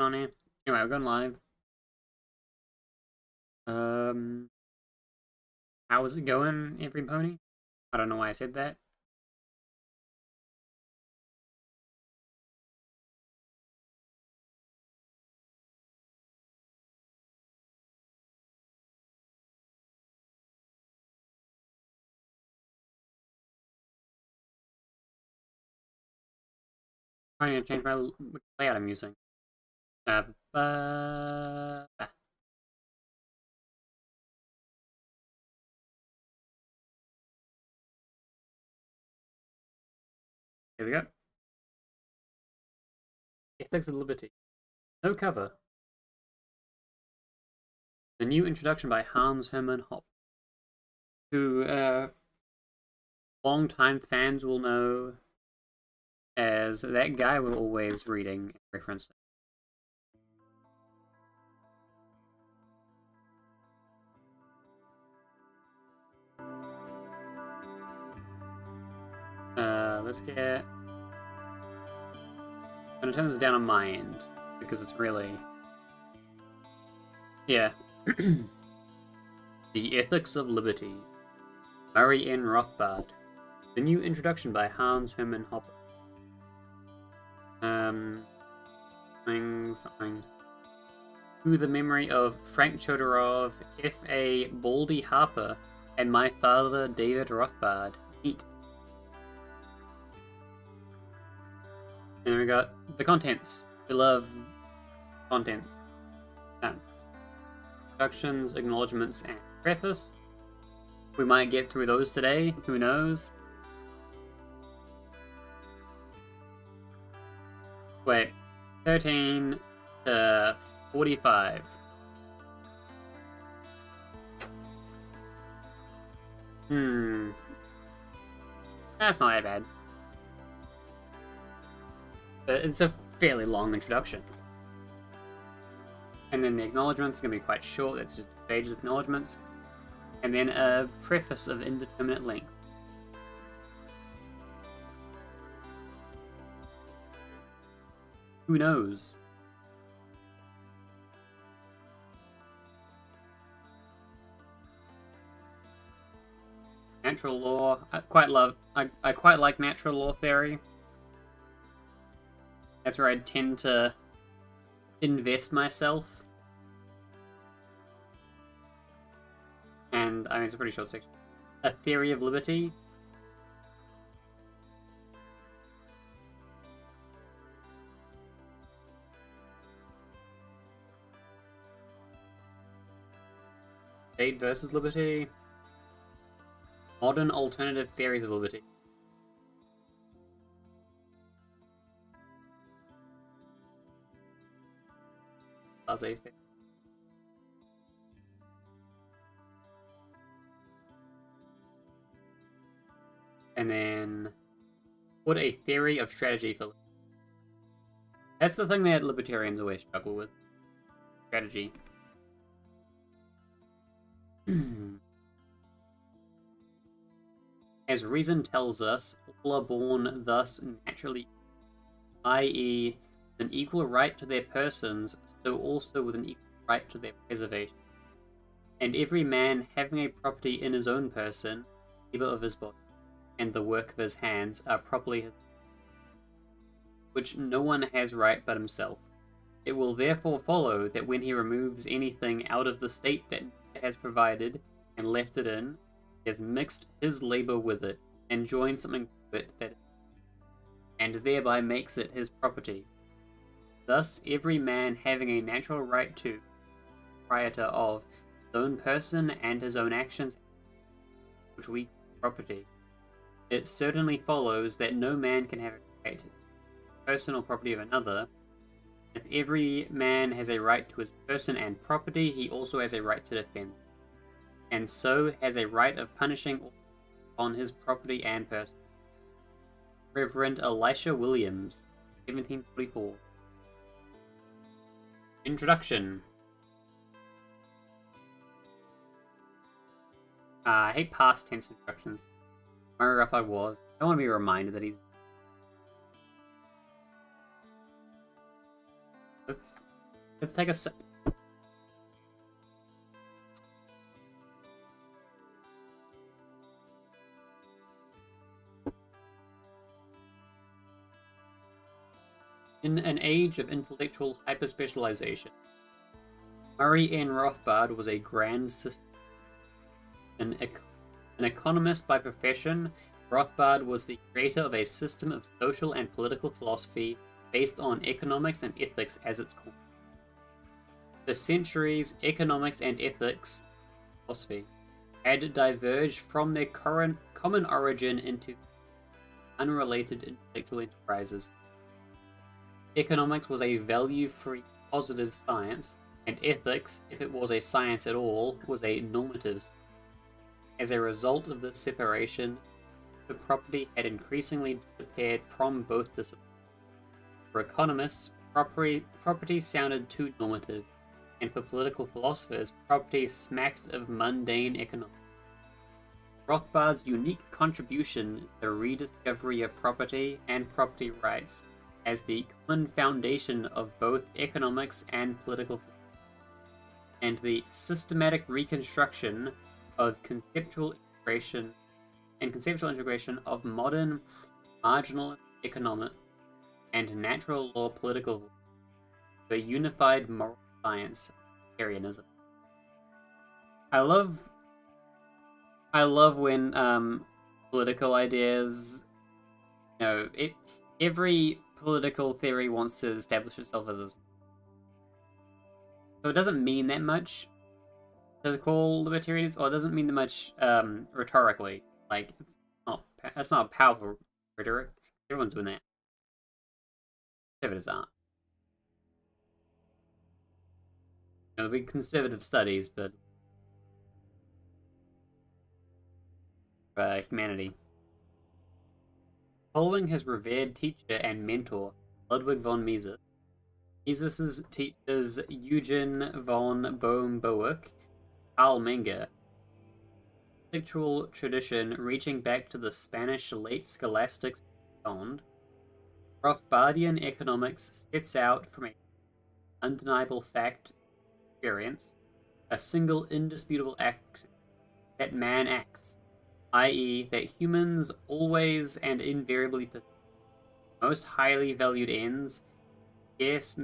going on here? Anyway, we're going live. How is it going, every pony? I don't know why I said that. Trying to change my layout I'm using. Uh, uh, Here we go. Ethics of Liberty. No cover. The new introduction by Hans Hermann Hoppe, who long-time fans will know as that guy we're always reading and referencing. Let's get... I'm gonna turn this down on my end, because it's really... Yeah. The Ethics of Liberty. Murray N. Rothbard. The new introduction by Hans Hermann Hoppe. Something. To the memory of Frank Chodorov, F.A. Baldy Harper, and my father, David Rothbard. Neat. And then we got the contents. We love contents. Introductions, acknowledgements, and preface. We might get through those today, who knows? Wait, 13 to 45. That's not that bad. But it's a fairly long introduction. And then the acknowledgements is going to be quite short, it's just a page of acknowledgements. And then a preface of indeterminate length. Who knows? Natural law. I quite like natural law theory. That's where I tend to invest myself. And I mean, it's a pretty short section. A theory of liberty. State versus liberty. Modern alternative theories of liberty. Laissez-faire. And then, what a theory of strategy for liberty. That's the thing that libertarians always struggle with. Strategy. As reason tells us, all are born thus naturally, i.e., with an equal right to their persons, so also with an equal right to their preservation. And every man having a property in his own person, the labor of his body, and the work of his hands are properly his, which no one has right but himself. It will therefore follow that when he removes anything out of the state that nature has provided and left it in, he has mixed his labor with it, and joined something to it that, and thereby makes it his property. Thus, every man having a natural right to, proprietor of, his own person and his own actions, which we call property, it certainly follows that no man can have a right to personal property of another. If every man has a right to his person and property, he also has a right to defend, and so has a right of punishing on his property and person. Reverend Elisha Williams, 1744. Introduction. I hate past tense instructions. Murray Rothbard was. I don't want to be reminded that he's... Oops. Let's take a sip. In an age of intellectual hyperspecialization, Murray N. Rothbard was a grand system. An economist by profession, Rothbard was the creator of a system of social and political philosophy based on economics and ethics as its core. For centuries, economics and ethics philosophy had diverged from their common origin into unrelated intellectual enterprises. Economics was a value-free positive science, and ethics, if it was a science at all, was a normative. As a result of this separation, the property had increasingly disappeared from both disciplines. For economists, property sounded too normative, and for political philosophers, property smacked of mundane economics. Rothbard's unique contribution to the rediscovery of property and property rights as the common foundation of both economics and political philosophy, and the systematic reconstruction of conceptual integration of modern marginal economic and natural law political to a unified moral science, Arianism. I love when political ideas, every political theory wants to establish itself as a... So it doesn't mean that much to call libertarians, or it doesn't mean that much rhetorically. Like, that's not powerful rhetoric. Everyone's doing that. Conservatives aren't. The big conservative studies, but humanity. Following his revered teacher and mentor, Ludwig von Mises, Mises's teachers Eugen von Bohm-Bawerk, Karl Menger, intellectual tradition reaching back to the Spanish late scholastics beyond, Rothbardian economics sets out from an undeniable fact experience, a single indisputable act that man acts, i.e., that humans always and invariably pursue most highly valued ends, ends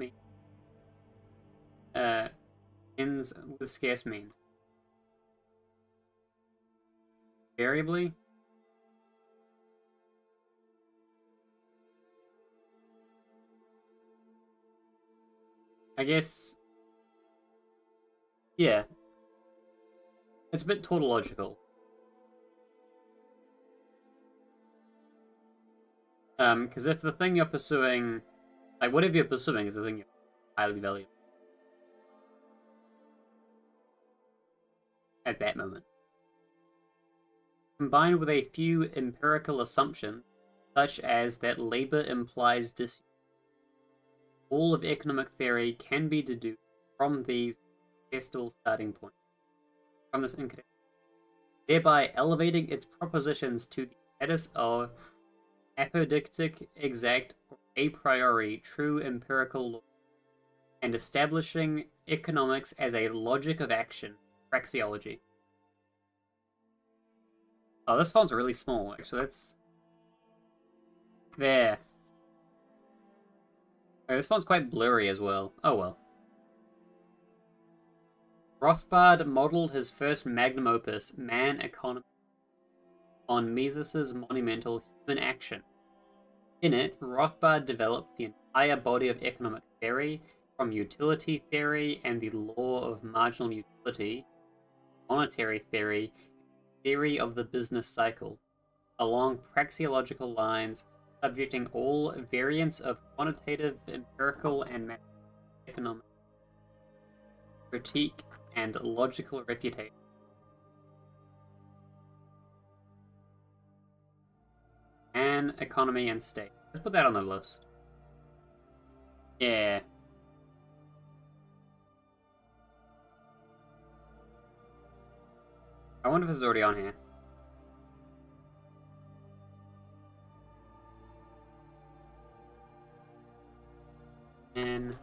with scarce means. Variably? I guess... yeah. It's a bit tautological. Because if the thing you're pursuing... like, whatever you're pursuing is the thing you're highly valued at that moment. Combined with a few empirical assumptions, such as that labor implies disuse, all of economic theory can be deduced from these contestable starting points, from this incontestable, thereby elevating its propositions to the status of apodictic, exact, or a priori true empirical law, and establishing economics as a logic of action, praxeology. Oh, this font's really small, actually. That's... there. Okay, this font's quite blurry as well. Oh well. Rothbard modeled his first magnum opus, Man Economy, on Mises's monumental Human Action. In it, Rothbard developed the entire body of economic theory, from utility theory and the law of marginal utility, monetary theory, theory of the business cycle, along praxeological lines, subjecting all variants of quantitative, empirical, and mathematical economics, critique, and logical refutation. And economy and state. Let's put that on the list. Yeah. I wonder if this is already on here. And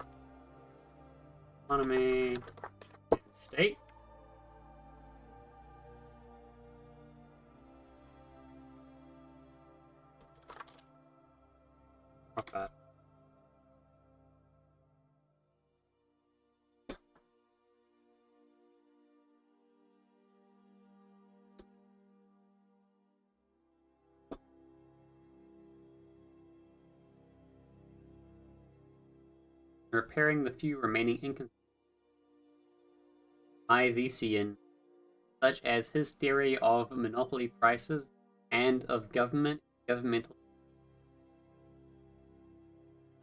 economy, and state. Rothbard. Repairing the few remaining inconsistencies, such as his theory of monopoly prices and of governmental.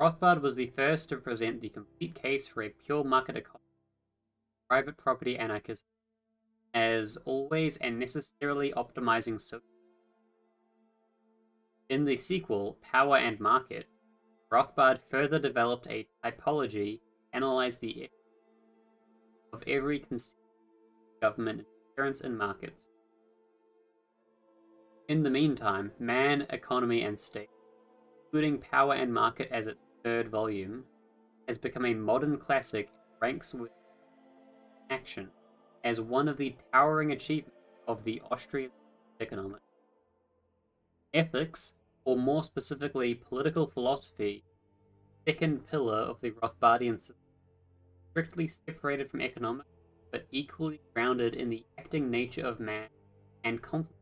Rothbard was the first to present the complete case for a pure market economy, private property anarchism, as always and necessarily optimizing social. In the sequel, Power and Market, Rothbard further developed a typology, analyzed the of every conceivable government interference in markets. In the meantime, Man, Economy and State, including Power and Market as its third volume, has become a modern classic and ranks with action as one of the towering achievements of the Austrian economic. Ethics, or more specifically political philosophy, second pillar of the Rothbardian system, strictly separated from economics, but equally grounded in the acting nature of man and complementing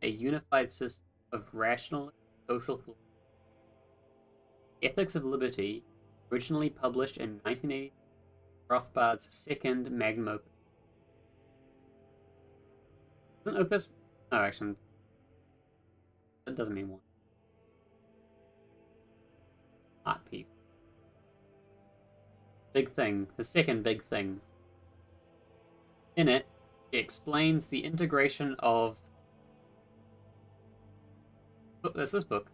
a unified system of rational social philosophy. Ethics of Liberty, originally published in 1980, Rothbard's second magnum opus. Isn't opus? Oh, actually, that doesn't mean one. Art piece. Big thing. The second big thing. In it, he explains the integration of. Oh, there's this book.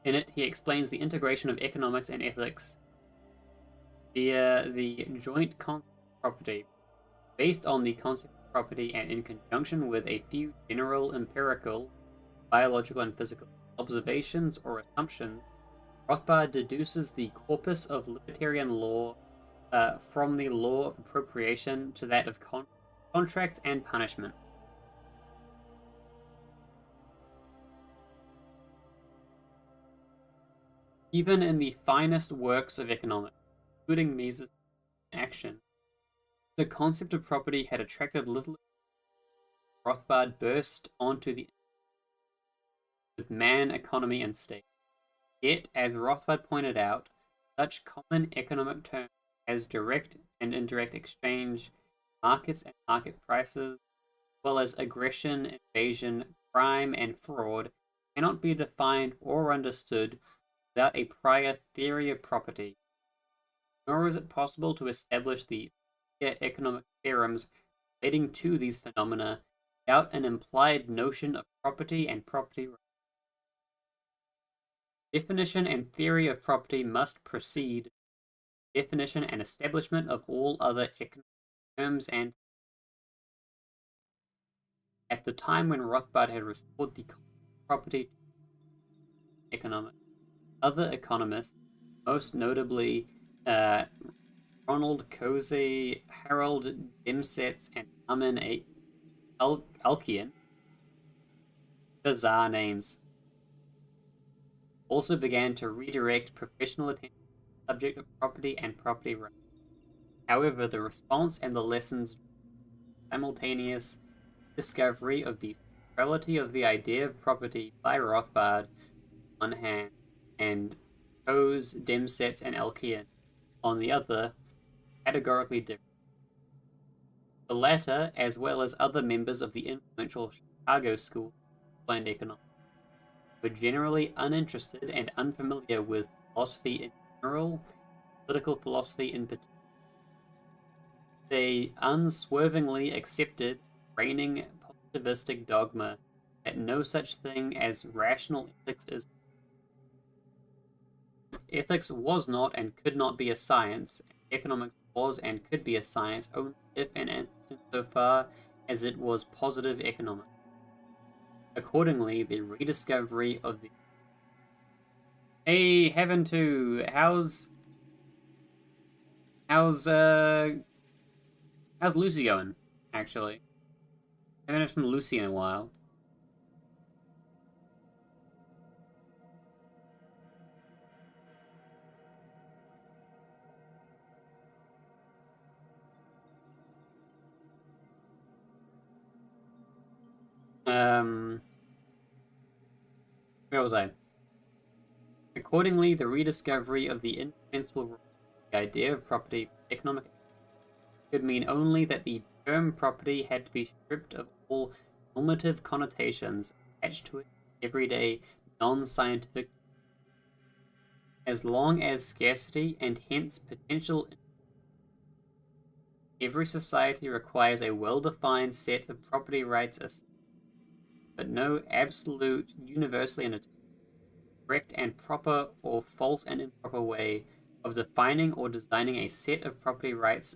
In it, he explains the integration of economics and ethics via the joint concept of property, based on the concept of property and in conjunction with a few general empirical, biological and physical observations or assumptions. Rothbard deduces the corpus of libertarian law from the law of appropriation to that of contracts and punishment. Even in the finest works of economics, including Mises' Action, the concept of property had attracted little. Rothbard burst onto the with Man, Economy and State. Yet, as Rothbard pointed out, such common economic terms as direct and indirect exchange, markets and market prices, as well as aggression, invasion, crime, and fraud, cannot be defined or understood without a prior theory of property. Nor is it possible to establish the economic theorems relating to these phenomena without an implied notion of property and property rights. Definition and theory of property must precede definition and establishment of all other economic terms and at the time when Rothbard had restored the property to economics, other economists, most notably Ronald Coase, Harold Demsetz, and Armin Alkian, bizarre names, also began to redirect professional attention to the subject of property and property rights. However, the response and the lessons simultaneous discovery of the centrality of the idea of property by Rothbard on one hand, and Coase, Demsetz, and Alkian on the other, categorically different. The latter, as well as other members of the influential Chicago School of Applied Economics, were generally uninterested and unfamiliar with philosophy in general, political philosophy in particular. They unswervingly accepted reigning positivistic dogma that no such thing as rational ethics is. Ethics was not and could not be a science, and economics was and could be a science only if and insofar as it was positive economics. Accordingly, the rediscovery of the Hey, Heaven 2, how's How's Lucy going? Actually, I haven't heard from Lucy in a while. Where was I? Accordingly, the rediscovery of the indispensable the idea of property for economic could mean only that the term property had to be stripped of all normative connotations attached to it in everyday, non-scientific. As long as scarcity and hence potential, every society requires a well-defined set of property rights, but no absolute, universally and correct and proper or false and improper way of defining or designing a set of property rights.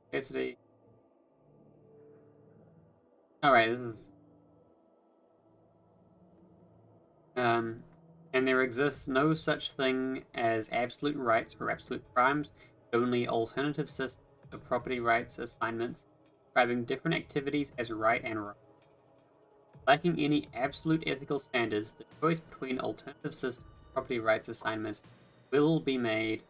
Scarcity. All right, this is and there exists no such thing as absolute rights or absolute crimes, but only alternative systems of property rights assignments describing different activities as right and wrong. Lacking any absolute ethical standards, the choice between alternative systems of property rights assignments will be made,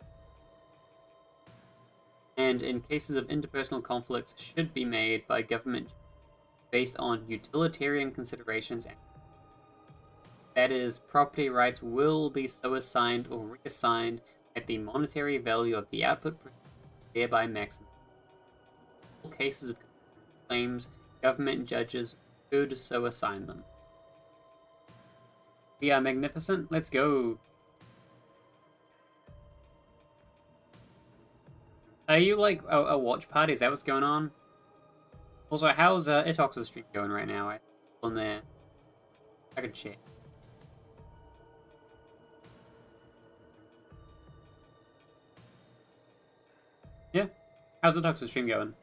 and in cases of interpersonal conflicts should be made by government based on utilitarian considerations. That is, property rights will be so assigned or reassigned that the monetary value of the output thereby maximized. In all cases of claims, government judges should so assign them. We are magnificent. Let's go. Are you like a watch party? Is that what's going on? Also, how's Itox's stream going right now? On there, I could check. Yeah, how's Itox's stream going?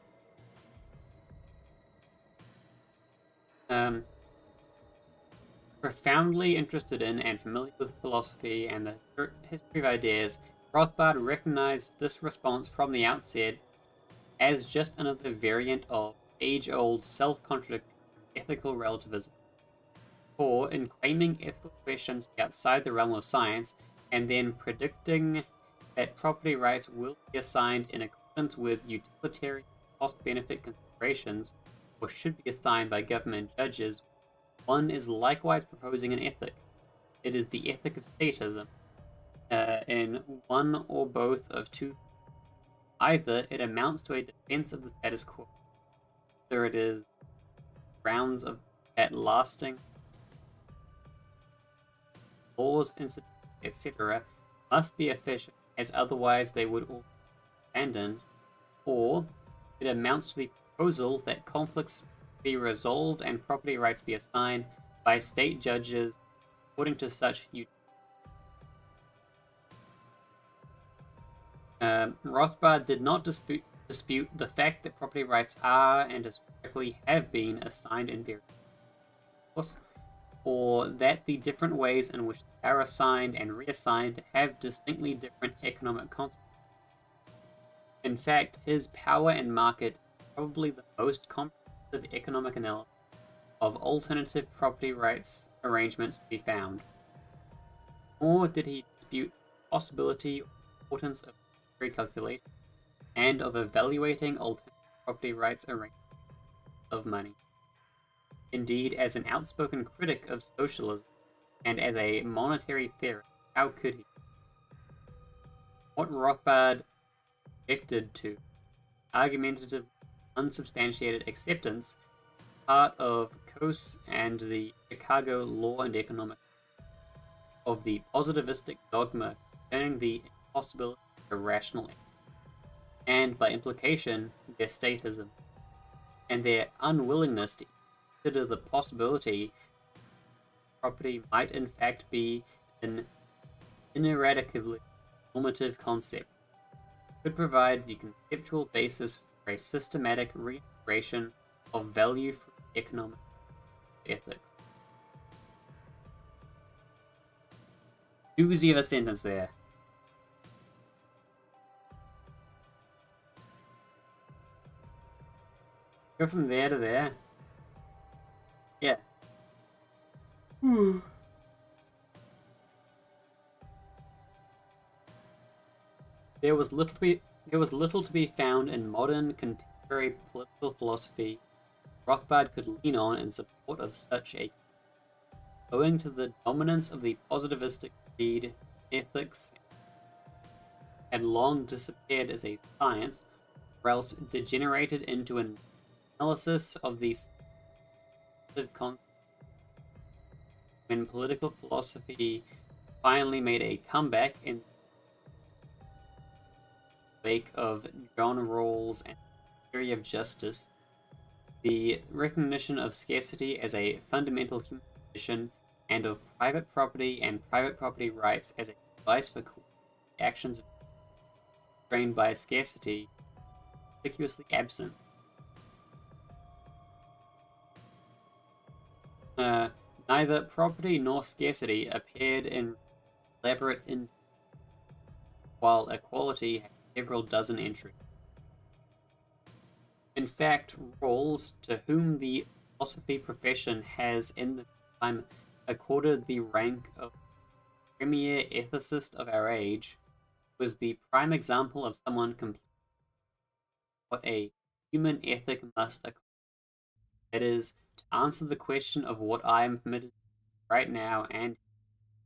Profoundly interested in and familiar with philosophy and the history of ideas, Rothbard recognized this response from the outset as just another variant of age-old, self-contradictory ethical relativism. For, in claiming ethical questions outside the realm of science, and then predicting that property rights will be assigned in accordance with utilitarian cost-benefit considerations, or should be assigned by government judges, one is likewise proposing an ethic. It is the ethic of statism, in one or both of two. Either it amounts to a defense of the status quo, or it is grounds of that lasting laws, etc., must be efficient, as otherwise they would all be abandoned, or it amounts to the proposal that conflicts be resolved and property rights be assigned by state judges according to such Rothbard did not dispute the fact that property rights are and historically have been assigned in various ways, or that the different ways in which they are assigned and reassigned have distinctly different economic consequences. In fact, his Power and Market is probably the most comprehensive economic analysis of alternative property rights arrangements to be found. Nor did he dispute the possibility or importance of recalculation and of evaluating alternative property rights arrangements of money. Indeed, as an outspoken critic of socialism and as a monetary theorist, how could he? What Rothbard objected to, argumentative, unsubstantiated acceptance, part of Coase and the Chicago Law and Economics, of the positivistic dogma concerning the impossibility of rational, and by implication, their statism, and their unwillingness to consider the possibility property might in fact be an ineradicably normative concept, could provide the conceptual basis for a systematic reintegration of value from economic ethics. Doozy of a sentence there. Go from there to there. Yeah. There was little to be found in modern contemporary political philosophy Rothbard could lean on in support of such a. Owing to the dominance of the positivistic creed, ethics had long disappeared as a science, or else degenerated into an analysis of the concept. When political philosophy finally made a comeback in the wake of John Rawls and the theory of justice, the recognition of scarcity as a fundamental human condition and of private property and private property rights as a device for actions constrained by scarcity conspicuously absent. Neither property nor scarcity appeared in elaborate while equality had several dozen entries. In fact, Rawls, to whom the philosophy profession has in the time accorded the rank of premier ethicist of our age, was the prime example of someone completing what a human ethic must accomplish. That is, to answer the question of what I am permitted to do right now, and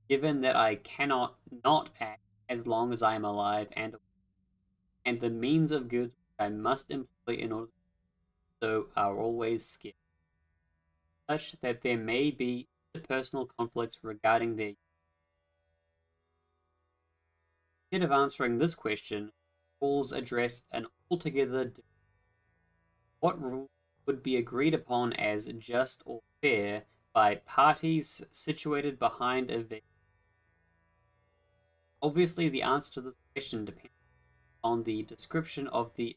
given that I cannot not act as long as I am alive, and the means of goods which I must employ in order to do so are always scarce, such that there may be interpersonal conflicts regarding their. Instead of answering this question, rules address an altogether different. What rule would be agreed upon as just or fair by parties situated behind a veil? Obviously, the answer to this question depends on the description of the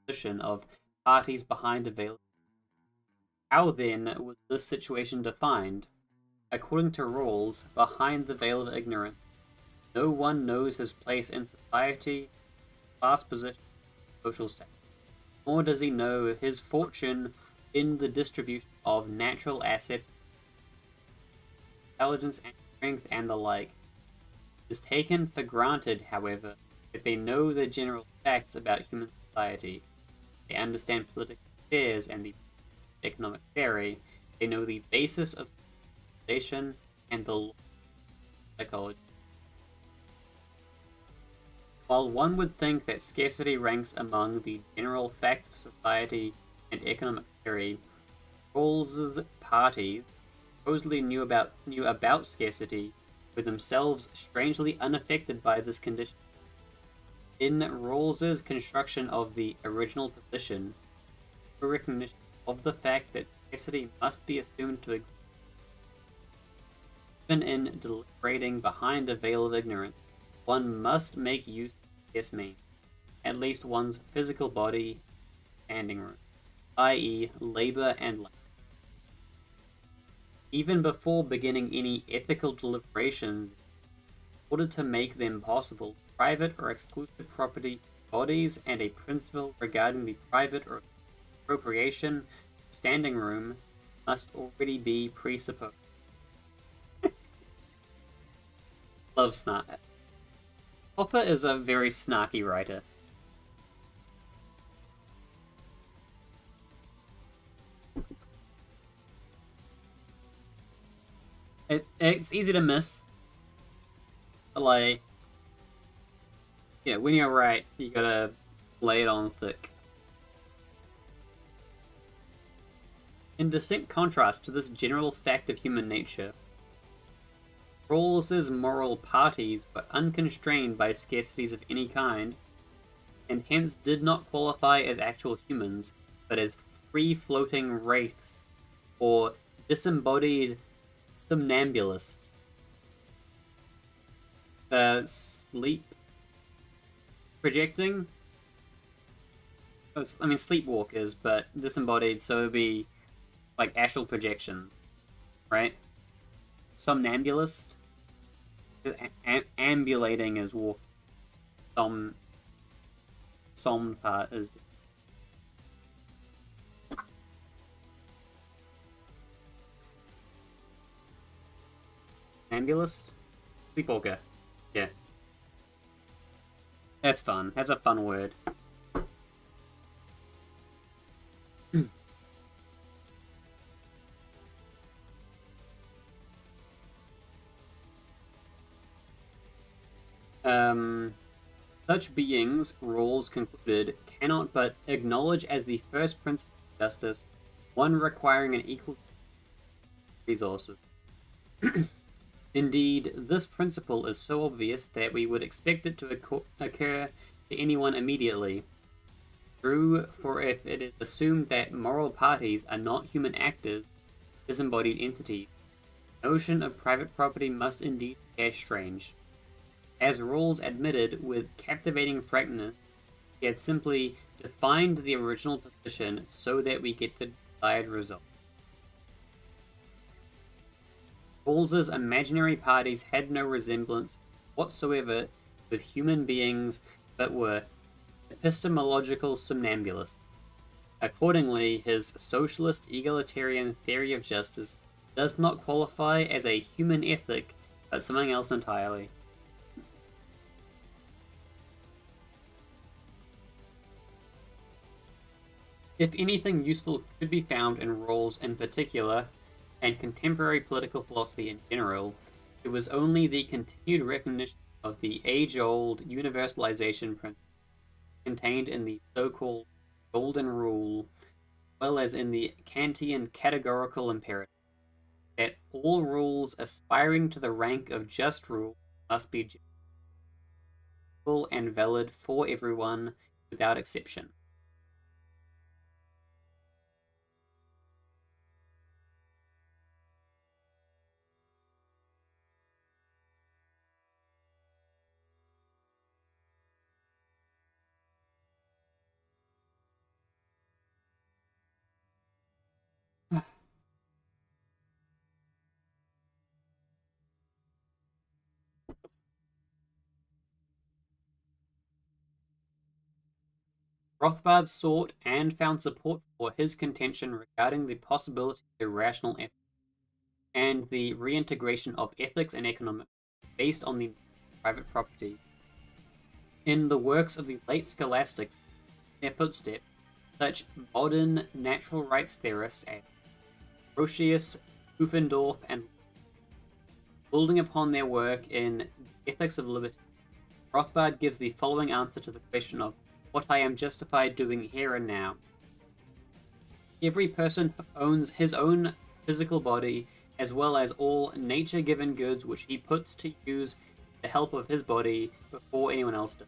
position of parties behind a veil. How then was this situation defined? According to Rawls, behind the veil of ignorance, no one knows his place in society, class position, social status, nor does he know his fortune in the distribution of natural assets, intelligence and strength, and the like. It is taken for granted, however, that they know the general facts about human society. They understand political affairs and the economic theory. They know the basis of civilization and the law of psychology. While one would think that scarcity ranks among the general facts of society and economic theory, Rawls's parties supposedly knew about scarcity, were themselves strangely unaffected by this condition. In Rawls's construction of the original position, the recognition of the fact that scarcity must be assumed to exist. Even in deliberating behind a veil of ignorance, one must make use of scarce means, at least one's physical body, standing room, i.e., labor and life. Even before beginning any ethical deliberations, in order to make them possible, private or exclusive property, bodies, and a principle regarding the private or appropriation standing room must already be presupposed. Love snark. Popper is a very snarky writer. It's easy to miss. But like, when you're right, you gotta lay it on thick. In distinct contrast to this general fact of human nature, Rawls's moral parties were unconstrained by scarcities of any kind, and hence did not qualify as actual humans, but as free-floating wraiths, or disembodied somnambulists. Sleep. Projecting. I mean, sleepwalkers, but disembodied, so it'd be like astral projection, right? Somnambulist. Ambulating is walk. Som part is ambulist. Sleepwalker. Yeah. That's fun. That's a fun word. Such beings, Rawls concluded, cannot but acknowledge as the first principle of justice, one requiring an equal resources. Indeed, this principle is so obvious that we would expect it to occur to anyone immediately. True, for if it is assumed that moral parties are not human actors, disembodied entities, the notion of private property must indeed appear strange. As Rawls admitted with captivating frankness, he had simply defined the original position so that we get the desired result. Rawls's imaginary parties had no resemblance whatsoever with human beings, but were epistemological somnambulists. Accordingly, his socialist egalitarian theory of justice does not qualify as a human ethic, but something else entirely. If anything useful could be found in Rawls in particular, and contemporary political philosophy in general, it was only the continued recognition of the age-old universalization principle contained in the so-called Golden Rule, as well as in the Kantian categorical imperative, that all rules aspiring to the rank of just rule must be just and valid for everyone without exception. Rothbard sought and found support for his contention regarding the possibility of rational ethics and the reintegration of ethics and economics based on the private property. In the works of the late scholastics, their footsteps, such modern natural rights theorists as Grotius, Pufendorf, and building upon their work in the Ethics of Liberty, Rothbard gives the following answer to the question of what I am justified doing here and now. Every person owns his own physical body, as well as all nature-given goods which he puts to use with the help of his body before anyone else does.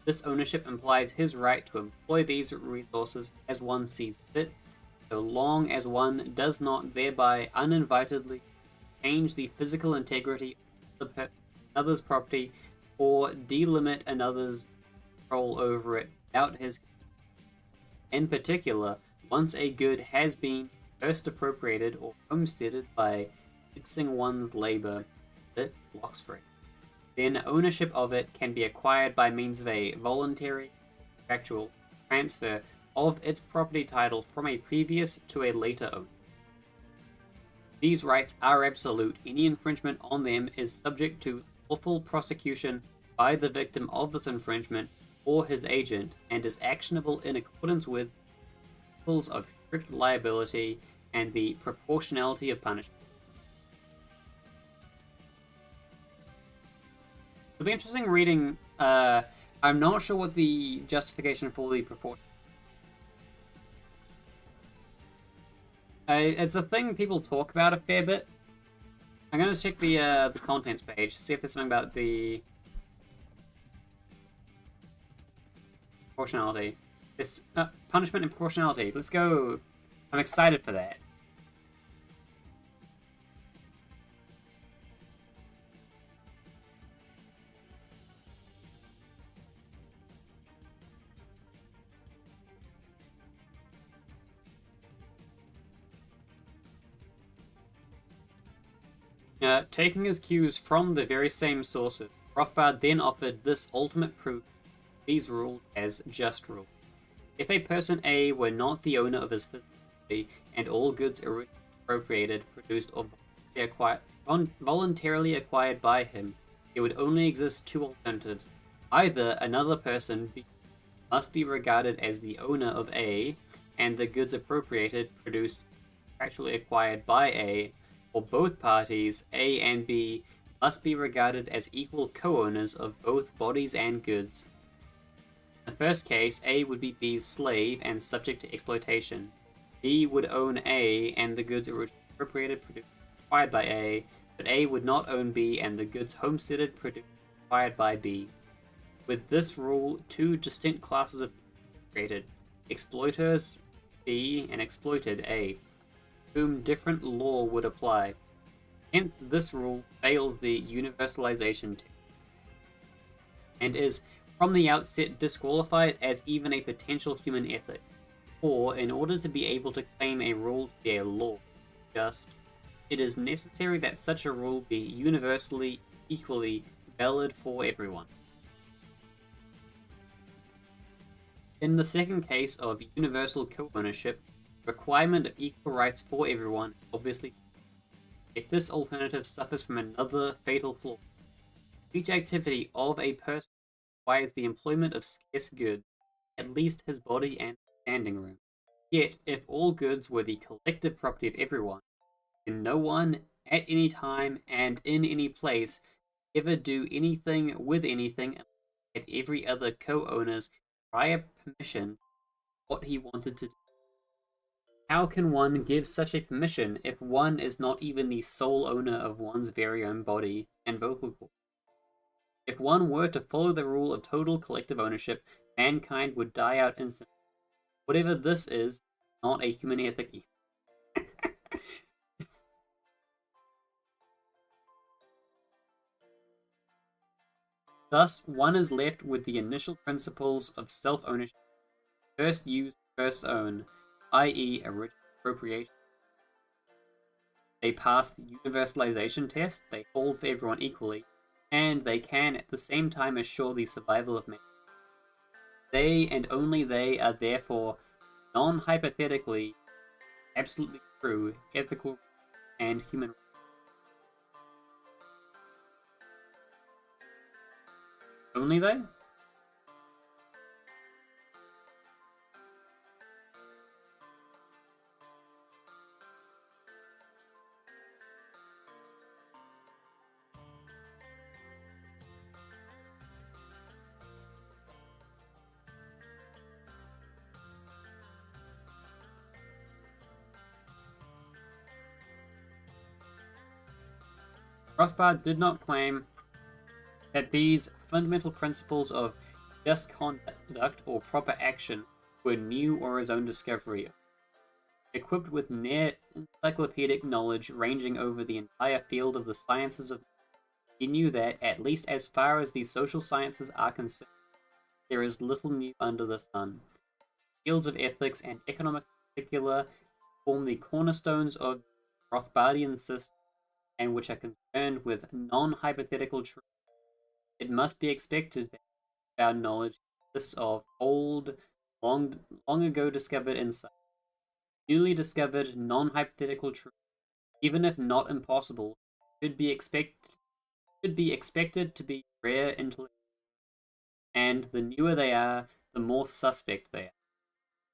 This ownership implies his right to employ these resources as one sees fit, so long as one does not thereby uninvitedly change the physical integrity of another's property or delimit another's control over it without his consent. In particular, once a good has been first appropriated or homesteaded by fixing one's labor, it blocks free. Then ownership of it can be acquired by means of a voluntary, contractual transfer of its property title from a previous to a later owner. These rights are absolute. Any infringement on them is subject to lawful prosecution by the victim of this infringement or his agent, and is actionable in accordance with principles of strict liability and the proportionality of punishment. It'll be interesting reading. I'm not sure what the justification for the proportion. It's a thing people talk about a fair bit. I'm gonna check the contents page, see if there's something about the proportionality. This punishment and proportionality. Let's go. I'm excited for that. Taking his cues from the very same sources, Rothbard then offered this ultimate proof of these rules as just rules. If a person A were not the owner of his physical body and all goods originally appropriated, produced, or voluntarily acquired by him, there would only exist two alternatives. Either another person B must be regarded as the owner of A, and the goods appropriated, produced, actually acquired by A, or both parties, A and B, must be regarded as equal co-owners of both bodies and goods. In the first case, A would be B's slave and subject to exploitation. B would own A and the goods originally appropriated, produced, acquired by A, but A would not own B and the goods homesteaded, produced, acquired by B. With this rule, two distinct classes of people were created: exploiters B and exploited A, whom different law would apply. Hence, this rule fails the universalization test and is from the outset disqualified as even a potential human ethic. For, in order to be able to claim a rule to be a law, it is necessary that such a rule be universally, equally valid for everyone. In the second case of universal co-ownership, the requirement of equal rights for everyone obviously. If this alternative suffers from another fatal flaw, each activity of a person requires the employment of scarce goods, at least his body and standing room. Yet, if all goods were the collective property of everyone, then no one, at any time and in any place, ever do anything with anything at every other co-owner's prior permission what he wanted to do. How can one give such a permission if one is not even the sole owner of one's very own body and vocal cord? If one were to follow the rule of total collective ownership, mankind would die out instantly. Whatever this is, not a human ethic. Thus, one is left with the initial principles of self-ownership: first use, first own, i.e. original appropriation. They pass the universalization test, they hold for everyone equally, and they can at the same time assure the survival of man. They and only they are therefore non-hypothetically, absolutely true, ethical, and human rights. Only they? Rothbard did not claim that these fundamental principles of just conduct or proper action were new or his own discovery. Equipped with near encyclopedic knowledge ranging over the entire field of the sciences of, he knew that, at least as far as the social sciences are concerned, there is little new under the sun. Fields of ethics and economics in particular form the cornerstones of the Rothbardian system, and which are concerned with non-hypothetical truth. It must be expected that our knowledge consists of old, long ago discovered insight. Newly discovered non-hypothetical truth, even if not impossible, should be expected to be rare intellect, and the newer they are, the more suspect they are.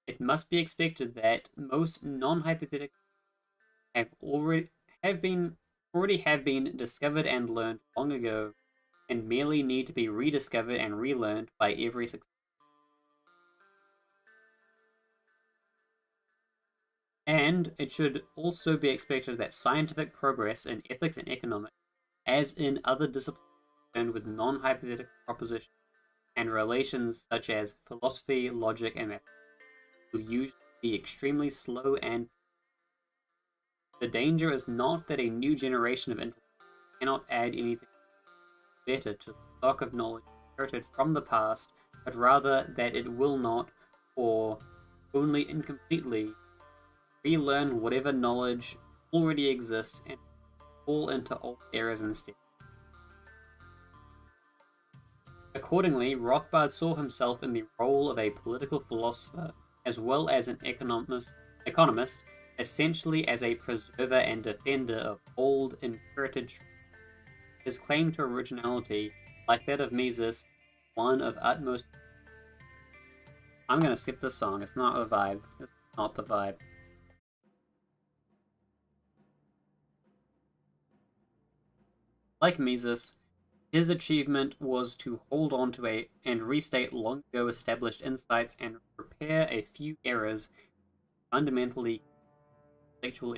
It must be expected that most non-hypothetical already have been discovered and learned long ago, and merely need to be rediscovered and relearned by every success. And it should also be expected that scientific progress in ethics and economics, as in other disciplines concerned with non-hypothetical propositions and relations such as philosophy, logic, and mathematics, will usually be extremely slow, and the danger is not that a new generation of intellect cannot add anything better to the stock of knowledge inherited from the past, but rather that it will not, or only incompletely, relearn whatever knowledge already exists and fall into old errors instead. Accordingly, Rothbard saw himself in the role of a political philosopher as well as an economist, essentially as a preserver and defender of old inherited truths. His claim to originality, like that of Mises, one of utmost. I'm gonna skip this song. It's not the vibe. It's not the vibe. Like Mises, his achievement was to hold on to and restate long ago established insights and repair a few errors fundamentally intellectual.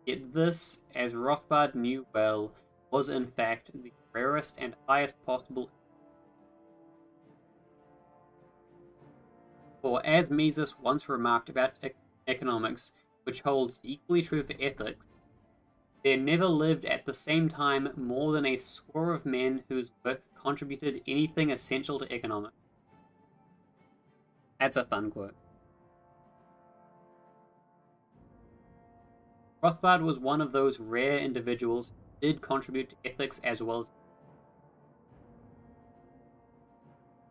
Yet this, as Rothbard knew well, was in fact the rarest and highest possible. For as Mises once remarked about economics, which holds equally true for ethics, there never lived at the same time more than a score of men whose work contributed anything essential to economics. That's a fun quote. Rothbard was one of those rare individuals who did contribute to ethics as well as.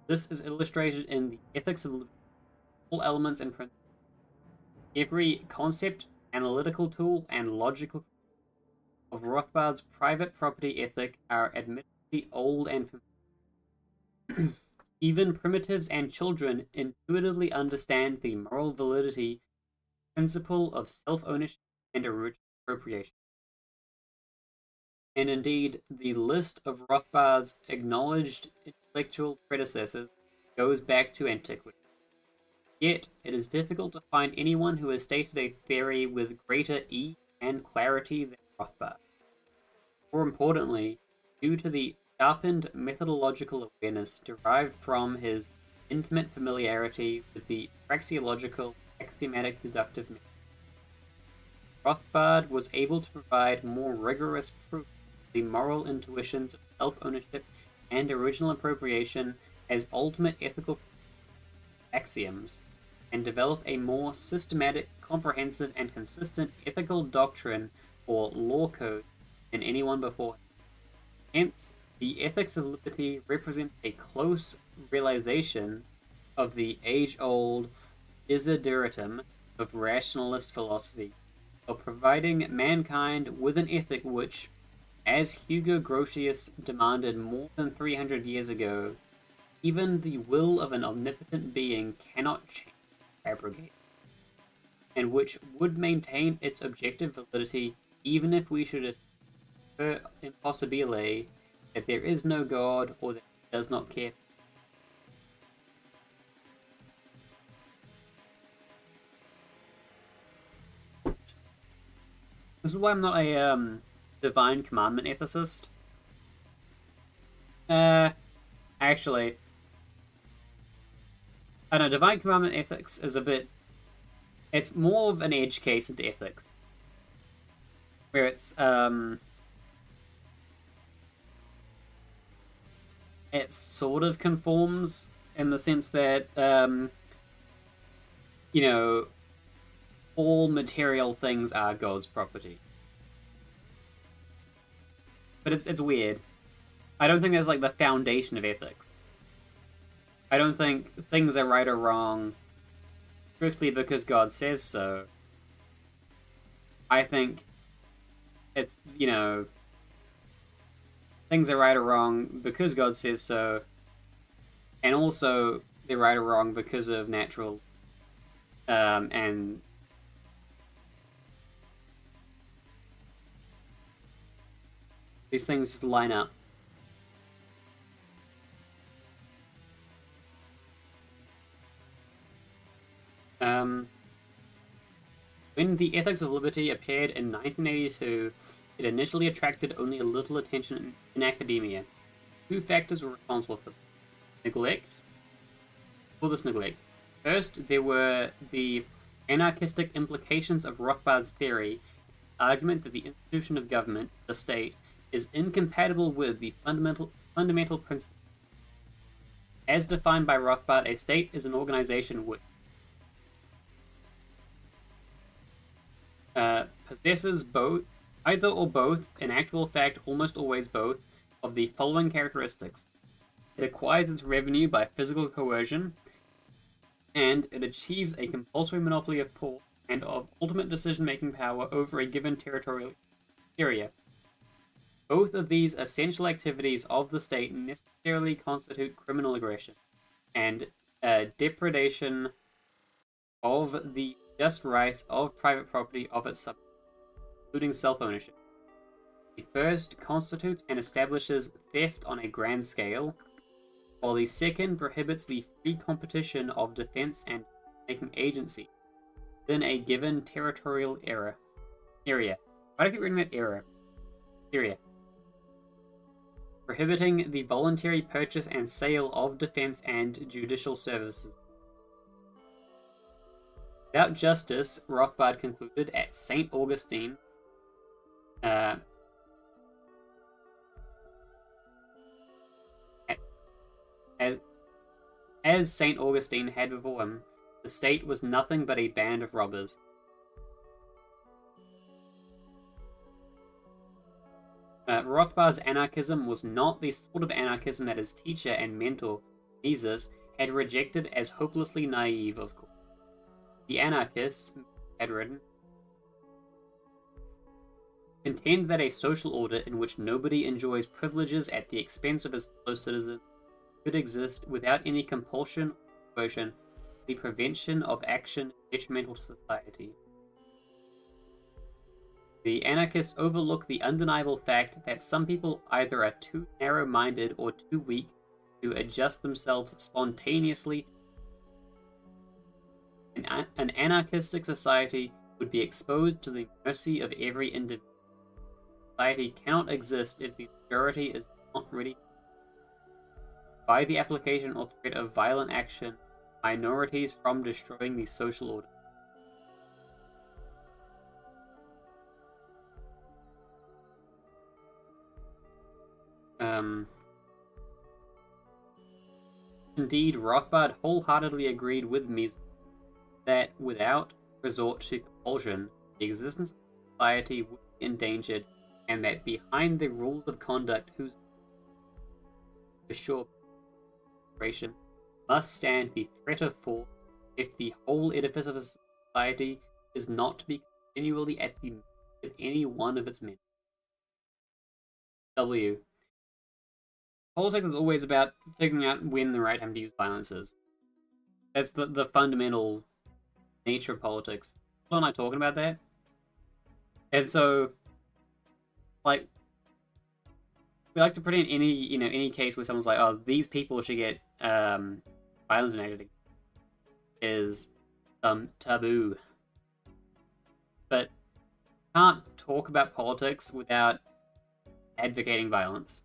This is illustrated in the Ethics of all elements and principles. Every concept, analytical tool, and logical of Rothbard's private property ethic are admittedly old and familiar. Even primitives and children intuitively understand the moral validity principle of self-ownership and original appropriation. And indeed, the list of Rothbard's acknowledged intellectual predecessors goes back to antiquity. Yet, it is difficult to find anyone who has stated a theory with greater ease and clarity than Rothbard. More importantly, due to the sharpened methodological awareness derived from his intimate familiarity with the praxeological axiomatic deductive method, Rothbard was able to provide more rigorous proof of the moral intuitions of self-ownership and original appropriation as ultimate ethical axioms, and develop a more systematic, comprehensive, and consistent ethical doctrine or law code than anyone before. Hence, the Ethics of Liberty represents a close realization of the age-old desideratum of rationalist philosophy, of providing mankind with an ethic which, as Hugo Grotius demanded more than 300 years ago, even the will of an omnipotent being cannot change or abrogate, and which would maintain its objective validity even if we should assert impossibile that there is no God or that he does not care. This is why I'm not a divine commandment ethicist. Actually, I know divine commandment ethics is a bit. It's more of an edge case into ethics, where it's it sort of conforms in the sense that you know, all material things are God's property. But it's weird. I don't think there's like the foundation of ethics. I don't think things are right or wrong strictly because God says so. I think it's, you know, things are right or wrong because God says so, and also they're right or wrong because of natural and these things just line up. When the Ethics of Liberty appeared in 1982, it initially attracted only a little attention in academia. Two factors were responsible for this neglect. First, there were the anarchistic implications of Rothbard's theory, the argument that the institution of government, the state, is incompatible with the fundamental principle. As defined by Rothbard, a state is an organization which possesses both either or both, in actual fact almost always both, of the following characteristics. It acquires its revenue by physical coercion, and it achieves a compulsory monopoly of port and of ultimate decision-making power over a given territorial area. Both of these essential activities of the state necessarily constitute criminal aggression and depredation of the just rights of private property of its subjects, including self-ownership. The first constitutes and establishes theft on a grand scale, while the second prohibits the free competition of defense and making agency within a given territorial area. Why do I keep reading that area? Prohibiting the voluntary purchase and sale of defense and judicial services. Without justice, Rothbard concluded at St. Augustine, as St. Augustine had before him, the state was nothing but a band of robbers. Rothbard's anarchism was not the sort of anarchism that his teacher and mentor, Mises, had rejected as hopelessly naive, of course. The anarchists, had written, contend that a social order in which nobody enjoys privileges at the expense of his fellow citizens could exist without any compulsion or coercion, the prevention of action detrimental to society. The anarchists overlook the undeniable fact that some people either are too narrow-minded or too weak to adjust themselves spontaneously. An anarchistic society would be exposed to the mercy of every individual. Society cannot exist if the majority is not ready. By the application or threat of violent action, minorities from destroying the social order. Indeed, Rothbard wholeheartedly agreed with Mises that without resort to compulsion, the existence of society would be endangered, and that behind the rules of conduct whose assured must stand the threat of force if the whole edifice of a society is not to be continually at the mercy of any one of its members. W. Politics is always about figuring out when the right time to use violence is. That's the fundamental nature of politics. I'm not talking about that. And so, like, we like to put in any case where someone's like, oh, these people should get violence enacted is some taboo. But can't talk about politics without advocating violence.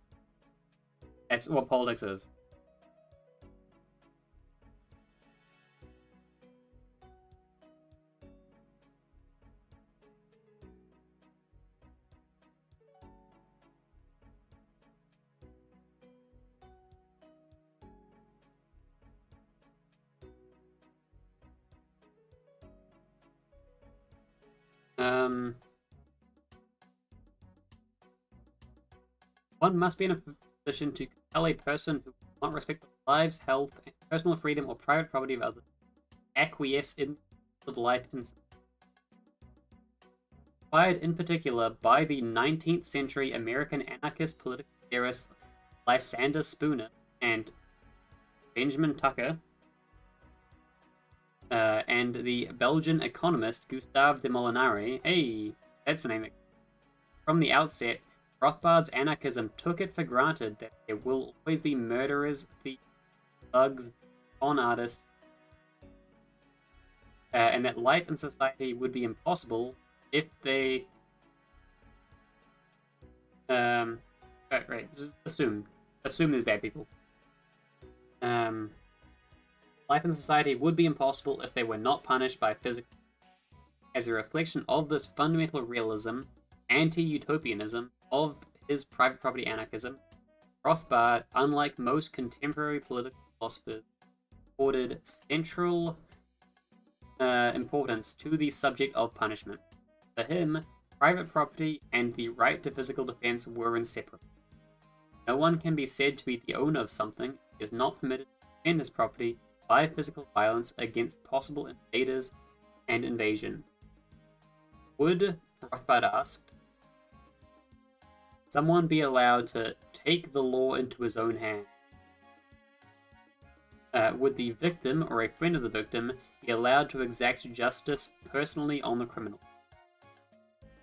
That's what politics is. One must be in a position to compel a person who will not respect the lives, health, personal freedom, or private property of others acquiesce in the life and inspired in particular by the 19th century American anarchist political theorist Lysander Spooner and Benjamin Tucker, and the Belgian economist Gustave de Molinari. Hey, that's the name. From the outset, Rothbard's anarchism took it for granted that there will always be murderers, thieves, thugs, con artists, and that life in society would be impossible if they... just assume there's bad people. Life in society would be impossible if they were not punished by physical... As a reflection of this fundamental realism, anti-utopianism of his private property anarchism, Rothbard, unlike most contemporary political philosophers, accorded central importance to the subject of punishment. For him, private property and the right to physical defense were inseparable. No one can be said to be the owner of something if he is not permitted to defend his property by physical violence against possible invaders and invasion. Would, Rothbard asked, someone be allowed to take the law into his own hands? Would the victim or a friend of the victim be allowed to exact justice personally on the criminal?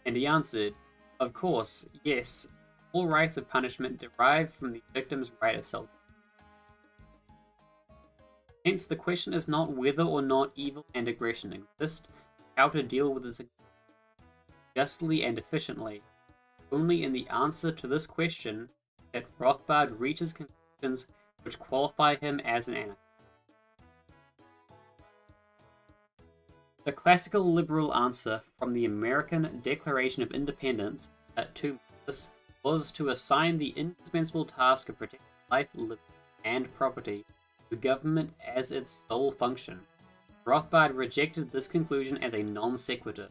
And he answered, of course, yes, all rights of punishment derive from the victim's right of self. Hence, the question is not whether or not evil and aggression exist, how to deal with this justly and efficiently. Only in the answer to this question that Rothbard reaches conclusions which qualify him as an anarchist. The classical liberal answer from the American Declaration of Independence to this was to assign the indispensable task of protecting life, liberty, and property to government as its sole function. Rothbard rejected this conclusion as a non sequitur.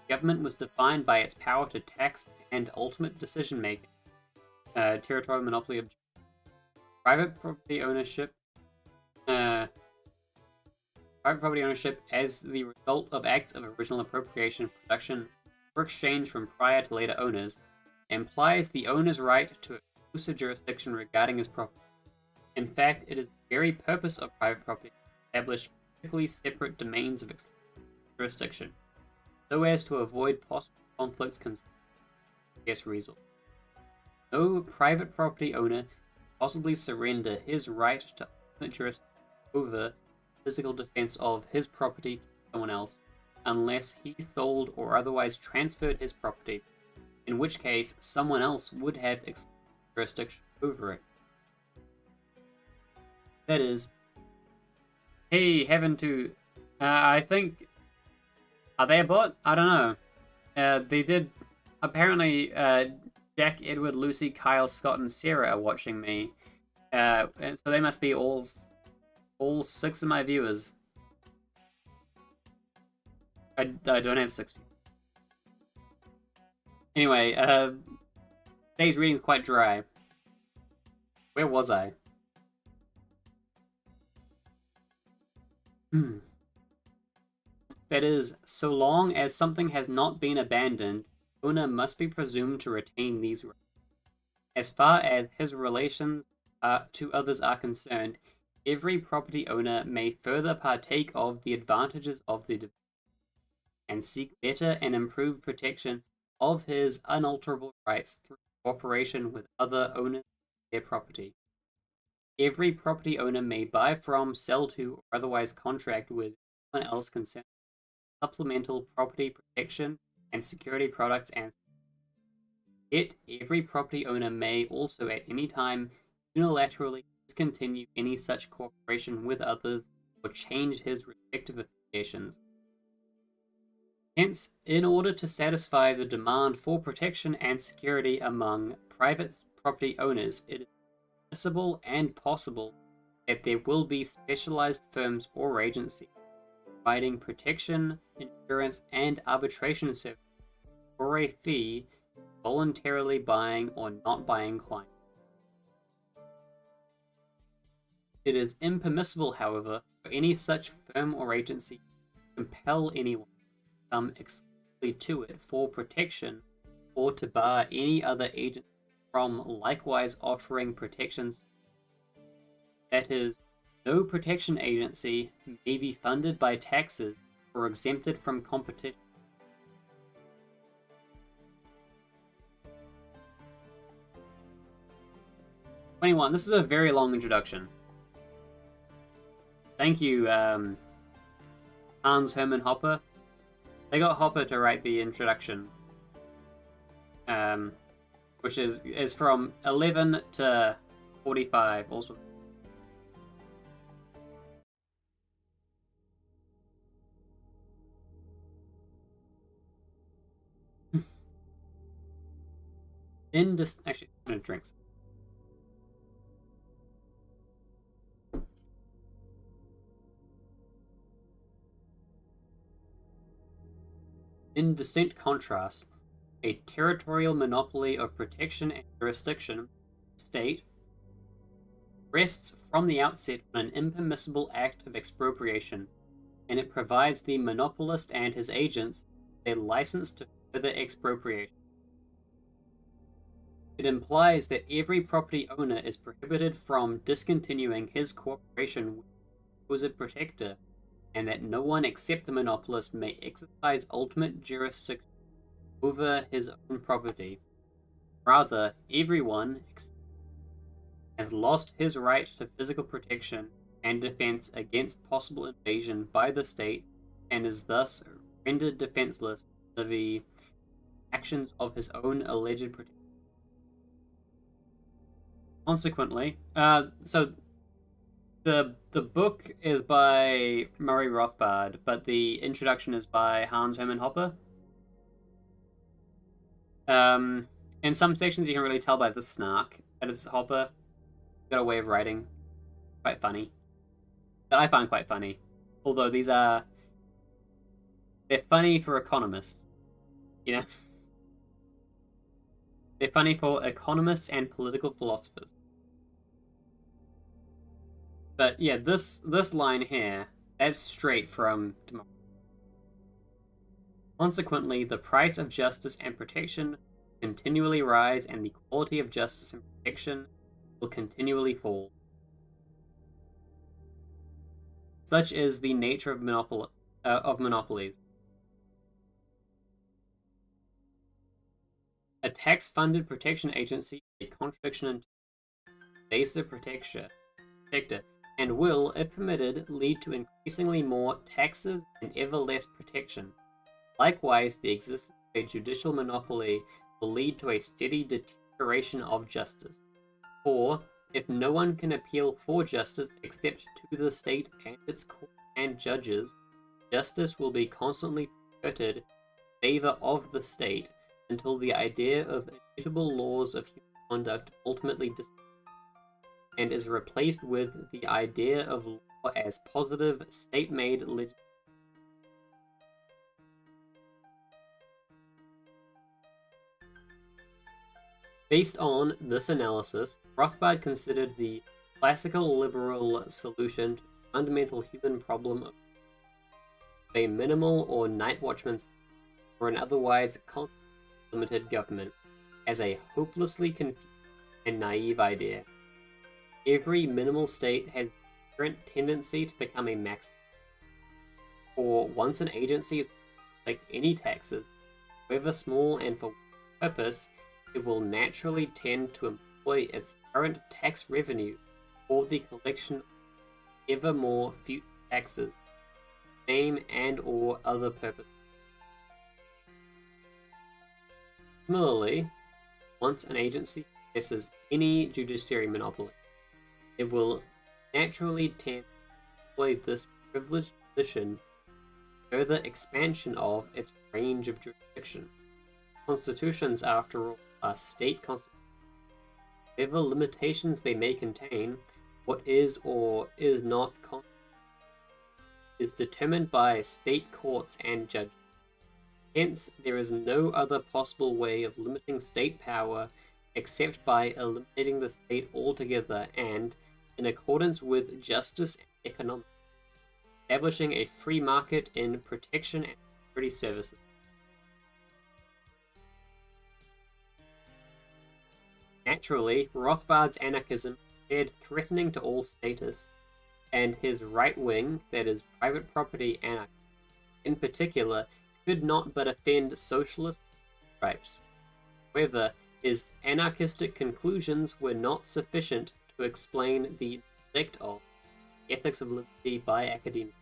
Government was defined by its power to tax and ultimate decision-making, territorial monopoly of private property ownership, as the result of acts of original appropriation, production, or exchange from prior to later owners, implies the owner's right to exclusive jurisdiction regarding his property. In fact, it is the very purpose of private property to establish physically separate domains of jurisdiction, so as to avoid possible conflicts concerning scarce resources. No private property owner can possibly surrender his right to ultimate jurisdiction over physical defense of his property to someone else, unless he sold or otherwise transferred his property, in which case someone else would have exclusive jurisdiction over it. That is, hey, having to, I think, are they a bot? I don't know. They did, apparently, Jack, Edward, Lucy, Kyle, Scott, and Sarah are watching me. And so they must be all 6 of my viewers. I don't have 6. Anyway, today's reading's quite dry. Where was I? That is, so long as something has not been abandoned, the owner must be presumed to retain these rights. As far as his relations to others are concerned, every property owner may further partake of the advantages of the division, and seek better and improved protection of his unalterable rights through cooperation with other owners of their property. Every property owner may buy from, sell to, or otherwise contract with anyone else concerned supplemental property protection and security products, and yet every property owner may also at any time unilaterally discontinue any such cooperation with others or change his respective affiliations. Hence, in order to satisfy the demand for protection and security among private property owners, it is permissible and possible that there will be specialized firms or agencies providing protection, insurance, and arbitration services for a fee, voluntarily buying or not buying clients. It is impermissible, however, for any such firm or agency to compel anyone to come exclusively to it for protection, or to bar any other agency from likewise offering protections. That is, no protection agency may be funded by taxes or exempted from competition. This is a very long introduction. Thank you, Hans Hermann Hoppe. They got Hoppe to write the introduction, which is from 11 to 45. Also, actually, I'm gonna drink some. In distinct contrast, a territorial monopoly of protection and jurisdiction, state, rests from the outset on an impermissible act of expropriation, and it provides the monopolist and his agents their license to further expropriation. It implies that every property owner is prohibited from discontinuing his cooperation with the supposed protector, and that no one except the monopolist may exercise ultimate jurisdiction over his own property. Rather, everyone has lost his right to physical protection and defense against possible invasion by the state, and is thus rendered defenseless to the actions of his own alleged protector. Consequently, so the book is by Murray Rothbard, but the introduction is by Hans Hermann Hoppe. In some sections you can really tell by the snark that it's Hoppe. He's got a way of writing quite funny, that I find quite funny. Although they're funny for economists, you know. They're funny for economists and political philosophers. But yeah, this line here, that's straight from democracy. Consequently, the price of justice and protection continually rise, and the quality of justice and protection will continually fall. Such is the nature of monopolies. A tax-funded protection agency is a contradiction in basic protector, and will, if permitted, lead to increasingly more taxes and ever less protection. Likewise, the existence of a judicial monopoly will lead to a steady deterioration of justice. For, if no one can appeal for justice except to the state and its court and judges, justice will be constantly perverted in favor of the state until the idea of immutable laws of human conduct ultimately disappears, and is replaced with the idea of law as positive, state-made legislation. Based on this analysis, Rothbard considered the classical liberal solution to the fundamental human problem of a minimal or night watchman or an otherwise limited government as a hopelessly confused and naive idea. Every minimal state has the inherent tendency to become a maximum. For once an agency is to collect any taxes, however small and for what purpose, it will naturally tend to employ its current tax revenue for the collection of ever more future taxes, same and or other purposes. Similarly, once an agency possesses any judiciary monopoly, it will naturally tend to employ this privileged position for further expansion of its range of jurisdiction. Constitutions, after all, are state constitutions. Whatever limitations they may contain, what is or is not is determined by state courts and judges. Hence, there is no other possible way of limiting state power except by eliminating the state altogether and, in accordance with justice and economics, establishing a free market in protection and security services. Naturally, Rothbard's anarchism appeared threatening to all status, and his right wing, that is, private property anarchy, in particular, could not but offend socialist stripes. However, his anarchistic conclusions were not sufficient to explain the neglect of the ethics of liberty by academia.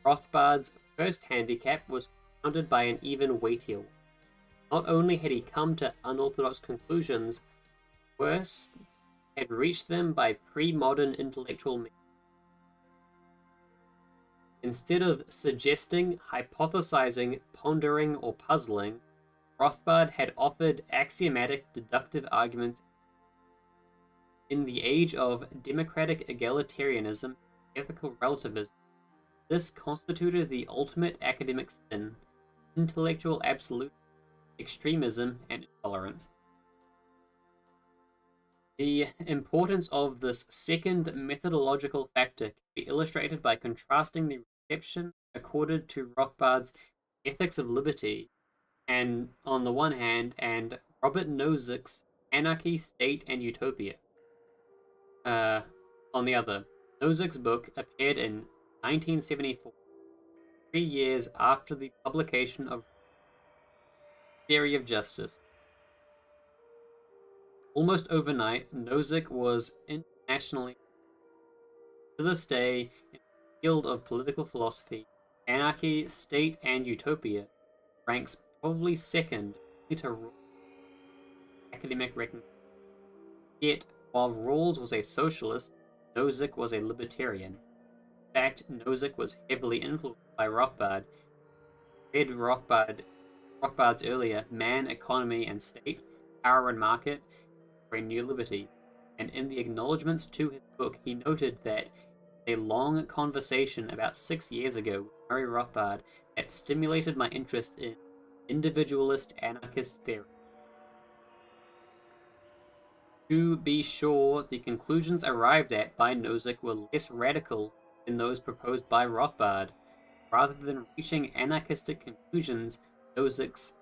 Rothbard's first handicap was compounded by an even weightier one. Not only had he come to unorthodox conclusions, worse, had reached them by pre-modern intellectual means. Instead of suggesting, hypothesizing, pondering, or puzzling, Rothbard had offered axiomatic deductive arguments. In the age of democratic egalitarianism and ethical relativism, this constituted the ultimate academic sin, intellectual absolute, extremism, and intolerance. The importance of this second methodological factor can be illustrated by contrasting the reception accorded to Rothbard's Ethics of Liberty and on the one hand, and Robert Nozick's Anarchy, State, and Utopia on the other. Nozick's book appeared in 1974, 3 years after the publication of Theory of Justice. Almost overnight, Nozick was internationally, to this day, in the field of political philosophy. Anarchy, State, and Utopia ranks probably second to academic recognition. Yet, while Rawls was a socialist, Nozick was a libertarian. In fact, Nozick was heavily influenced by Rothbard. Read Rothbard's earlier Man, Economy, and State, Power and Market, for a New Liberty, and in the acknowledgments to his book, he noted that a long conversation about 6 years ago with Murray Rothbard that stimulated my interest in individualist anarchist theory. To be sure, the conclusions arrived at by Nozick were less radical than those proposed by Rothbard. Rather than reaching anarchistic conclusions, Nozick's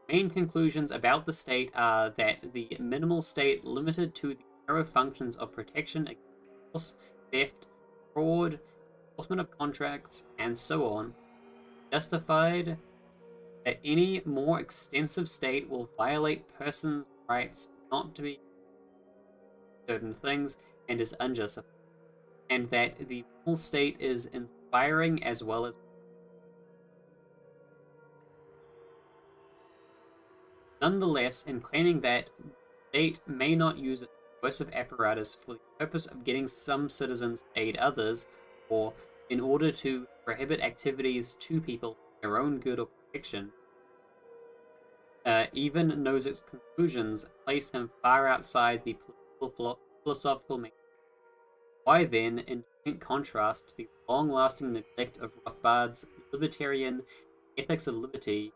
main conclusions about the state are that the minimal state limited to the narrow functions of protection against force, theft, fraud, enforcement of contracts, and so on, justified that any more extensive state will violate persons' rights not to be certain things and is unjustified, and that the minimal state is inspiring as well as. Nonetheless, in claiming that the state may not use its coercive apparatus for the purpose of getting some citizens to aid others, or in order to prohibit activities to people for their own good or protection, even Nozick's conclusions placed him far outside the philosophical mainstream. Why then, in distinct contrast to the long-lasting neglect of Rothbard's libertarian Ethics of Liberty,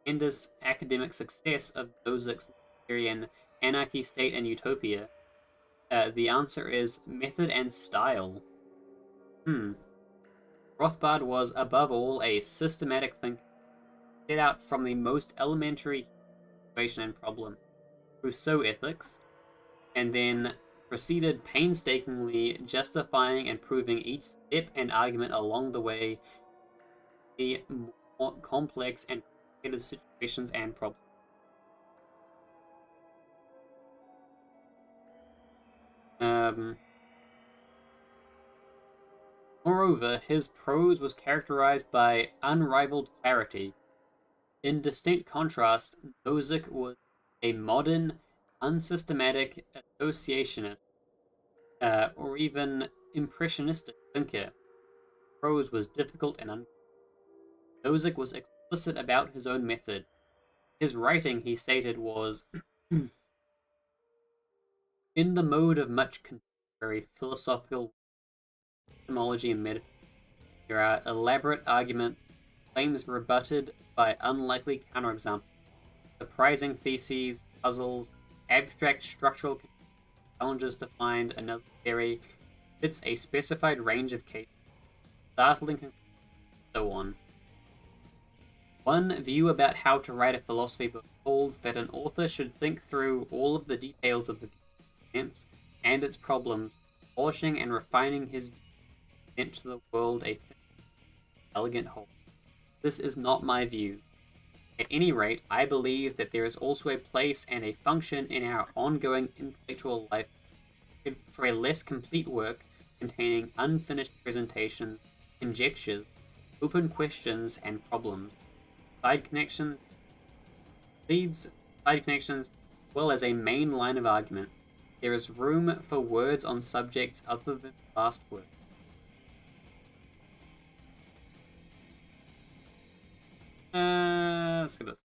tremendous academic success of Nozick's libertarian Anarchy, State, and Utopia, the answer is method and style. Rothbard was, above all, a systematic thinker, set out from the most elementary situation and problem, Rousseau ethics, and then proceeded painstakingly justifying and proving each step and argument along the way the more complex and complicated situations and problems. Moreover, his prose was characterized by unrivaled clarity. In distinct contrast, Nozick was a modern, unsystematic associationist, or even impressionistic thinker. Prose was difficult and Nozick was explicit about his own method. His writing, he stated, was in the mode of much contemporary philosophical epistemology and metaphysics. There are elaborate arguments, claims rebutted by unlikely counterexamples, surprising theses, puzzles, abstract structural challenges to find another theory fits a specified range of cases, startling conclusions, and so on. One view about how to write a philosophy book holds that an author should think through all of the details of the science and its problems, polishing and refining his view to present to the world a elegant whole. This is not my view. At any rate, I believe that there is also a place and a function in our ongoing intellectual life for a less complete work containing unfinished presentations, conjectures, open questions and problems, side connections, as well as a main line of argument. There is room for words on subjects other than the last word. Let's get this.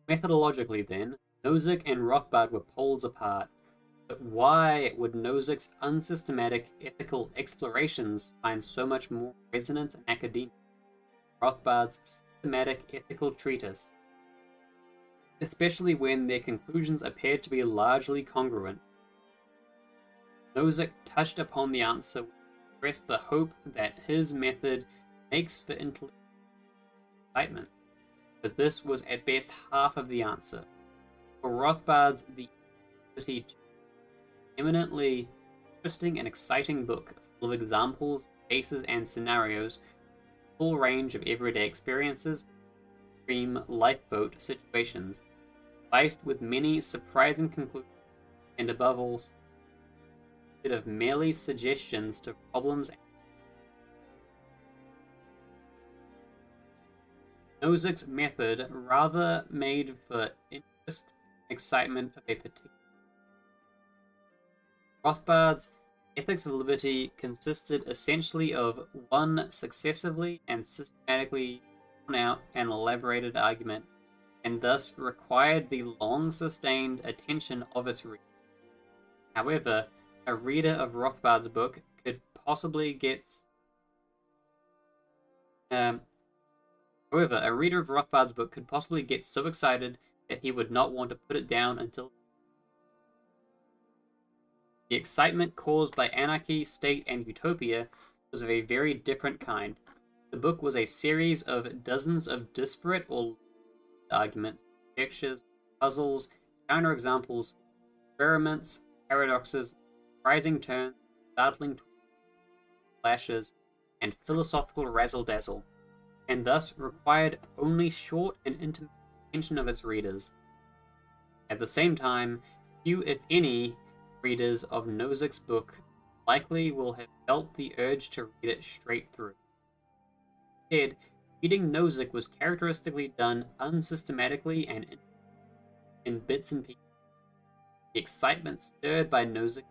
Methodologically, then, Nozick and Rothbard were poles apart. But why would Nozick's unsystematic ethical explorations find so much more resonance in academia? Rothbard's systematic ethical treatise, especially when their conclusions appeared to be largely congruent. Nozick touched upon the answer, expressed the hope that his method makes for intellectual excitement, but this was at best half of the answer. For Rothbard's The Ability to eminently interesting and exciting book full of examples, cases, and scenarios, full range of everyday experiences, extreme lifeboat situations, spiced with many surprising conclusions, and above all, instead of merely suggestions to problems. Nozick's method rather made for interest and excitement of a particular. Rothbard's Ethics of Liberty consisted essentially of one successively and systematically drawn out and elaborated argument, and thus required the long-sustained attention of its reader. However, a reader of Rothbard's book could possibly get so excited that he would not want to put it down until the excitement caused by anarchy, state, and utopia was of a very different kind. The book was a series of dozens of disparate or arguments, conjectures, puzzles, counterexamples, experiments, paradoxes, surprising turns, startling flashes, and philosophical razzle-dazzle, and thus required only short and intimate attention of its readers. At the same time, few, if any, readers of Nozick's book likely will have felt the urge to read it straight through. Instead, reading Nozick was characteristically done unsystematically and in bits and pieces. The excitement stirred by Nozick's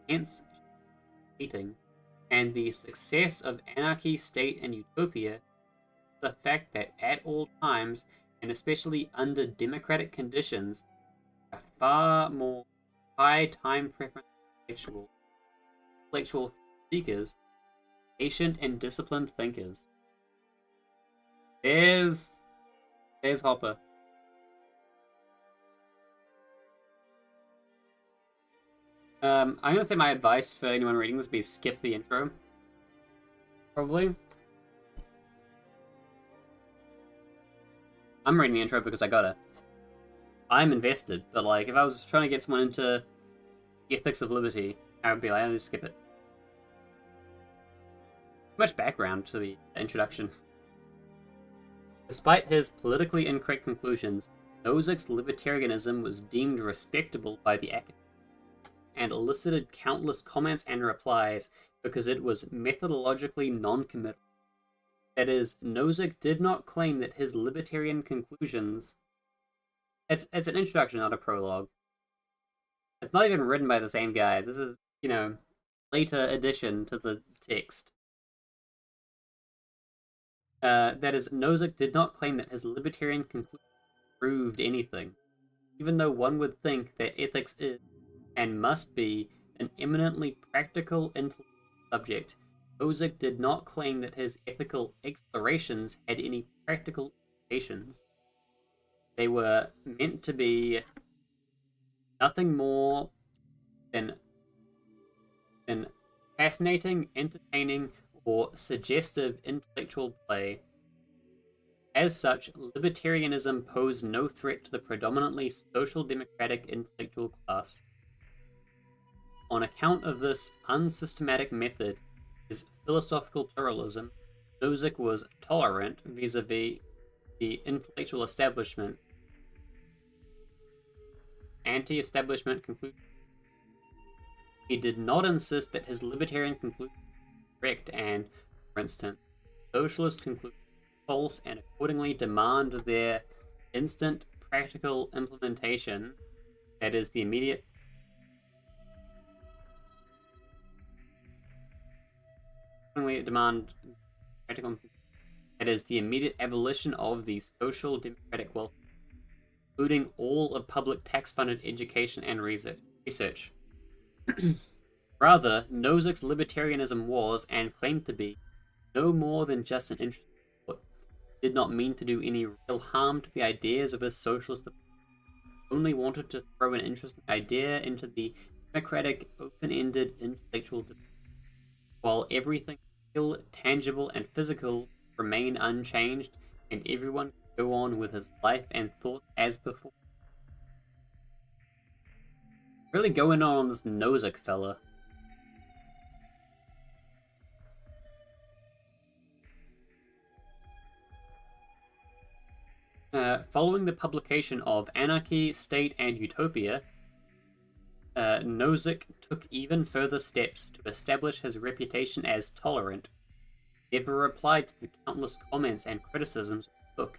intense reading, and the success of Anarchy, State, and Utopia, the fact that at all times, and especially under democratic conditions, a far more high time preference intellectual seekers, patient and disciplined thinkers. There's Hopper. I'm gonna say my advice for anyone reading this would be skip the intro. Probably. I'm reading the intro because I gotta. I'm invested, but like if I was trying to get someone into Ethics of Liberty, I would be like, I'll just skip it. Too much background to the introduction. Despite his politically incorrect conclusions, Nozick's libertarianism was deemed respectable by the academy, and elicited countless comments and replies because it was methodologically non-committal. That is, Nozick did not claim that his libertarian conclusions... It's an introduction, not a prologue. It's not even written by the same guy. This is, later addition to the text. That is, Nozick did not claim that his libertarian conclusions proved anything, even though one would think that ethics is, and must be, an eminently practical intellectual subject. Nozick did not claim that his ethical explorations had any practical implications. They were meant to be nothing more than fascinating, entertaining, or suggestive intellectual play. As such, libertarianism posed no threat to the predominantly social democratic intellectual class. On account of this unsystematic method, his philosophical pluralism, Nozick was tolerant vis-a-vis the intellectual establishment. Anti-establishment conclusion. He did not insist that his libertarian conclusion was correct and, for instance, socialist conclusions were false and accordingly demand their instant practical implementation, that is, the immediate abolition of the social democratic welfare, including all of public tax-funded education and research. Rather, Nozick's libertarianism was, and claimed to be, no more than just an interesting thought. Did not mean to do any real harm to the ideas of his socialist opponents. Only wanted to throw an interesting idea into the democratic, open-ended intellectual debate, while everything real, tangible, and physical remain unchanged, and everyone can go on with his life and thought as before. Really going on this Nozick fella. Following the publication of Anarchy, State, and Utopia, Nozick took even further steps to establish his reputation as tolerant. He never replied to the countless comments and criticisms of the book,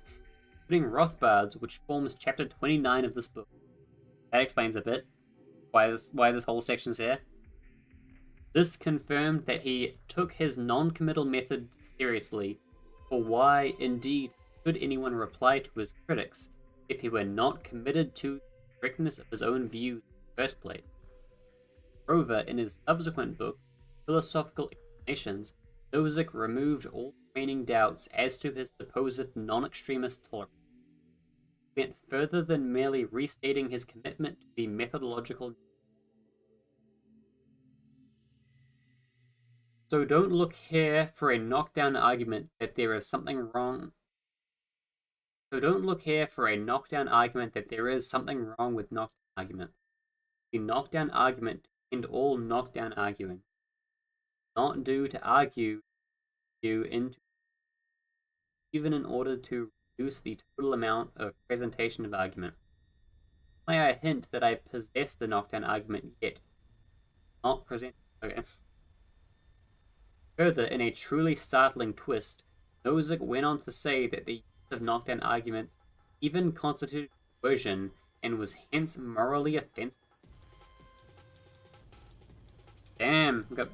including Rothbard's, which forms chapter 29 of this book. That explains a bit why this whole section's here. This confirmed that he took his non-committal method seriously, for why, indeed, could anyone reply to his critics if he were not committed to the correctness of his own views in the first place? Moreover, in his subsequent book, Philosophical Explanations, Nozick removed all remaining doubts as to his supposed non-extremist tolerance. He went further than merely restating his commitment to the methodological. So don't look here for a knockdown argument that there is something wrong. So don't look here for a knockdown argument that there is something wrong with knockdown argument. The knockdown argument to end all knockdown arguing. Not due to argue you into, even in order to reduce the total amount of presentation of argument. May I hint that I possess the knockdown argument yet? Not present. Okay. Further, in a truly startling twist, Nozick went on to say that the use of knockdown arguments even constituted coercion and was hence morally offensive. Damn, we got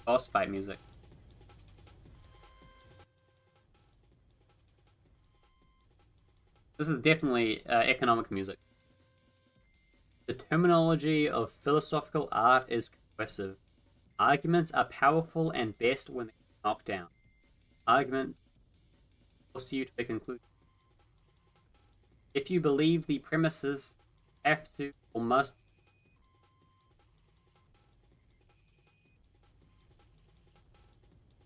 boss fight music. This is definitely economics music. The terminology of philosophical art is coercive. Arguments are powerful and best when they are knocked down. Arguments force you to a conclusion. If you believe the premises, have to or must.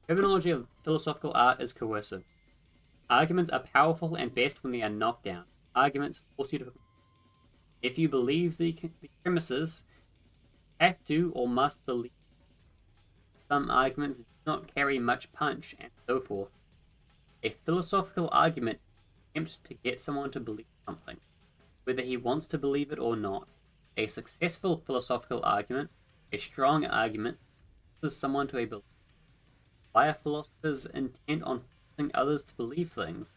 Terminology of philosophical art is coercive. Arguments are powerful and best when they are knocked down. Arguments force you to. If you believe the premises, have to or must believe. Some arguments do not carry much punch, and so forth. A philosophical argument attempts to get someone to believe something, whether he wants to believe it or not. A successful philosophical argument, a strong argument, forces someone to a belief. Why are philosophers intent on forcing others to believe things? Is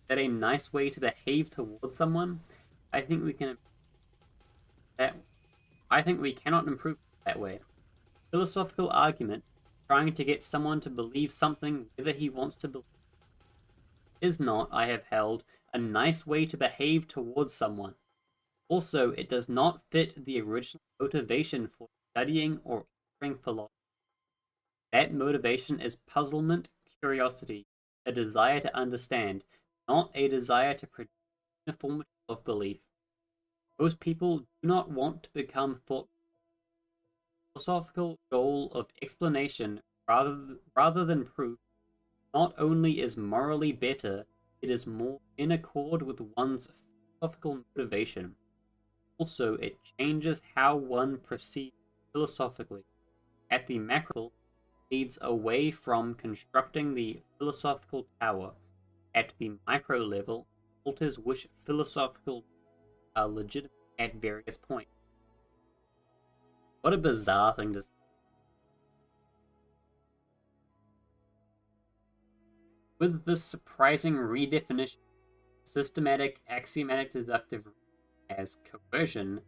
that a nice way to behave towards someone? I think we cannot improve that way. Philosophical argument, trying to get someone to believe something whether he wants to believe, is not, I have held, a nice way to behave towards someone. Also, it does not fit the original motivation for studying or entering philosophy. That motivation is puzzlement, curiosity, a desire to understand, not a desire to produce uniformity of belief. Most people do not want to become thought. Philosophical goal of explanation rather than proof not only is morally better, it is more in accord with one's philosophical motivation. Also, it changes how one proceeds philosophically. At the macro, leads away from constructing the philosophical tower. At the micro level, alters which philosophical are legitimate at various points. What a bizarre thing to say. With this surprising redefinition, systematic axiomatic deductive as coercion,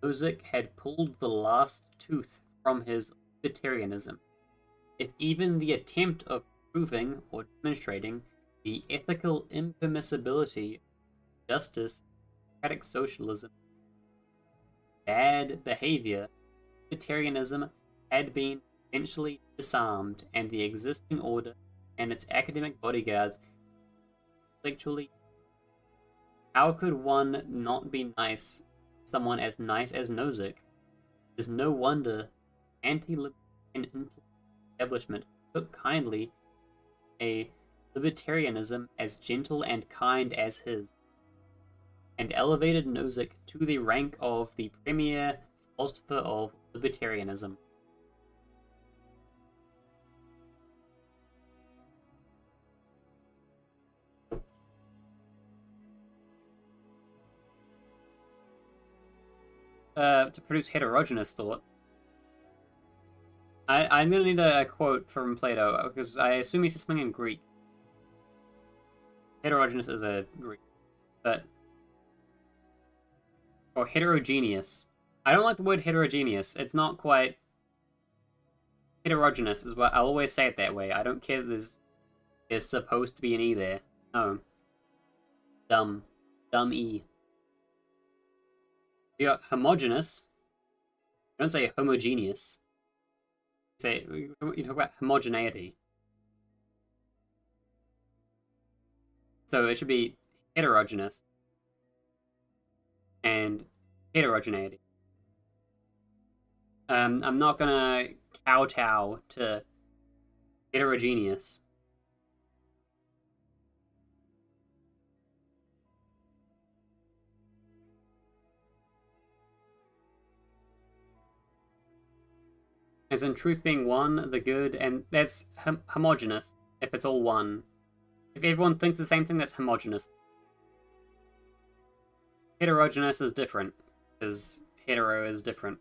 Nozick had pulled the last tooth from his libertarianism. If even the attempt of proving or demonstrating the ethical impermissibility of justice, democratic socialism, bad behavior, libertarianism had been essentially disarmed, and the existing order and its academic bodyguards intellectually. How could one not be nice? Someone as nice as Nozick? It is no wonder anti-libertarian establishment took kindly a libertarianism as gentle and kind as his, and elevated Nozick to the rank of the premier philosopher of libertarianism. To produce heterogeneous thought. I'm going to need a quote from Plato, because I assume he said something in Greek. Heterogeneous is a Greek, but... Or heterogeneous. I don't like the word heterogeneous. It's not quite... Heterogeneous is what I'll always say it that way. I don't care that there's supposed to be an E there. No. Dumb. Dumb E. You got homogeneous. You don't say homogeneous. You talk about homogeneity. So it should be heterogeneous and heterogeneity. I'm not gonna kowtow to heterogeneous. As in truth being one, the good, and that's homogeneous if it's all one. If everyone thinks the same thing, that's homogeneous. Heterogeneous is different, because hetero is different.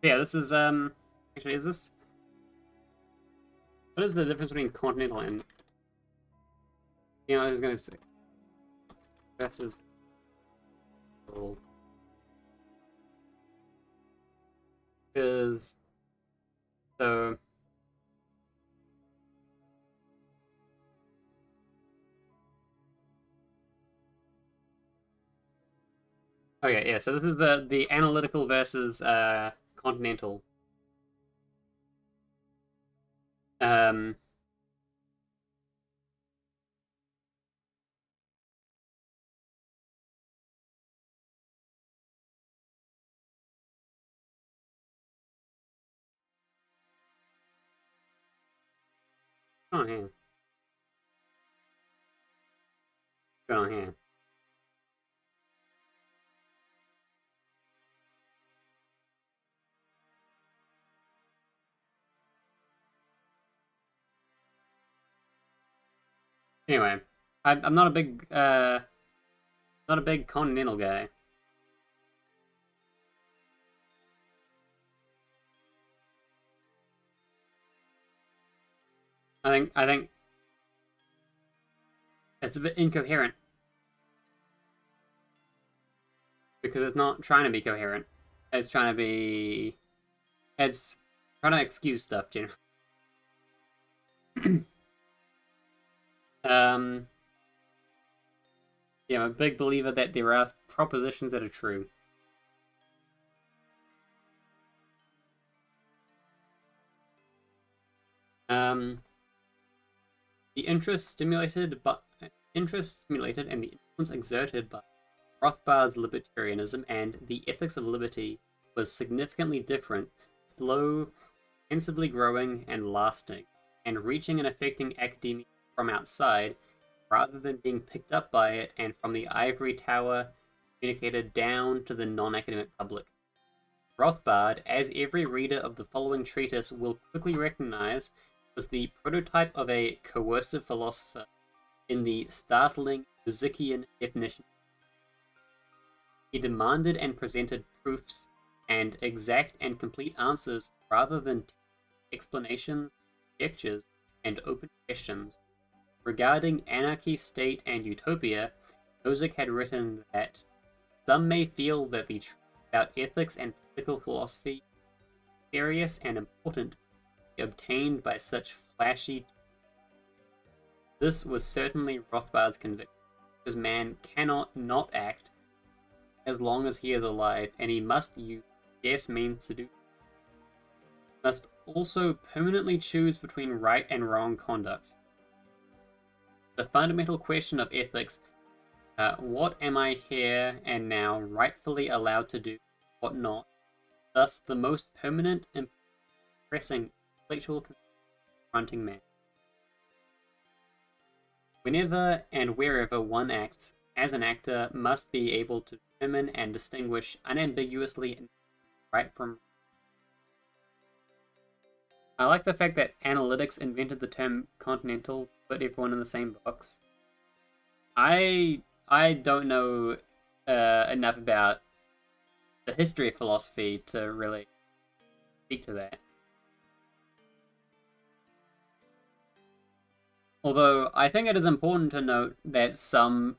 Yeah, this is, actually, is this... What is the difference between continental and... You know, I was gonna say... Versus... Because... So... Okay, yeah, so this is the analytical versus continental. Oh here. What's going on here? Anyway, I'm not a big continental guy. I think it's a bit incoherent because it's not trying to be coherent. It's trying to excuse stuff, you know. Yeah, I'm a big believer that there are propositions that are true. The interest stimulated and the influence exerted by Rothbard's libertarianism and the ethics of liberty was significantly different, slow, sensibly growing, and lasting, and reaching and affecting academia from outside, rather than being picked up by it and from the ivory tower communicated down to the non-academic public. Rothbard, as every reader of the following treatise will quickly recognize, was the prototype of a coercive philosopher in the startling Nozickian definition. He demanded and presented proofs and exact and complete answers rather than explanations, conjectures, and open questions. Regarding anarchy, state, and utopia, Nozick had written that some may feel that the truth about ethics and political philosophy is serious and important, obtained by such flashy This was certainly Rothbard's conviction, because man cannot not act as long as he is alive, and he must use scarce means to do so. Must also permanently choose between right and wrong conduct. The fundamental question of ethics, what am I here and now rightfully allowed to do, what not, thus the most permanent and pressing intellectual confronting man. Whenever and wherever one acts, as an actor must be able to determine and distinguish unambiguously right from wrong. I like the fact that analytics invented the term continental to put everyone in the same box. I don't know enough about the history of philosophy to really speak to that. Although I think it is important to note that some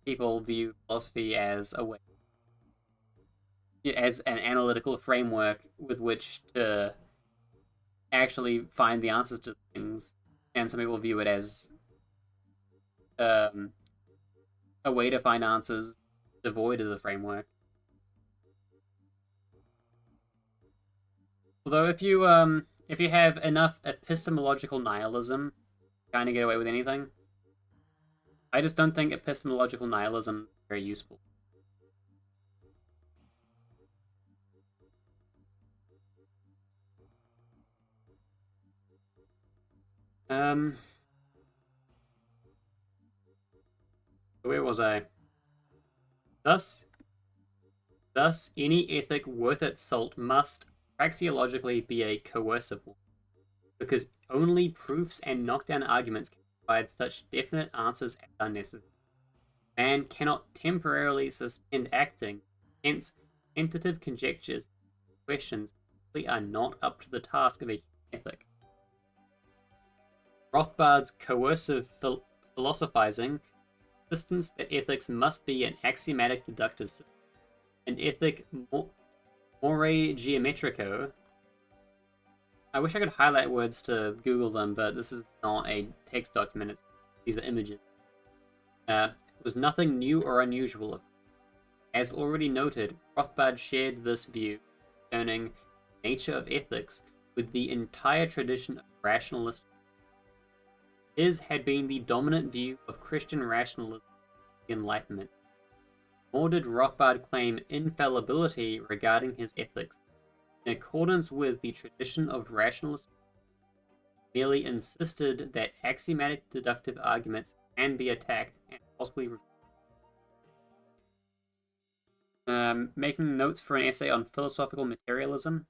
people view philosophy as a way, as an analytical framework with which to actually find the answers to things, and some people view it as a way to find answers devoid of the framework. Although if you have enough epistemological nihilism, you kind of get away with anything. I just don't think epistemological nihilism is very useful. Where was I? Thus, any ethic worth its salt must praxeologically be a coercive one, because only proofs and knockdown arguments can provide such definite answers as are necessary. Man cannot temporarily suspend acting, hence tentative conjectures and questions simply are not up to the task of a human ethic. Rothbard's coercive philosophizing insistence that ethics must be an axiomatic deductive system, an ethic more geometrico. I wish I could highlight words to Google them, but this is not a text document. These are images. Was nothing new or unusual. As already noted, Rothbard shared this view concerning the nature of ethics with the entire tradition of rationalism. His had been the dominant view of Christian rationalism, the Enlightenment. Nor did Rothbard claim infallibility regarding his ethics. In accordance with the tradition of rationalism, merely insisted that axiomatic deductive arguments can be attacked and possibly making notes for an essay on philosophical materialism.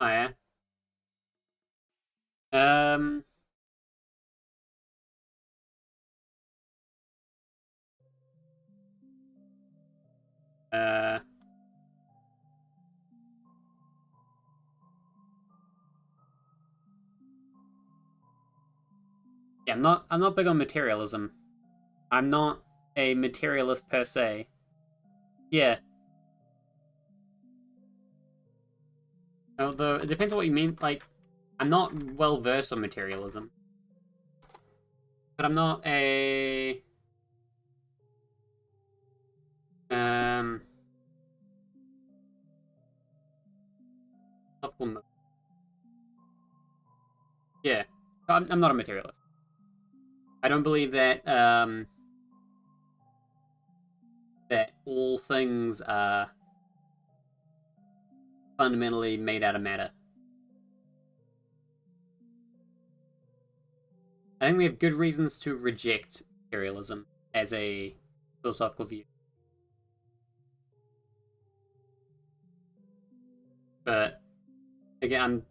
Oh yeah. Yeah, I'm not big on materialism. I'm not a materialist per se. Yeah. Although it depends on what you mean. Like, I'm not well versed on materialism, but I'm not a yeah. I'm not a materialist. I don't believe that that all things are fundamentally made out of matter. I think we have good reasons to reject materialism as a philosophical view. But again,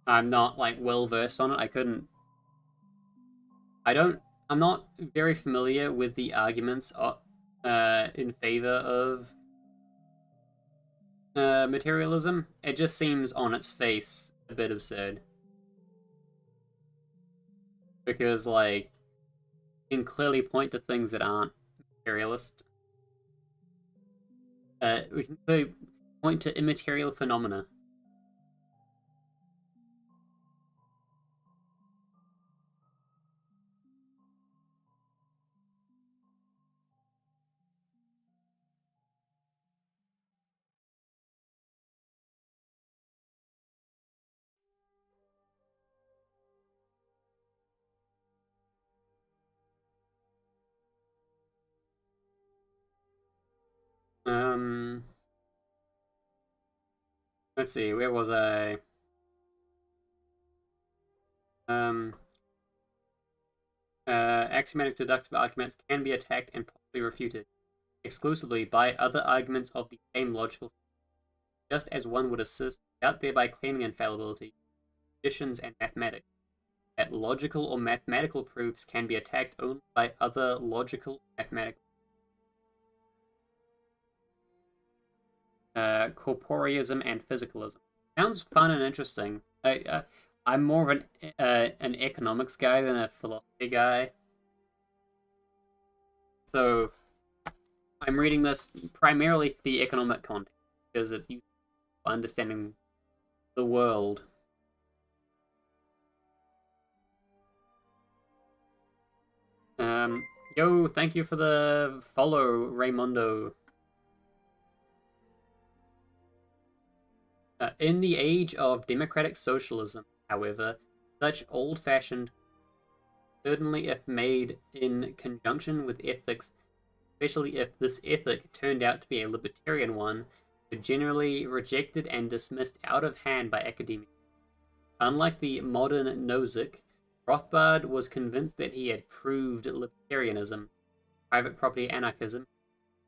I'm not like well versed on it. I'm not very familiar with the arguments in favor of materialism. It just seems on its face a bit absurd. Because, like, you can clearly point to things that aren't materialist. We can clearly point to immaterial phenomena. Let's see, where was I? Um, Axiomatic deductive arguments can be attacked and possibly refuted exclusively by other arguments of the same logical system, just as one would assist without thereby claiming infallibility, additions and mathematics. That logical or mathematical proofs can be attacked only by other logical or mathematical. Corporeism and physicalism. Sounds fun and interesting. I'm more of an economics guy than a philosophy guy. So I'm reading this primarily for the economic content because it's useful for understanding the world. Yo, thank you for the follow, Raymondo. In the age of democratic socialism, however, such old-fashioned, certainly if made in conjunction with ethics, especially if this ethic turned out to be a libertarian one, were generally rejected and dismissed out of hand by academia. Unlike the modern Nozick, Rothbard was convinced that he had proved libertarianism, private property anarchism,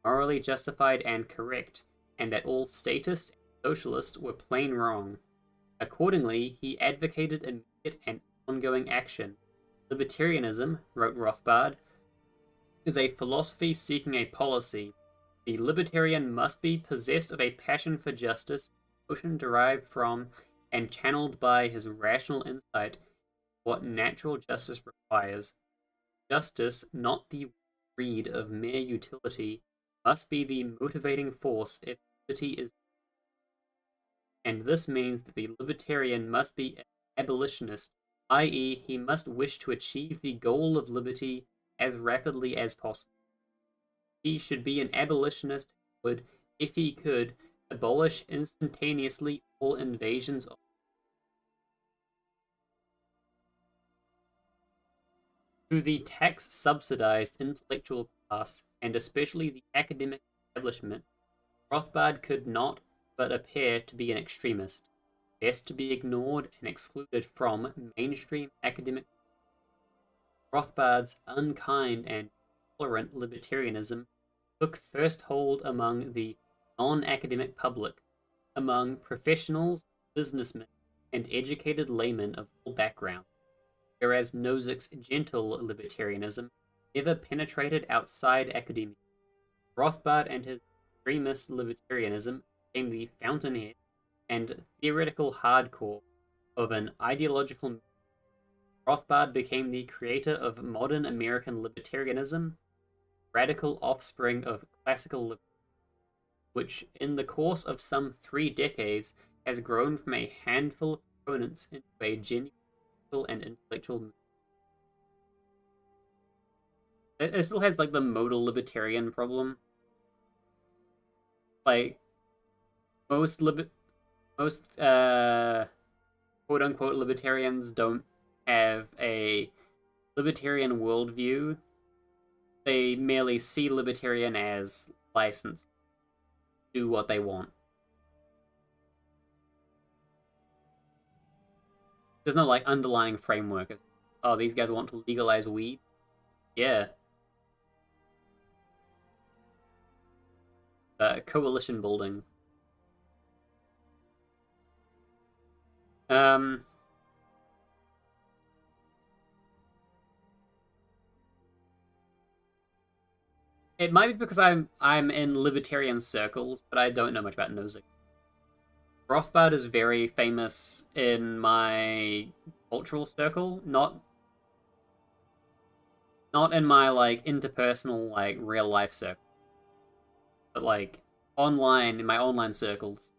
morally justified and correct, and that all statists and socialists were plain wrong. Accordingly, he advocated immediate and ongoing action. Libertarianism, wrote Rothbard, is a philosophy seeking a policy. The libertarian must be possessed of a passion for justice, emotion derived from and channeled by his rational insight, what natural justice requires. Justice, not the greed of mere utility, must be the motivating force if liberty is. And this means that the libertarian must be an abolitionist, i.e., he must wish to achieve the goal of liberty as rapidly as possible. He should be an abolitionist who would, if he could, abolish instantaneously all invasions of. To the tax-subsidized intellectual class, and especially the academic establishment, Rothbard could not but appear to be an extremist, best to be ignored and excluded from mainstream academic. Rothbard's unkind and tolerant libertarianism took first hold among the non-academic public, among professionals, businessmen, and educated laymen of all backgrounds, whereas Nozick's gentle libertarianism never penetrated outside academia. Rothbard and his extremist libertarianism became the fountainhead and theoretical hardcore of an ideological movement. Rothbard became the creator of modern American libertarianism, radical offspring of classical libertarianism, which in the course of some 3 decades has grown from a handful of components into a genuine and intellectual movement. It still has like the modal libertarian problem. Like most quote unquote libertarians don't have a libertarian worldview. They merely see libertarian as license to do what they want. There's no like underlying framework. Oh, these guys want to legalize weed? Yeah. Coalition building. It might be because I'm in libertarian circles, but I don't know much about Nozick. Rothbard is very famous in my cultural circle, not in my like interpersonal like real life circle, but like online, in my online circles,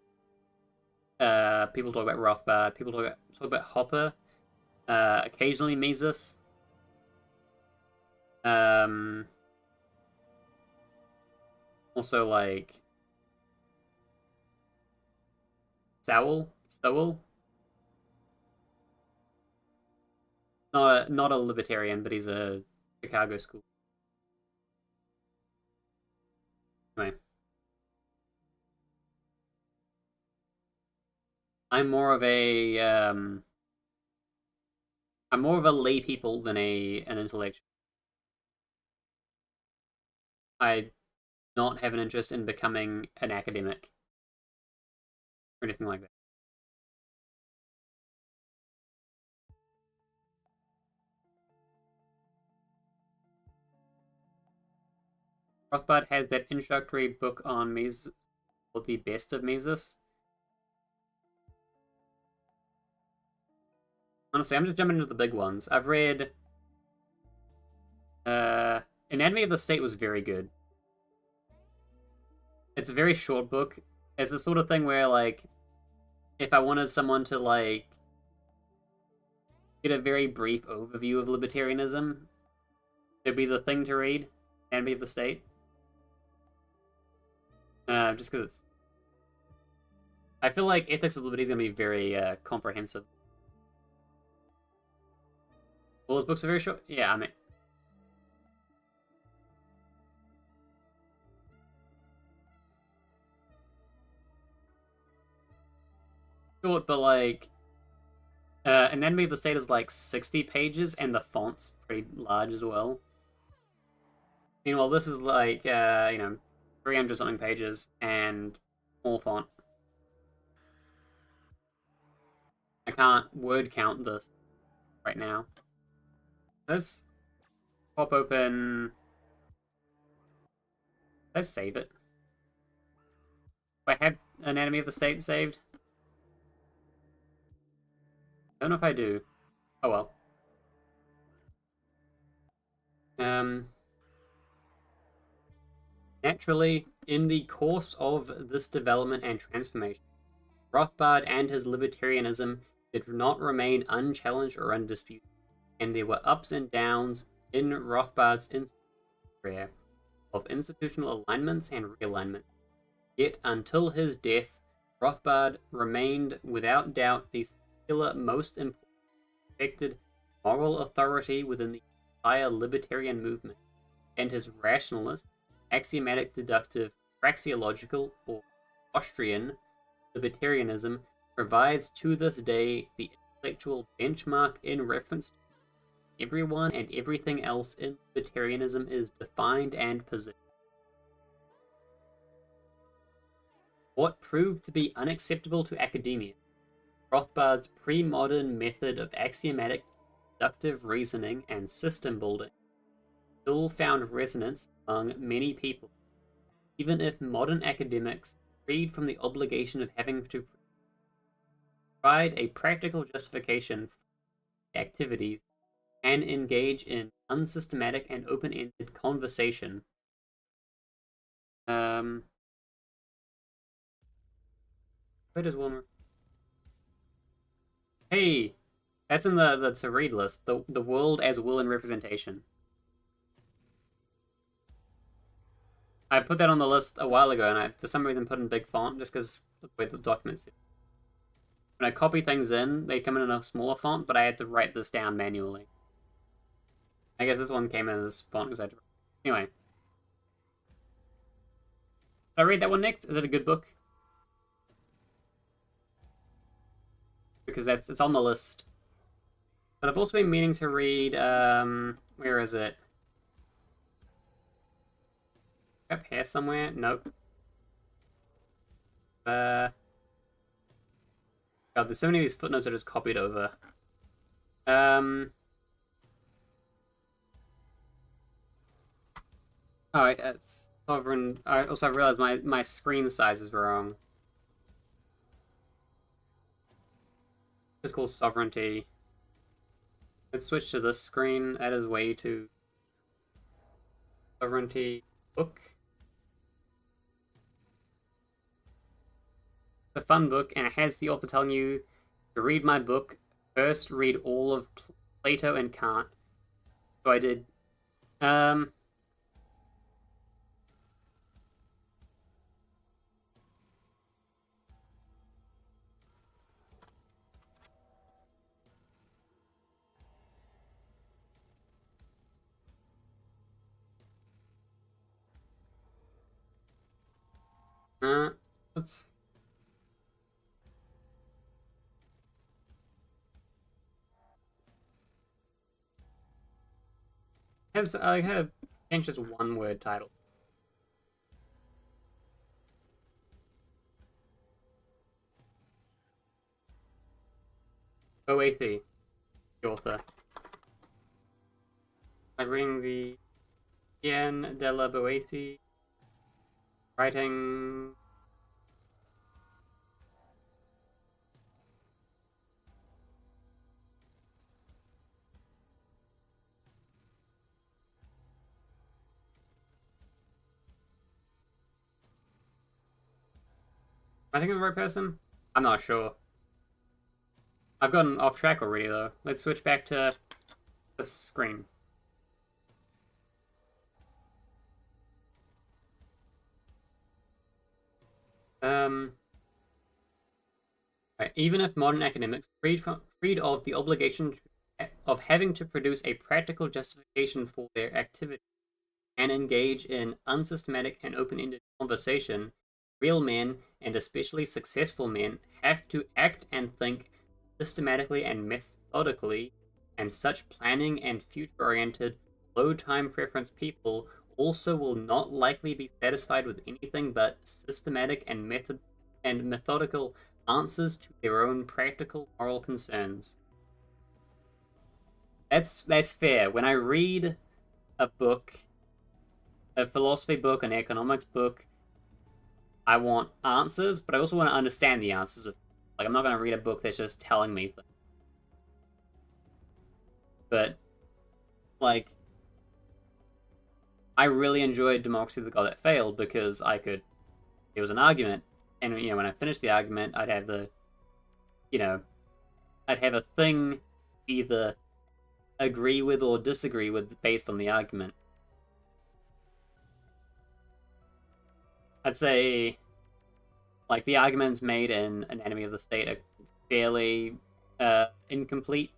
people talk about Rothbard, people talk about Hopper, occasionally Mises. Also like Sowell. Not a libertarian, but he's a Chicago school. Anyway, I'm more of a lay people than an intellectual. I not have an interest in becoming an academic or anything like that. Rothbard has that introductory book on Mises, called The Best of Mises. Honestly, I'm just jumping into the big ones. I've read Anatomy of the State was very good. It's a very short book. It's the sort of thing where, like, if I wanted someone to, like, get a very brief overview of libertarianism, it'd be the thing to read, Anatomy of the State. Just because it's... I feel like Ethics of Liberty is going to be very comprehensive. All his books are very short? Yeah, I mean... short, but, like... Anatomy of the State is, like, 60 pages, and the font's pretty large as well. Meanwhile, this is, like, 300-something pages, and small font. I can't word count this right now. Let's pop open... Let's save it. Do I have Anatomy of the State saved? I don't know if I do. Oh well. Naturally, in the course of this development and transformation, Rothbard and his libertarianism did not remain unchallenged or undisputed, and there were ups and downs in Rothbard's career of institutional alignments and realignments. Yet, until his death, Rothbard remained without doubt the singular most important respected moral authority within the entire libertarian movement, and his rationalist, axiomatic deductive, praxeological, or Austrian libertarianism provides to this day the intellectual benchmark in reference to everyone and everything else in libertarianism is defined and positioned. What proved to be unacceptable to academia, Rothbard's pre-modern method of axiomatic deductive reasoning and system building, still found resonance among many people, even if modern academics, freed from the obligation of having to provide a practical justification for activities and engage in unsystematic and open-ended conversation. Where does Wilmer? Hey, that's in the to read list. The world as will and representation. I put that on the list a while ago, and I for some reason put in big font just because the way the documents. When I copy things in, they come in a smaller font, but I had to write this down manually. I guess this one came in this font because I had to. Anyway, did I read that one next? Is it a good book? Because it's on the list. But I've also been meaning to read. Where is it? Up here somewhere? Nope. God, there's so many of these footnotes are just copied over. Oh, it's sovereign. I also realized my screen size is wrong. It's called sovereignty. Let's switch to this screen. That is way too. Sovereignty book. a fun book, and it has the author telling you to read my book, first read all of Plato and Kant. So I did. Um, uh, let's. I have change just one word title. OAC, the author. I'm reading the Ian della Boetie writing. I think I'm the right person. I'm not sure. I've gotten off track already, though. Let's switch back to the screen. Um, right. Even if modern academics freed of the obligation of having to produce a practical justification for their activity and engage in unsystematic and open-ended conversation, real men, and especially successful men, have to act and think systematically and methodically, and such planning and future-oriented, low-time preference people also will not likely be satisfied with anything but systematic and methodical answers to their own practical moral concerns. That's fair. When I read a book, a philosophy book, an economics book, I want answers, but I also want to understand the answers. Like, I'm not going to read a book that's just telling me things. But, like, I really enjoyed Democracy of the God That Failed because it was an argument, and, when I finished the argument, I'd have I'd have a thing either agree with or disagree with based on the argument. I'd say, like, the arguments made in Anatomy of the State are fairly incomplete.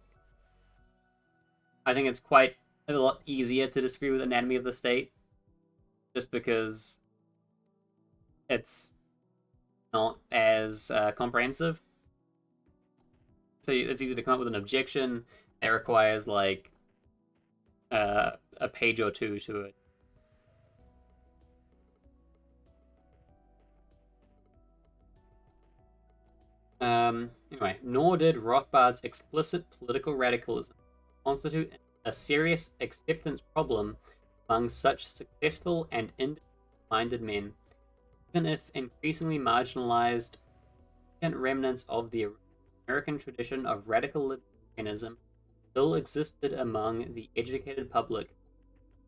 I think it's quite a lot easier to disagree with Anatomy of the State, just because it's not as comprehensive. So it's easy to come up with an objection that requires like a page or two to it. Anyway, nor did Rothbard's explicit political radicalism constitute a serious acceptance problem among such successful and independent-minded men, even if increasingly marginalized remnants of the American tradition of radical libertarianism still existed among the educated public.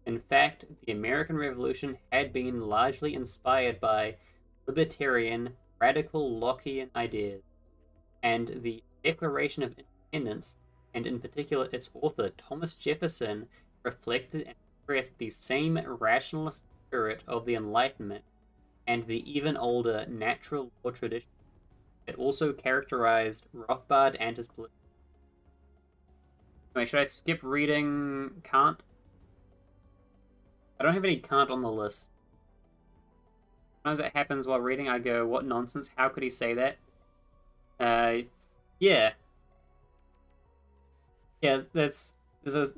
In fact, the American Revolution had been largely inspired by libertarian, radical Lockean ideas, and the Declaration of Independence, and in particular its author, Thomas Jefferson, reflected and expressed the same rationalist spirit of the Enlightenment and the even older natural law tradition that also characterized Rothbard and his political. Wait, should I skip reading Kant? I don't have any Kant on the list. Sometimes it happens while reading, I go, what nonsense, how could he say that? Yeah. Yeah,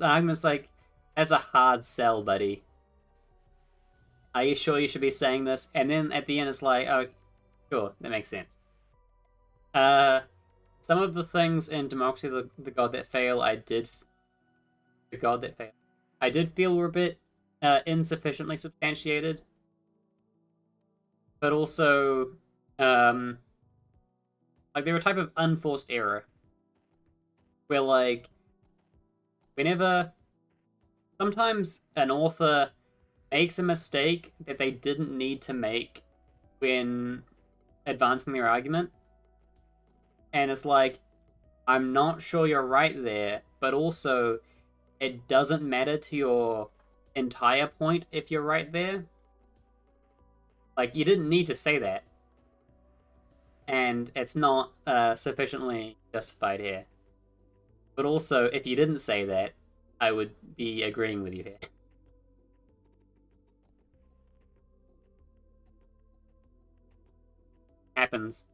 I'm just like, that's a hard sell, buddy. Are you sure you should be saying this? And then at the end it's like, oh, sure, that makes sense. Some of the things in Democracy of the God That Fail, I did feel were a bit insufficiently substantiated. But also, like, they were a type of unforced error. Where, like, sometimes an author makes a mistake that they didn't need to make when advancing their argument, And it's like, I'm not sure you're right there, but also it doesn't matter to your entire point if you're right there. Like, you didn't need to say that, and it's not sufficiently justified here. But also, if you didn't say that, I would be agreeing with you here. Happens.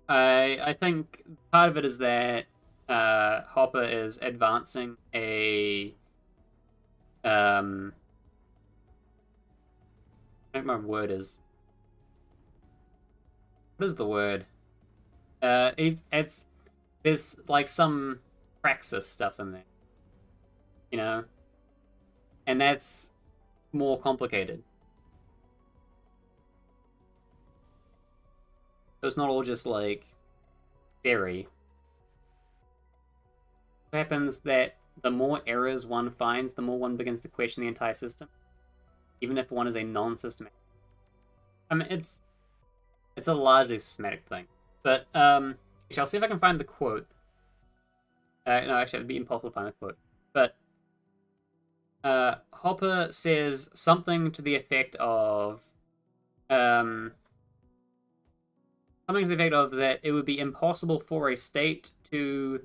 I think part of it is that Hopper is advancing a I don't know what my word is. What is the word? It's there's like some praxis stuff in there, you know, and that's more complicated. So it's not all just like theory. It happens that the more errors one finds, the more one begins to question the entire system, even if one is a non-systematic. I mean, it's a largely systematic thing, but I'll see if I can find the quote. No, actually, it'd be impossible to find the quote. But Hopper says something to the effect of, something to the effect of that it would be impossible for a state to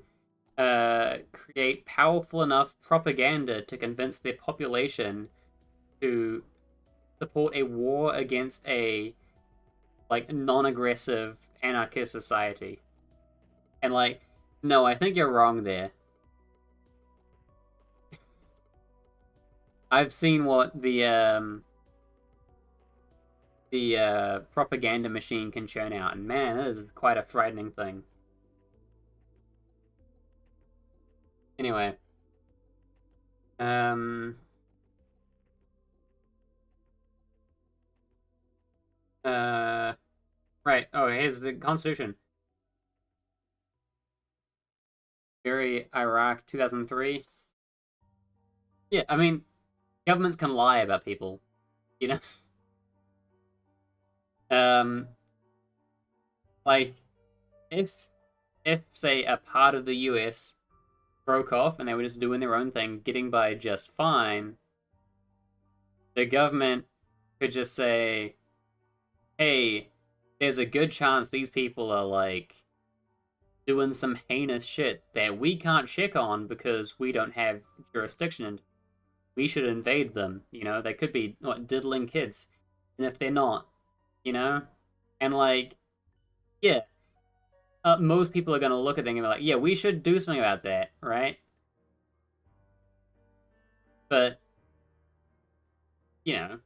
create powerful enough propaganda to convince their population to support a war against a like non-aggressive anarchist society. And like, no, I think you're wrong there. I've seen what the propaganda machine can churn out, and man, that is quite a frightening thing. Anyway, um, right. Oh, here's the Constitution. Very Iraq 2003. Yeah, I mean, governments can lie about people, you know. Um, like if if say a part of the U.S. broke off and they were just doing their own thing, getting by just fine, the government could just say, "Hey, there's a good chance these people are like doing some heinous shit that we can't check on because we don't have jurisdiction and we should invade them." You know, they could be what, diddling kids, and if they're not, you know, and like, yeah, most people are gonna look at them and be like, "Yeah, we should do something about that," right? But you know,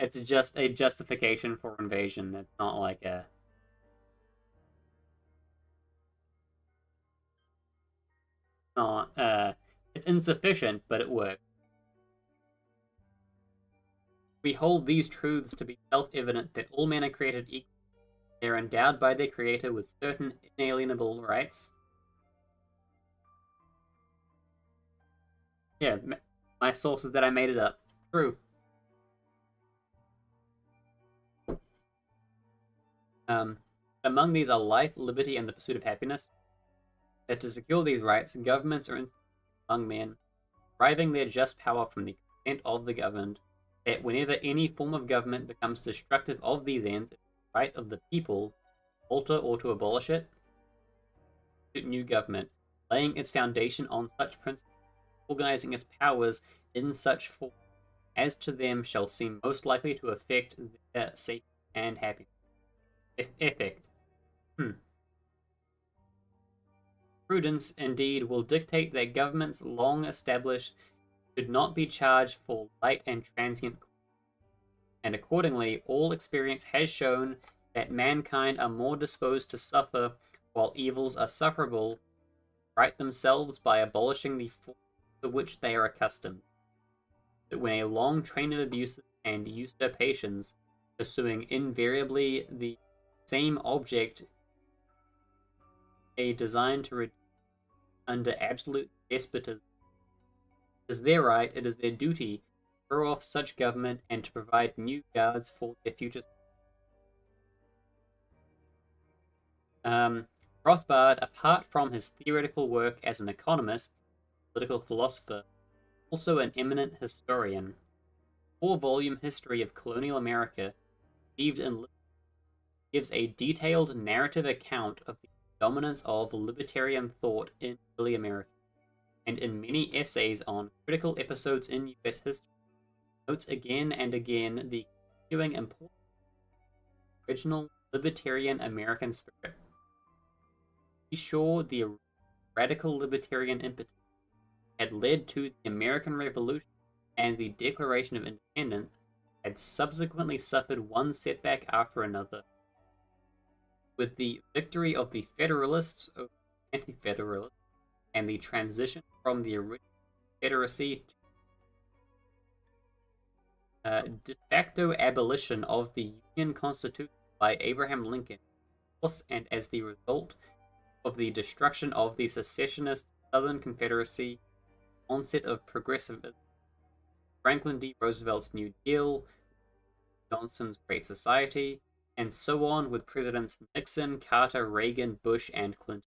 it's just a justification for invasion. It's not like a not it's insufficient, but it works. We hold these truths to be self-evident that all men are created equal. They are endowed by their creator with certain inalienable rights. Yeah, my source is that I made it up. True. Among these are life, liberty, and the pursuit of happiness. That to secure these rights, governments are among men, deriving their just power from the consent of the governed. That whenever any form of government becomes destructive of these ends, it is the right of the people to alter or to abolish it. New government, laying its foundation on such principles, organizing its powers in such form as to them shall seem most likely to affect their safety and happiness. Effect. Prudence, indeed, will dictate that governments long established should not be charged for light and transient, and accordingly, all experience has shown that mankind are more disposed to suffer while evils are sufferable, right themselves by abolishing the forms to which they are accustomed. That when a long train of abuses and usurpations, pursuing invariably the same object, a design to reduce under absolute despotism, it is their right, it is their duty to throw off such government and to provide new guards for their future. Rothbard, apart from his theoretical work as an economist, political philosopher, also an eminent historian. Four-volume history of colonial America, received in gives a detailed narrative account of the dominance of libertarian thought in early America, and in many essays on critical episodes in U.S. history, notes again and again the continuing importance of the original libertarian American spirit. Be sure the radical libertarian impetus had led to the American Revolution and the Declaration of Independence had subsequently suffered one setback after another. With the victory of the Federalists over the Anti-Federalists and the transition from the original Confederacy to de facto abolition of the Union Constitution by Abraham Lincoln, and as the result of the destruction of the secessionist Southern Confederacy, onset of progressivism, Franklin D. Roosevelt's New Deal, Johnson's Great Society, and so on with Presidents Nixon, Carter, Reagan, Bush, and Clinton.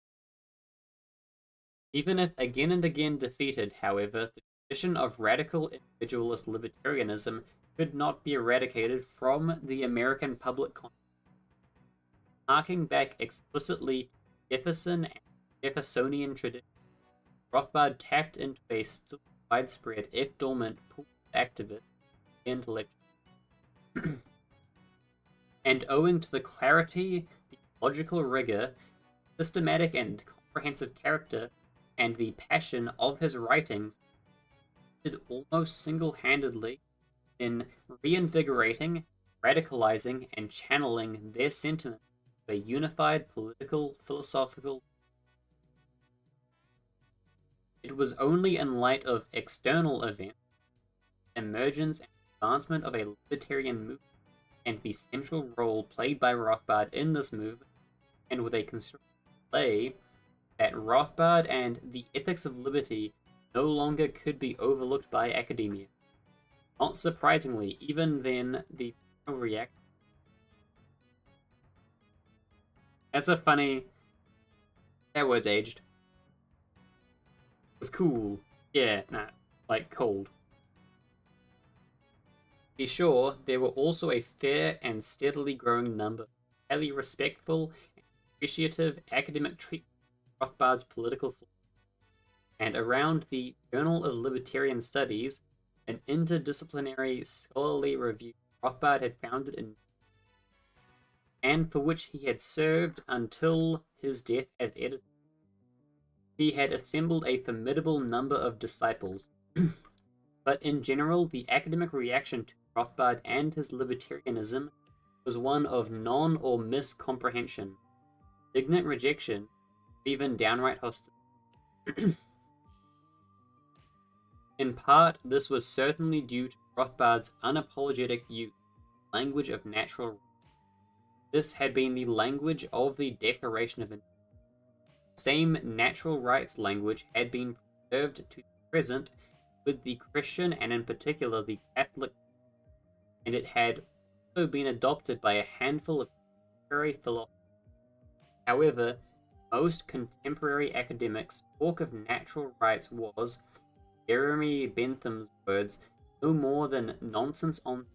Even if again and again defeated, however, the tradition of radical individualist libertarianism could not be eradicated from the American public consciousness. Harking back explicitly to Jefferson and Jeffersonian tradition, Rothbard tapped into a still widespread, if dormant, pool of activists and intellectuals. And owing to the clarity, the logical rigor, systematic and comprehensive character, and the passion of his writings, he did almost single-handedly in reinvigorating, radicalizing, and channeling their sentiments to a unified political, philosophical. It was only in light of external events, emergence and advancement of a libertarian movement, and the central role played by Rothbard in this movement, and with a constructive delay, that Rothbard and the ethics of liberty no longer could be overlooked by academia. Not surprisingly, even then, the reaction. That's a funny. That word's aged. It was cool. Yeah, nah, like cold. Be sure, there were also a fair and steadily growing number of highly respectful and appreciative academic treatment of Rothbard's political philosophy. And around the Journal of Libertarian Studies, an interdisciplinary scholarly review Rothbard had founded in and for which he had served until his death as editor. He had assembled a formidable number of disciples, but in general, the academic reaction to Rothbard and his libertarianism was one of non- or miscomprehension, indignant rejection, or even downright hostility. In part, this was certainly due to Rothbard's unapologetic use of the language of natural rights. This had been the language of the Declaration of Independence. The same natural rights language had been preserved to the present with the Christian and in particular the Catholic, and it had also been adopted by a handful of contemporary philosophers. However, most contemporary academics talk of natural rights was, Jeremy Bentham's words, no more than nonsense on.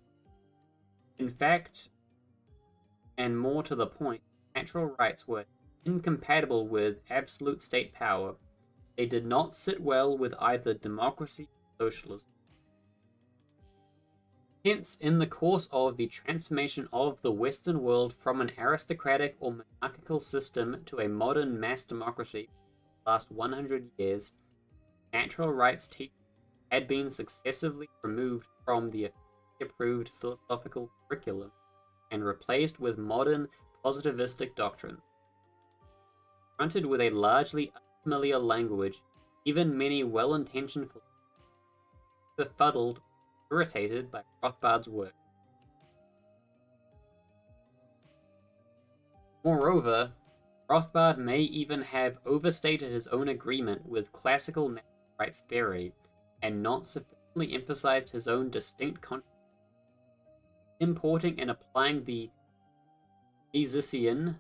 In fact, and more to the point, natural rights were incompatible with absolute state power. They did not sit well with either democracy or socialism. Hence, in the course of the transformation of the Western world from an aristocratic or monarchical system to a modern mass democracy for the last 100 years, natural rights teaching had been successively removed from the approved philosophical curriculum and replaced with modern positivistic doctrine. Fronted with a largely unfamiliar language, even many well-intentioned philosophers were befuddled, irritated by Rothbard's work. Moreover, Rothbard may even have overstated his own agreement with classical natural rights theory and not sufficiently emphasized his own distinct contribution. Importing and applying the Misesian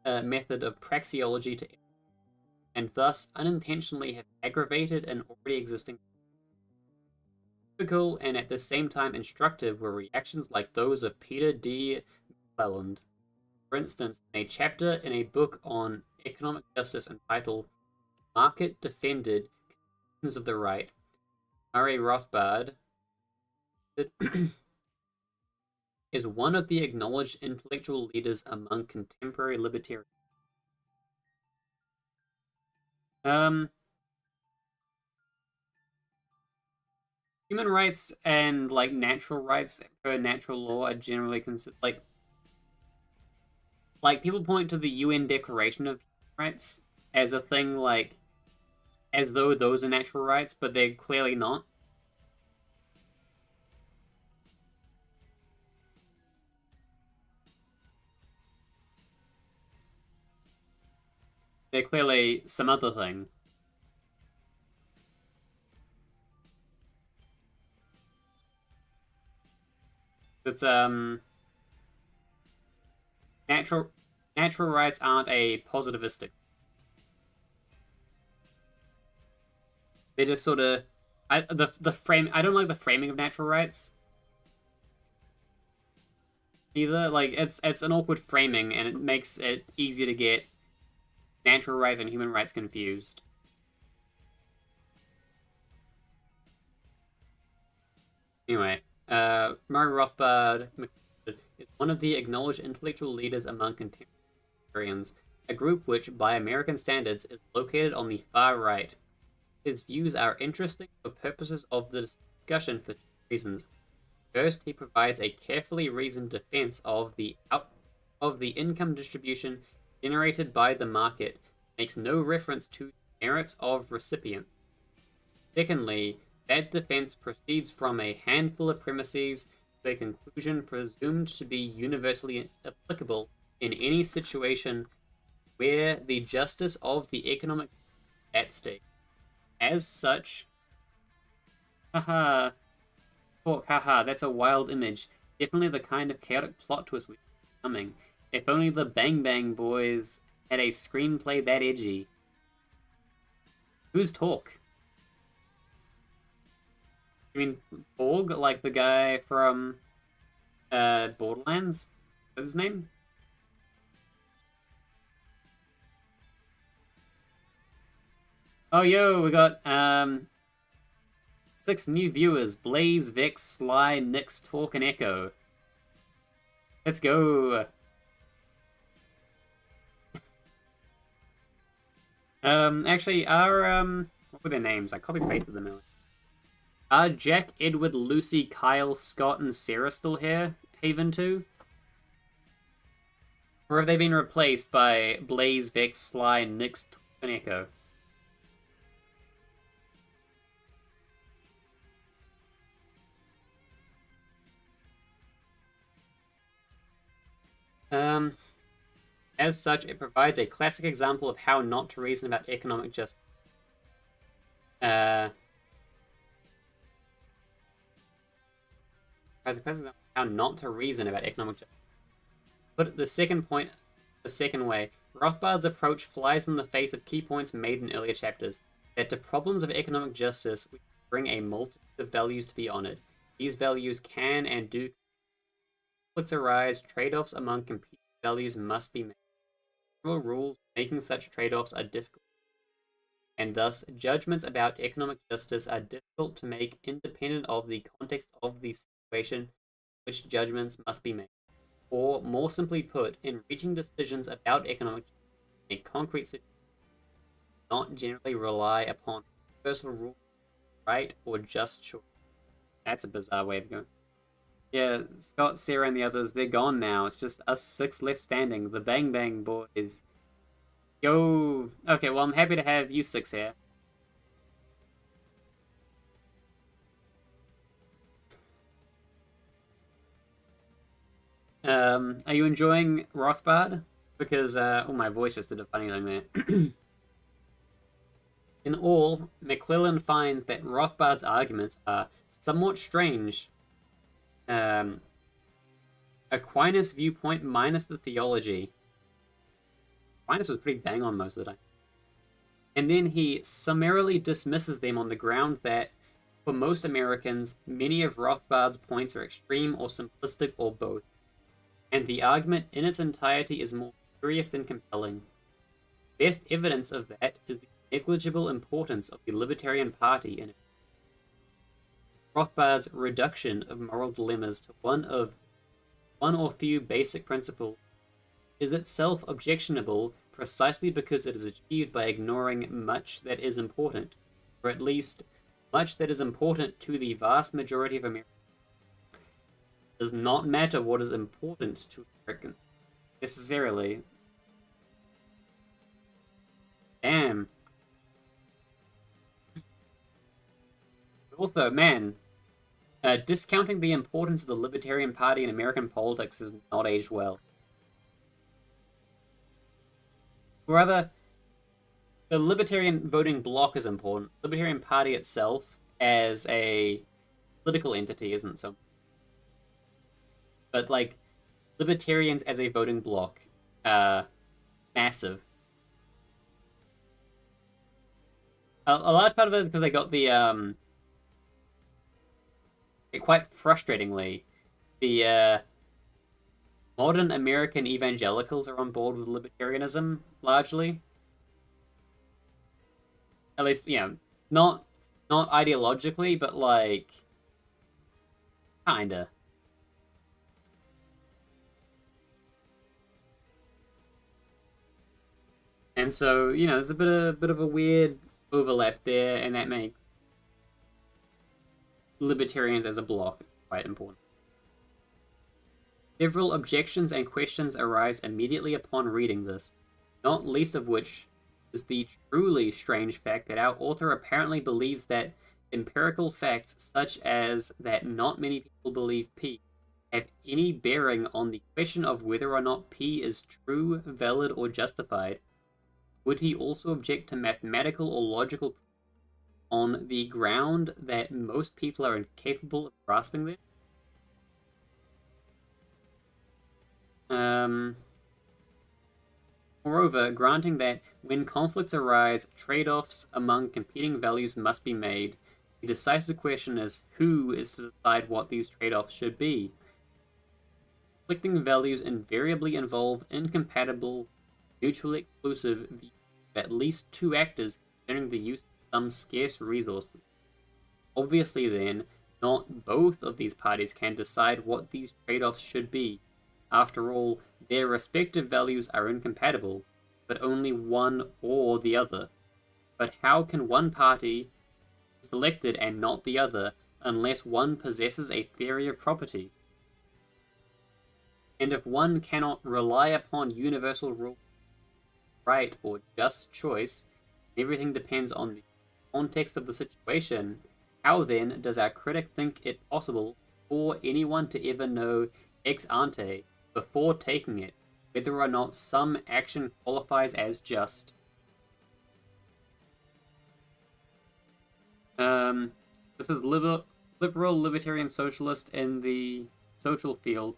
method of praxeology to, and thus unintentionally have aggravated an already existing. Typical and at the same time instructive were reactions like those of Peter D. McClelland. For instance, in a chapter in a book on economic justice entitled Market Defended Conditions of the Right, Murray Rothbard is one of the acknowledged intellectual leaders among contemporary libertarians. Human rights and like natural rights per natural law are generally considered like people point to the UN Declaration of Human Rights as a thing like as though those are natural rights, but they're clearly not. They're clearly some other thing. It's natural rights aren't a positivistic. They're just sort of the frame. I don't like the framing of natural rights either. Like it's an awkward framing, and it makes it easier to get natural rights and human rights confused. Anyway, Murray Rothbard is one of the acknowledged intellectual leaders among contemporaries, a group which, by American standards, is located on the far right. His views are interesting for purposes of the discussion for two reasons. First, he provides a carefully reasoned defense of the income distribution generated by the market, makes no reference to the merits of recipients. Secondly, that defense proceeds from a handful of premises to a conclusion presumed to be universally applicable in any situation where the justice of the economic is at stake. As such, haha, talk, haha, that's a wild image. Definitely the kind of chaotic plot twist we see coming. If only the Bang Bang Boys had a screenplay that edgy. Who's Talk? I mean, Borg, like the guy from Borderlands? What's his name? Oh, yo, we got 6 new viewers: Blaze, Vex, Sly, Nix, Talk, and Echo. Let's go. Actually, what were their names? I copy pasted them out. Are Jack, Edward, Lucy, Kyle, Scott, and Sarah still here? Haven 2? Or have they been replaced by Blaze, Vex, Sly, Nix, Talk, and Echo? As such, it provides a classic example of how not to reason about economic justice. As a classic example of how not to reason about economic justice. Put the second point the second way. Rothbard's approach flies in the face of key points made in earlier chapters, that to problems of economic justice, we bring a multitude of values to be honored. These values can and do conflicts arise, trade-offs among competing values must be made. Rules making such trade-offs are difficult, and thus judgments about economic justice are difficult to make independent of the context of the situation which judgments must be made. Or, more simply put, in reaching decisions about economic justice in a concrete situation, not generally rely upon universal rules, right or just choice. That's a bizarre way of going. Yeah, Scott, Sarah, and the others, they're gone now. It's just us 6 left standing. The Bang Bang Boys. Yo! Okay, well, I'm happy to have you 6 here. Are you enjoying Rothbard? Because, oh, my voice just did a funny thing there. In all, McClellan finds that Rothbard's arguments are somewhat strange. Aquinas' viewpoint minus the theology. Aquinas was pretty bang on most of the time. And then he summarily dismisses them on the ground that, for most Americans, many of Rothbard's points are extreme or simplistic or both, and the argument in its entirety is more curious than compelling. Best evidence of that is the negligible importance of the Libertarian Party in it. Rothbard's reduction of moral dilemmas to one or few basic principles is itself objectionable precisely because it is achieved by ignoring much that is important, or at least much that is important to the vast majority of Americans. It does not matter what is important to Americans, necessarily. Damn. Also, man, discounting the importance of the Libertarian Party in American politics has not aged well. Rather, the Libertarian voting bloc is important. The Libertarian Party itself, as a political entity, isn't so. But, like, Libertarians as a voting bloc, massive. A large part of it is because they got the, quite frustratingly, the, modern American evangelicals are on board with libertarianism, largely. At least, not ideologically, but, like, kinda. And so, there's a bit of a weird overlap there, and that makes libertarians as a bloc quite important. Several objections and questions arise immediately upon reading this, not least of which is the truly strange fact that our author apparently believes that empirical facts such as that not many people believe P have any bearing on the question of whether or not P is true, valid, or justified. Would he also object to mathematical or logical proof on the ground that most people are incapable of grasping them? Moreover, granting that when conflicts arise, trade-offs among competing values must be made, the decisive question is who is to decide what these trade-offs should be. Conflicting values invariably involve incompatible, mutually exclusive views of at least two actors concerning the use of some scarce resources. Obviously, then, not both of these parties can decide what these trade-offs should be. After all, their respective values are incompatible, but only one or the other. But how can one party be selected and not the other, unless one possesses a theory of property? And if one cannot rely upon universal rules, right or just choice, everything depends on the context of the situation, how then does our critic think it possible for anyone to ever know ex ante, before taking it, whether or not some action qualifies as just? This is liberal libertarian socialist in the social field,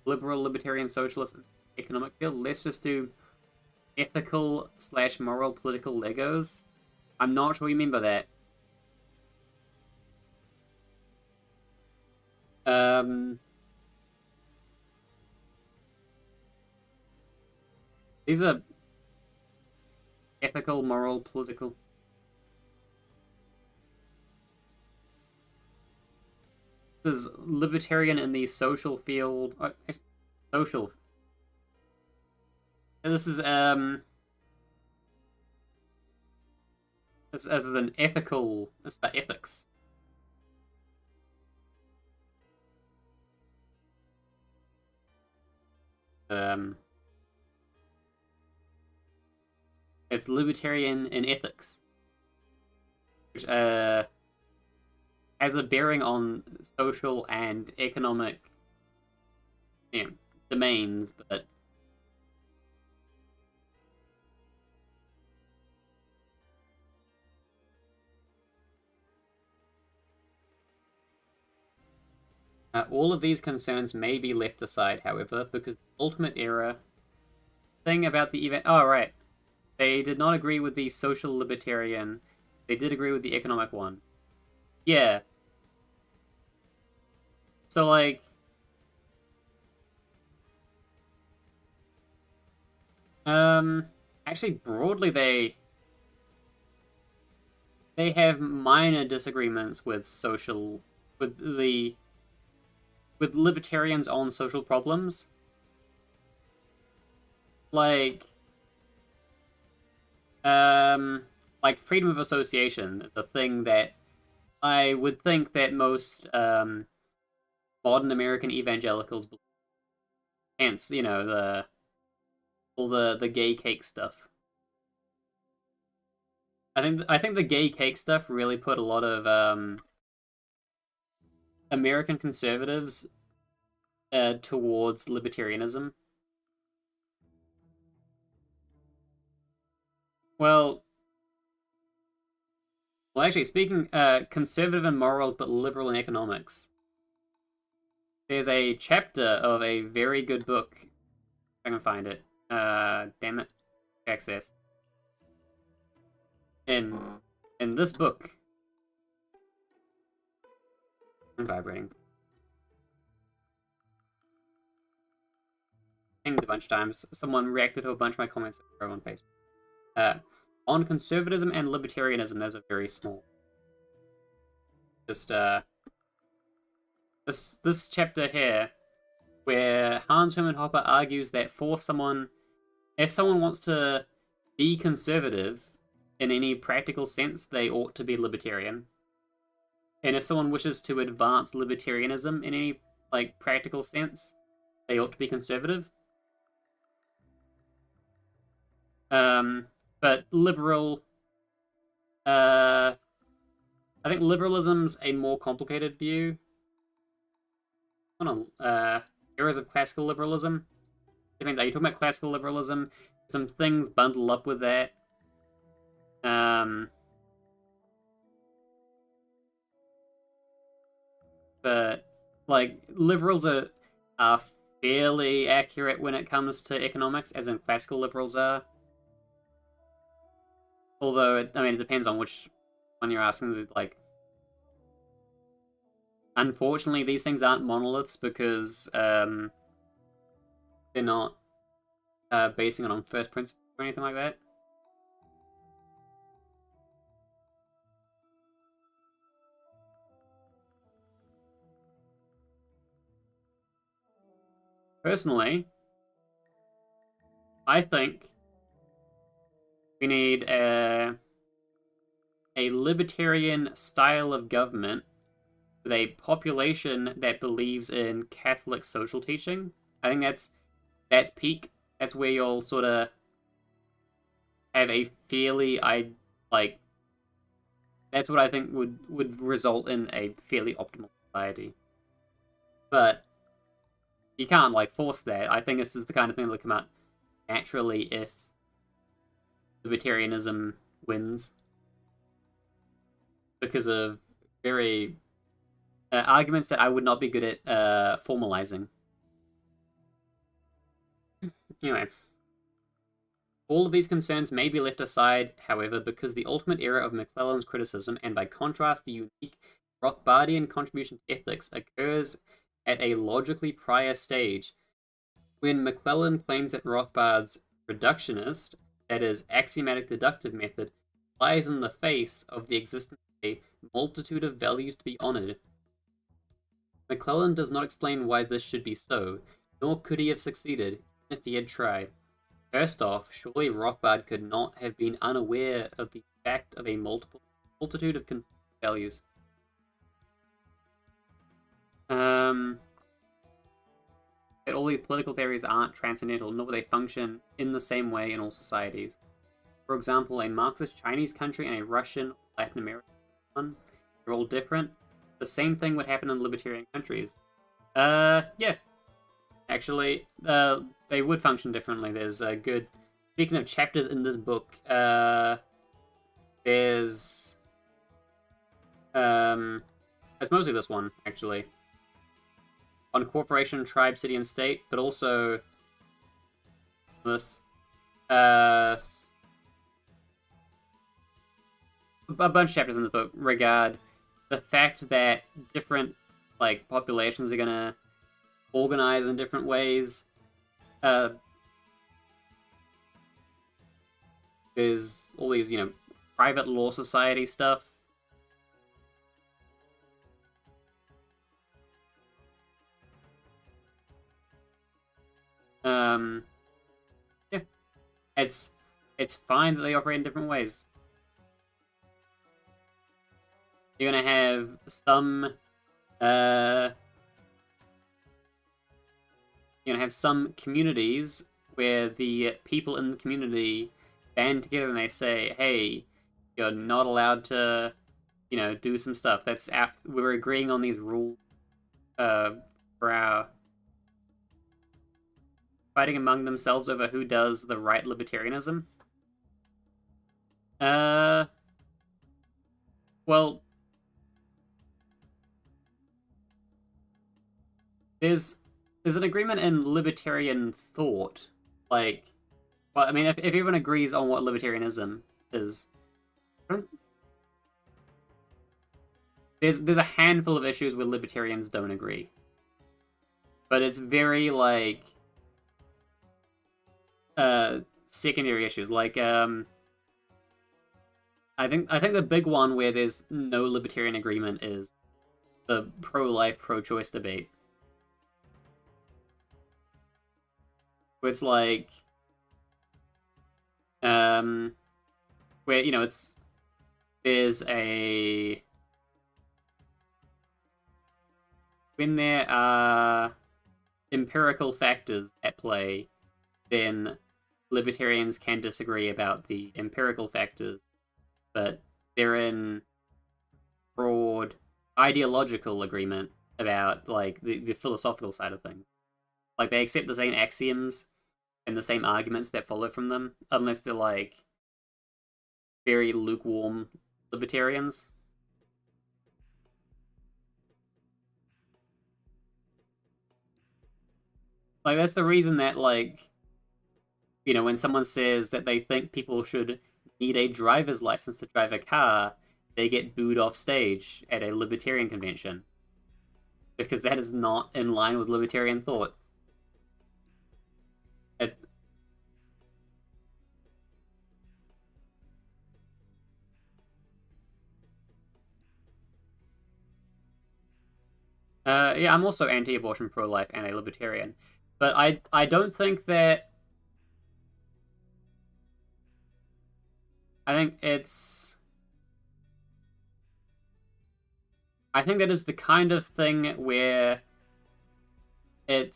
liberal libertarian socialist in the economic field. Let's just do ethical / moral political Legos. I'm not sure what you mean by that. These are ethical, moral, political. This is libertarian in the social field. Social. This is This is an ethical. This is about ethics. It's libertarian in ethics, which has a bearing on social and economic, domains, but all of these concerns may be left aside, however, because the ultimate error thing about the event. Oh, right. They did not agree with the social libertarian. They did agree with the economic one. Yeah. So, like, actually, broadly, they have minor disagreements with with the with libertarians on social problems. Like, um, like freedom of association is a thing that I would think that most modern American evangelicals believe. Hence, the all the gay cake stuff. I think the gay cake stuff really put a lot of American conservatives towards libertarianism. Well, well, actually, speaking conservative in morals but liberal in economics, there's a chapter of a very good book. If I can find it. Damn it, access in in this book. I'm vibrating. Pinged a bunch of times. Someone reacted to a bunch of my comments on Facebook. On conservatism and libertarianism, there's a very small. Just this chapter here, where Hans Hermann Hoppe argues that if someone wants to be conservative in any practical sense, they ought to be libertarian. And if someone wishes to advance libertarianism in any practical sense, they ought to be conservative. But uh, I think liberalism's a more complicated view. Hold on, eras of classical liberalism. Depends. Are you talking about classical liberalism? Some things bundle up with that. But liberals are fairly accurate when it comes to economics, as in classical liberals are. Although, it depends on which one you're asking. Unfortunately, these things aren't monoliths because they're not basing it on first principles or anything like that. Personally, I think we need a libertarian style of government with a population that believes in Catholic social teaching. I think that's peak. That's where you'll sort of have a fairly like. That's what I think would result in a fairly optimal society. But you can't force that. I think this is the kind of thing that'll come out naturally if libertarianism wins because of very arguments that I would not be good at formalizing. Anyway, all of these concerns may be left aside, however, because the ultimate era of McClellan's criticism, and by contrast the unique Rothbardian contribution to ethics, occurs at a logically prior stage, when McClellan claims that Rothbard's reductionist, that is, axiomatic deductive method, lies in the face of the existence of a multitude of values to be honored. McClellan does not explain why this should be so, nor could he have succeeded, even if he had tried. First off, surely Rothbard could not have been unaware of the fact of a multitude of conflicting values. That all these political theories aren't transcendental, nor will they function in the same way in all societies. For example, a Marxist Chinese country and a Russian Latin American one, they're all different. The same thing would happen in libertarian countries. Yeah. Actually, they would function differently. There's a good... Speaking of chapters in this book, there's... it's mostly this one, actually. On corporation, tribe, city, and state, but also this. a bunch of chapters in the book regard the fact that different like populations are gonna organize in different ways. There's all these, private law society stuff. Yeah, it's fine that they operate in different ways. You're gonna have some, communities where the people in the community band together and they say, "Hey, you're not allowed to, do some stuff. We're agreeing on these rules for our fighting among themselves over who does the right libertarianism." Well, there's an agreement in libertarian thought. Like, well, I mean, if everyone agrees on what libertarianism is, there's a handful of issues where libertarians don't agree, but it's very like secondary issues. Like, I think the big one where there's no libertarian agreement is the pro-life, pro-choice debate. Where it's like, where there's a when there are empirical factors at play, then libertarians can disagree about the empirical factors, but they're in broad ideological agreement about like the philosophical side of things. Like they accept the same axioms and the same arguments that follow from them, unless they're like very lukewarm libertarians. Like that's the reason that like when someone says that they think people should need a driver's license to drive a car, they get booed off stage at a libertarian convention because that is not in line with libertarian thought. Yeah, I'm also anti-abortion, pro-life, and a libertarian, but I don't think that. I think it's. I think that is the kind of thing where we're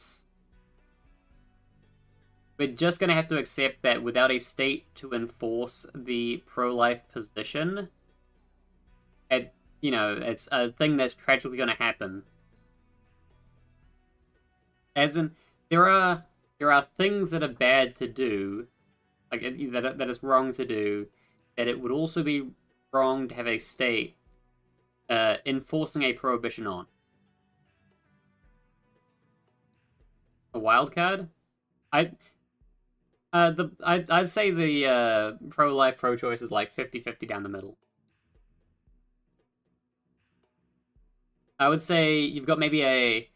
just gonna have to accept that without a state to enforce the pro-life position, it's a thing that's tragically gonna happen. As in, there are things that are bad to do, like that is wrong to do, that it would also be wrong to have a state enforcing a prohibition on. A wild card? I'd say the pro-life, pro-choice is like 50-50 down the middle. I would say you've got maybe a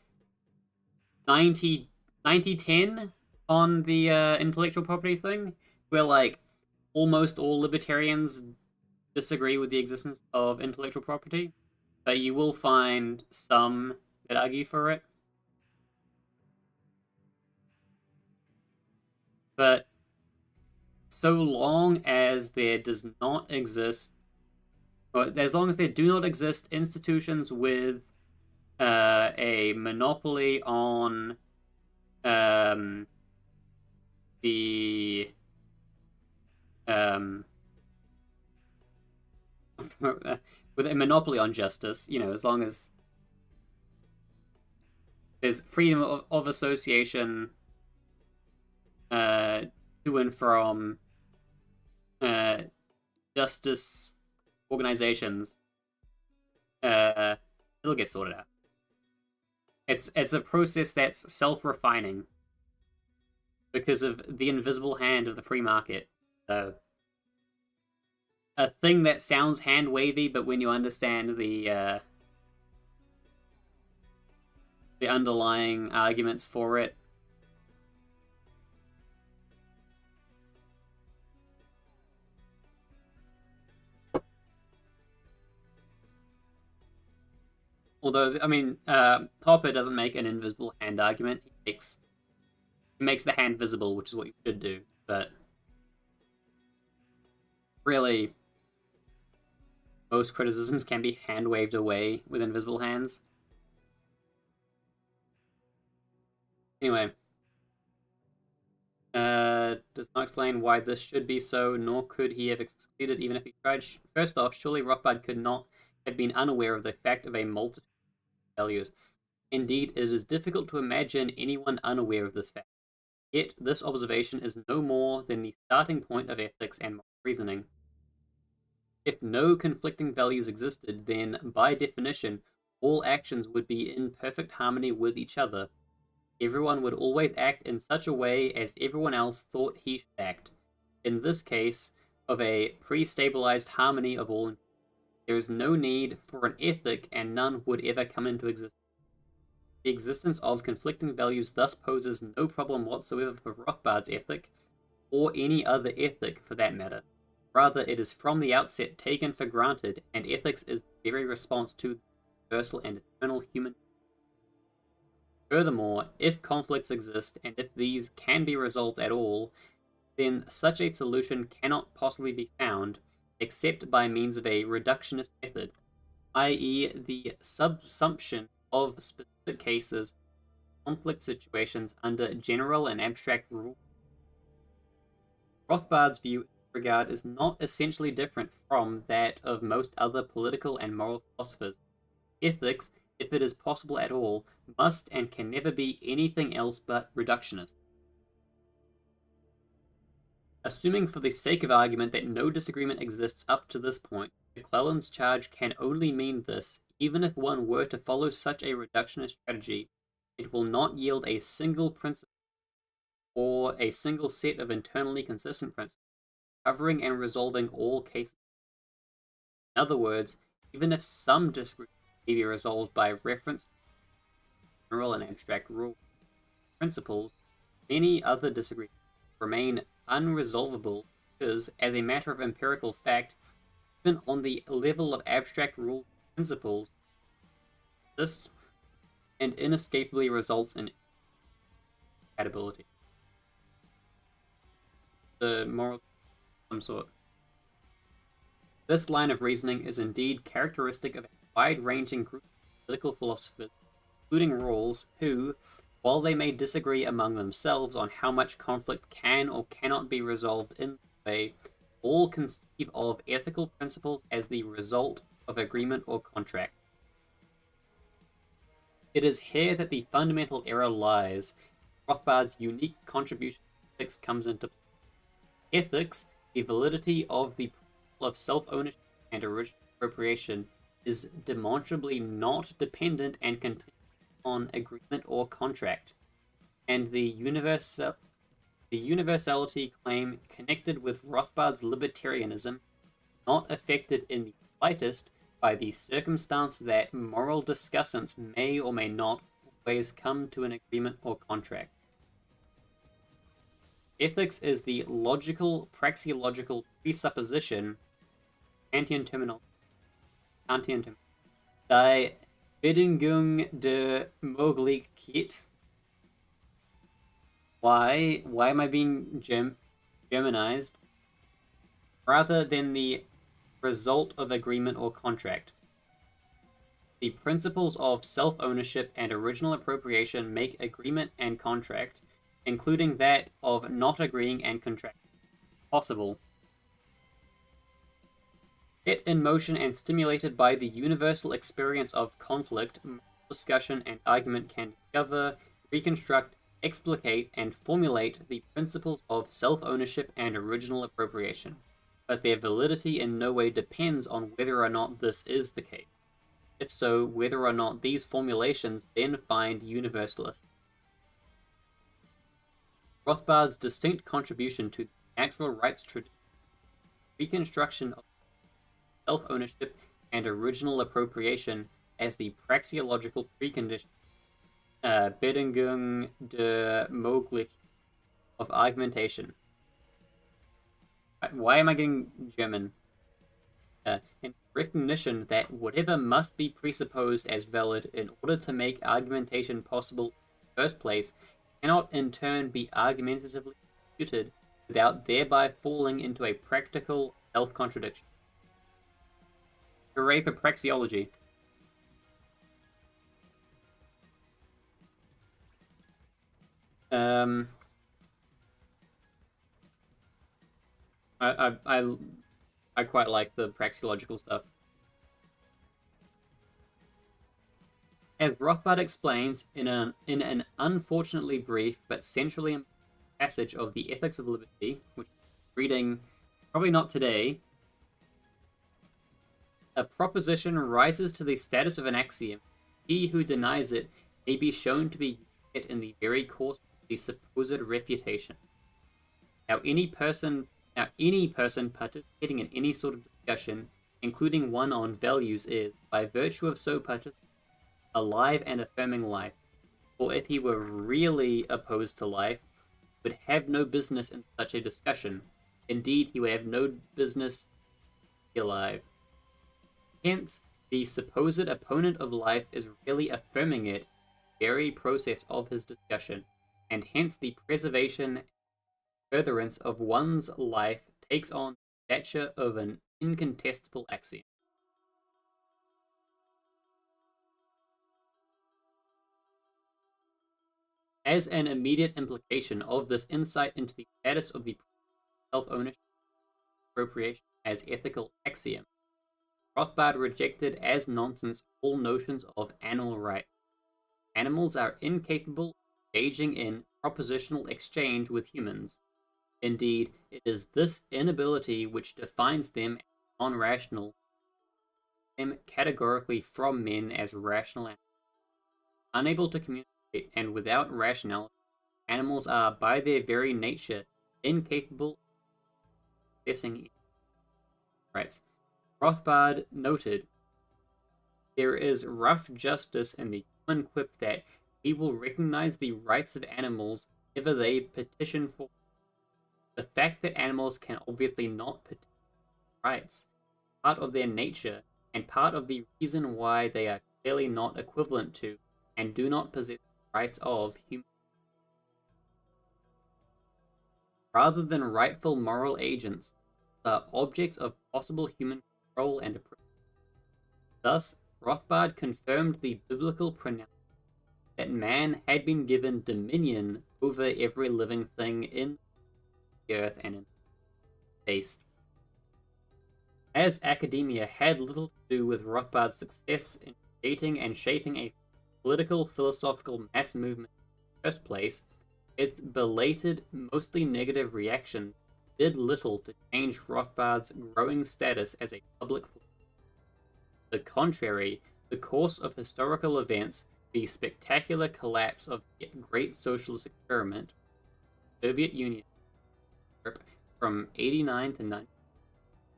90-10 on the intellectual property thing, where like almost all libertarians disagree with the existence of intellectual property, but you will find some that argue for it. But so long as there does not exist, or as long as there do not exist institutions with a monopoly on the with a monopoly on justice, as long as there's freedom of association to and from justice organizations, it'll get sorted out. It's a process that's self-refining. because of the invisible hand of the free market. So, a thing that sounds hand wavy, but when you understand the underlying arguments for it, although I mean, Hopper doesn't make an invisible hand argument. He makes the hand visible, which is what you should do. But really, most criticisms can be hand waved away with invisible hands. Anyway, does not explain why this should be so, nor could he have succeeded even if he tried. First off, surely Rothbard could not have been unaware of the fact of a multitude of values. Indeed, it is difficult to imagine anyone unaware of this fact. Yet, this observation is no more than the starting point of ethics and moral reasoning. If no conflicting values existed, then, by definition, all actions would be in perfect harmony with each other. Everyone would always act in such a way as everyone else thought he should act. In this case of a pre-stabilized harmony of all, there is no need for an ethic, and none would ever come into existence. The existence of conflicting values thus poses no problem whatsoever for Rothbard's ethic, or any other ethic for that matter. Rather, it is from the outset taken for granted, and ethics is the very response to the universal and eternal human. Furthermore, if conflicts exist, and if these can be resolved at all, then such a solution cannot possibly be found except by means of a reductionist method, i.e., the subsumption of specific cases, conflict situations under general and abstract rules. Rothbard's view in this regard is not essentially different from that of most other political and moral philosophers. Ethics, if it is possible at all, must and can never be anything else but reductionist. Assuming for the sake of argument that no disagreement exists up to this point, McClellan's charge can only mean this: even if one were to follow such a reductionist strategy, it will not yield a single principle or a single set of internally consistent principles, covering and resolving all cases. In other words, even if some disagreement may be resolved by reference to general and abstract rule principles, many other disagreements remain unresolvable because, as a matter of empirical fact, even on the level of abstract rule principles, exists and inescapably results in incompatibility. The moral some sort. This line of reasoning is indeed characteristic of a wide-ranging group of political philosophers, including Rawls, who, while they may disagree among themselves on how much conflict can or cannot be resolved in this way, all conceive of ethical principles as the result of agreement or contract. It is here that the fundamental error lies. Rothbard's unique contribution to ethics comes into play. Ethics, the validity of the principle of self-ownership and original appropriation, is demonstrably not dependent and contingent on agreement or contract, and the universality claim connected with Rothbard's libertarianism not affected in the slightest by the circumstance that moral discussants may or may not always come to an agreement or contract. Ethics is the logical, praxeological presupposition, Kantian terminology, die Bedingung der Möglichkeit. Why am I being Germanized? Rather than the result of agreement or contract. The principles of self-ownership and original appropriation make agreement and contract, including that of not agreeing and contracting, possible. Set in motion and stimulated by the universal experience of conflict, discussion and argument can discover, reconstruct, explicate, and formulate the principles of self-ownership and original appropriation, but their validity in no way depends on whether or not this is the case. If so, whether or not these formulations then find universalists. Rothbard's distinct contribution to the natural rights tradition, reconstruction of self-ownership and original appropriation as the praxeological precondition, Bedingung der Möglichkeit of argumentation. Why am I getting German? In recognition that whatever must be presupposed as valid in order to make argumentation possible in the first place cannot in turn be argumentatively disputed without thereby falling into a practical self-contradiction. Hooray for praxeology. I quite like the praxeological stuff. As Rothbard explains in an unfortunately brief but centrally important passage of the Ethics of Liberty, which I'm reading probably not today, a proposition rises to the status of an axiom. He who denies it may be shown to be it in the very course of the supposed refutation. Now any person participating in any sort of discussion, including one on values, is, by virtue of so participating, alive and affirming life. For if he were really opposed to life, he would have no business in such a discussion. Indeed, he would have no business to be alive. Hence, the supposed opponent of life is really affirming it in the very process of his discussion, and hence the preservation and furtherance of one's life takes on the stature of an incontestable axiom. As an immediate implication of this insight into the status of the self-ownership appropriation as ethical axiom, Rothbard rejected as nonsense all notions of animal rights. Animals are incapable of engaging in propositional exchange with humans. Indeed, it is this inability which defines them as non-rational, them categorically from men as rational animals. Unable to communicate and without rationality, animals are, by their very nature, incapable of possessing rights. Rothbard noted, there is rough justice in the common quip that we will recognize the rights of animals whenever they petition for. The fact that animals can obviously not petition for rights, part of their nature, and part of the reason why they are clearly not equivalent to, and do not possess the rights of, human. Rather than rightful moral agents, are objects of possible human control and approval. Thus, Rothbard confirmed the biblical pronouncement that man had been given dominion over every living thing in the earth and in space. As academia had little to do with Rothbard's success in creating and shaping a political philosophical mass movement in the first place, its belated, mostly negative reaction did little to change Rothbard's growing status as a public philosopher. The contrary, the course of historical events, the spectacular collapse of the great socialist experiment, Soviet Union, Europe from 89 to 90,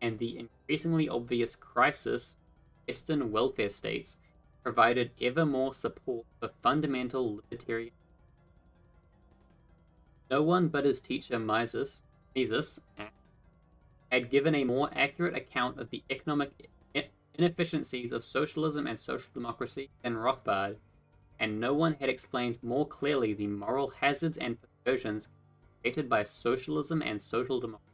and the increasingly obvious crisis of Western welfare states provided ever more support for fundamental libertarian. No one but his teacher Mises had given a more accurate account of the economic inefficiencies of socialism and social democracy than Rothbard, and no one had explained more clearly the moral hazards and perversions created by socialism and social democracy.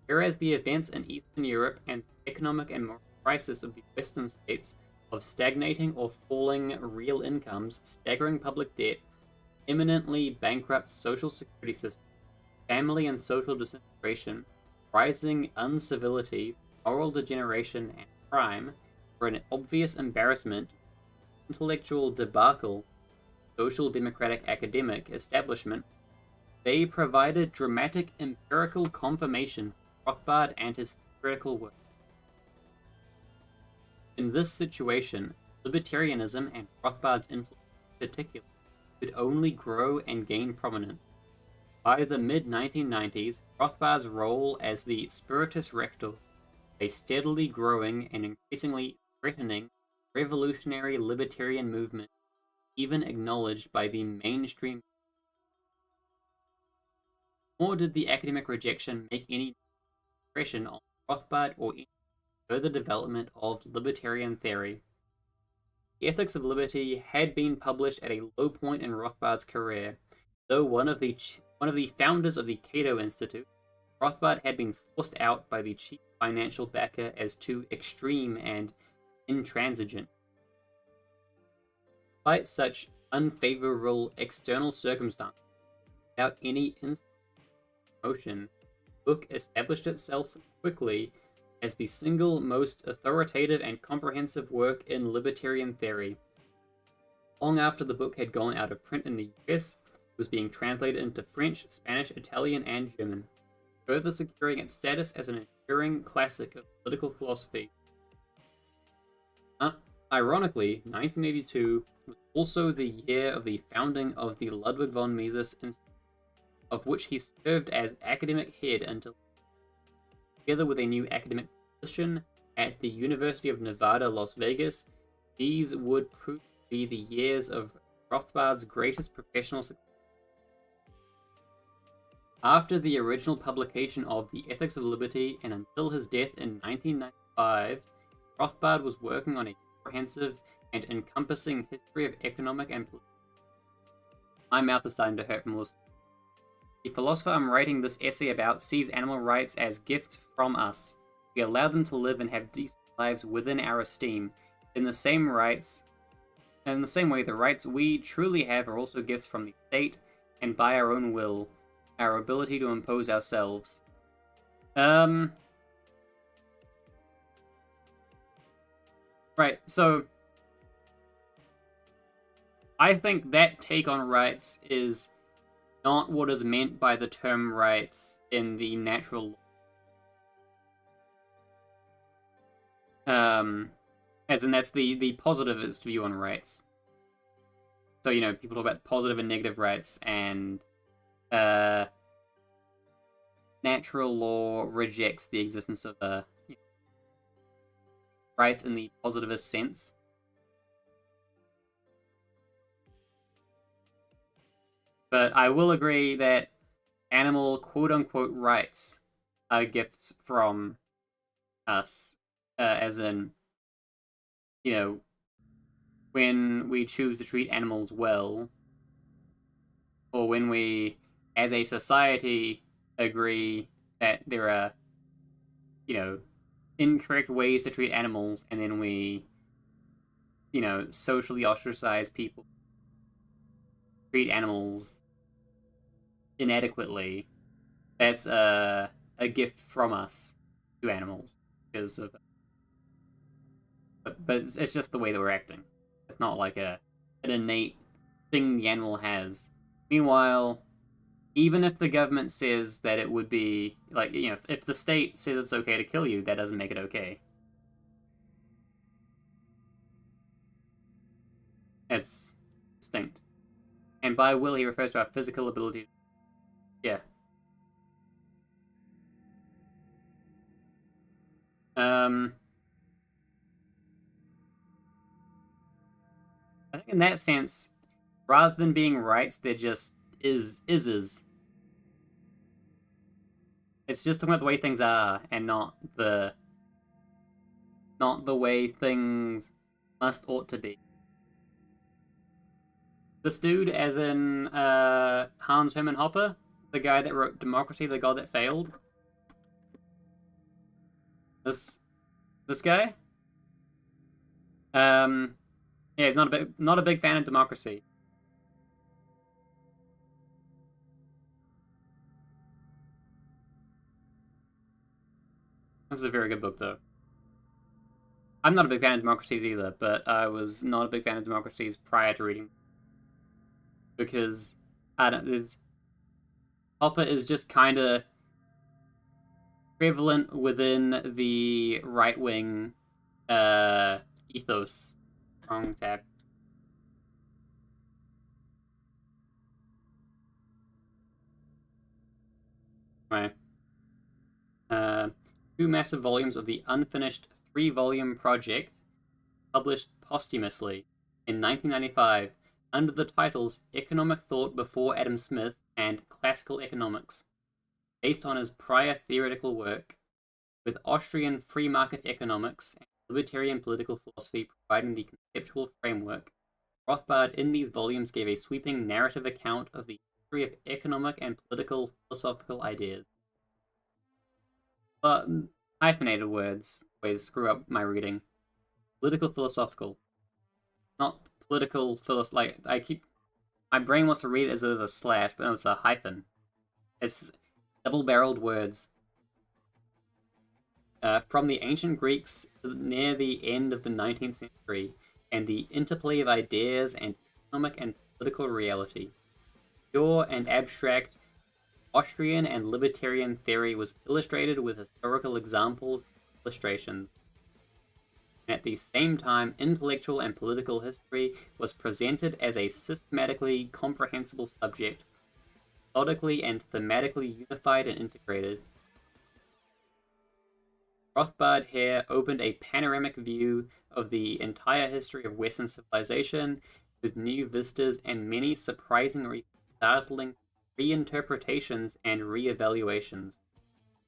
Whereas the events in Eastern Europe and the economic and moral crisis of the Western states of stagnating or falling real incomes, staggering public debt, imminently bankrupt social security system, family and social disintegration, rising uncivility, moral degeneration, and crime were an obvious embarrassment, intellectual debacle, social democratic academic establishment. They provided dramatic empirical confirmation for Rothbard and his theoretical work. In this situation, libertarianism and Rothbard's influence in particular could only grow and gain prominence. By the mid-1990s, Rothbard's role as the Spiritus Rector, a steadily growing and increasingly threatening revolutionary libertarian movement, even acknowledged by the mainstream. Nor did the academic rejection make any impression on Rothbard or any further development of libertarian theory. The Ethics of Liberty had been published at a low point in Rothbard's career, though one of the founders of the Cato Institute, Rothbard had been forced out by the chief financial backer as too extreme and intransigent. Despite such unfavorable external circumstances, without any instant promotion, the book established itself quickly as the single most authoritative and comprehensive work in libertarian theory. Long after the book had gone out of print in the US, it was being translated into French, Spanish, Italian, and German, further securing its status as an enduring classic of political philosophy. Ironically, 1982 was also the year of the founding of the Ludwig von Mises Institute, of which he served as academic head until, together with a new academic position at the University of Nevada, Las Vegas, these would prove to be the years of Rothbard's greatest professional success. After the original publication of The Ethics of Liberty and until his death in 1995, Rothbard was working on a comprehensive and encompassing history of economic and political. My mouth is starting to hurt from listening. The philosopher I'm writing this essay about sees animal rights as gifts from us. We allow them to live and have decent lives within our esteem. In the same way, the rights we truly have are also gifts from the state, and by our own will, our ability to impose ourselves. Right, so I think that take on rights is not what is meant by the term rights in the natural law. As in that's the positivist view on rights. So, people talk about positive and negative rights, and natural law rejects the existence of rights in the positivist sense. But I will agree that animal quote-unquote rights are gifts from us, as in, when we choose to treat animals well, or when we, as a society, agree that there are, incorrect ways to treat animals, and then we, socially ostracize people, treat animals inadequately. That's a gift from us to animals because of. But it's just the way that we're acting. It's not like an innate thing the animal has. Meanwhile, even if the government says that it would be if the state says it's okay to kill you, that doesn't make it okay. It's instinct. And by will, he refers to our physical ability. Yeah. I think in that sense, rather than being rights, they're just is. It's just talking about the way things are, and not the way things ought to be. This dude, as in Hans Hermann Hoppe, the guy that wrote Democracy, the God That Failed. This guy. Yeah, he's not a big fan of democracy. This is a very good book, though. I'm not a big fan of democracies either, but I was not a big fan of democracies prior to reading. Because, Hoppe is just kind of prevalent within the right-wing ethos. Wrong tab. Right. 2 massive volumes of the unfinished 3-volume project published posthumously in 1995 under the titles Economic Thought Before Adam Smith and Classical Economics, based on his prior theoretical work, with Austrian free market economics and libertarian political philosophy providing the conceptual framework. Rothbard in these volumes gave a sweeping narrative account of the history of economic and political philosophical ideas. But hyphenated words always screw up my reading. Political philosophical, not political like my brain wants to read it as though there's a slash, but no, it's a hyphen. It's double-barreled words. From the ancient Greeks near the end of the 19th century, and the interplay of ideas and economic and political reality. Pure and abstract Austrian and libertarian theory was illustrated with historical examples and illustrations. And at the same time, intellectual and political history was presented as a systematically comprehensible subject, methodically and thematically unified and integrated. Rothbard here opened a panoramic view of the entire history of Western civilization, with new vistas and many surprising, startling reinterpretations and re-evaluations.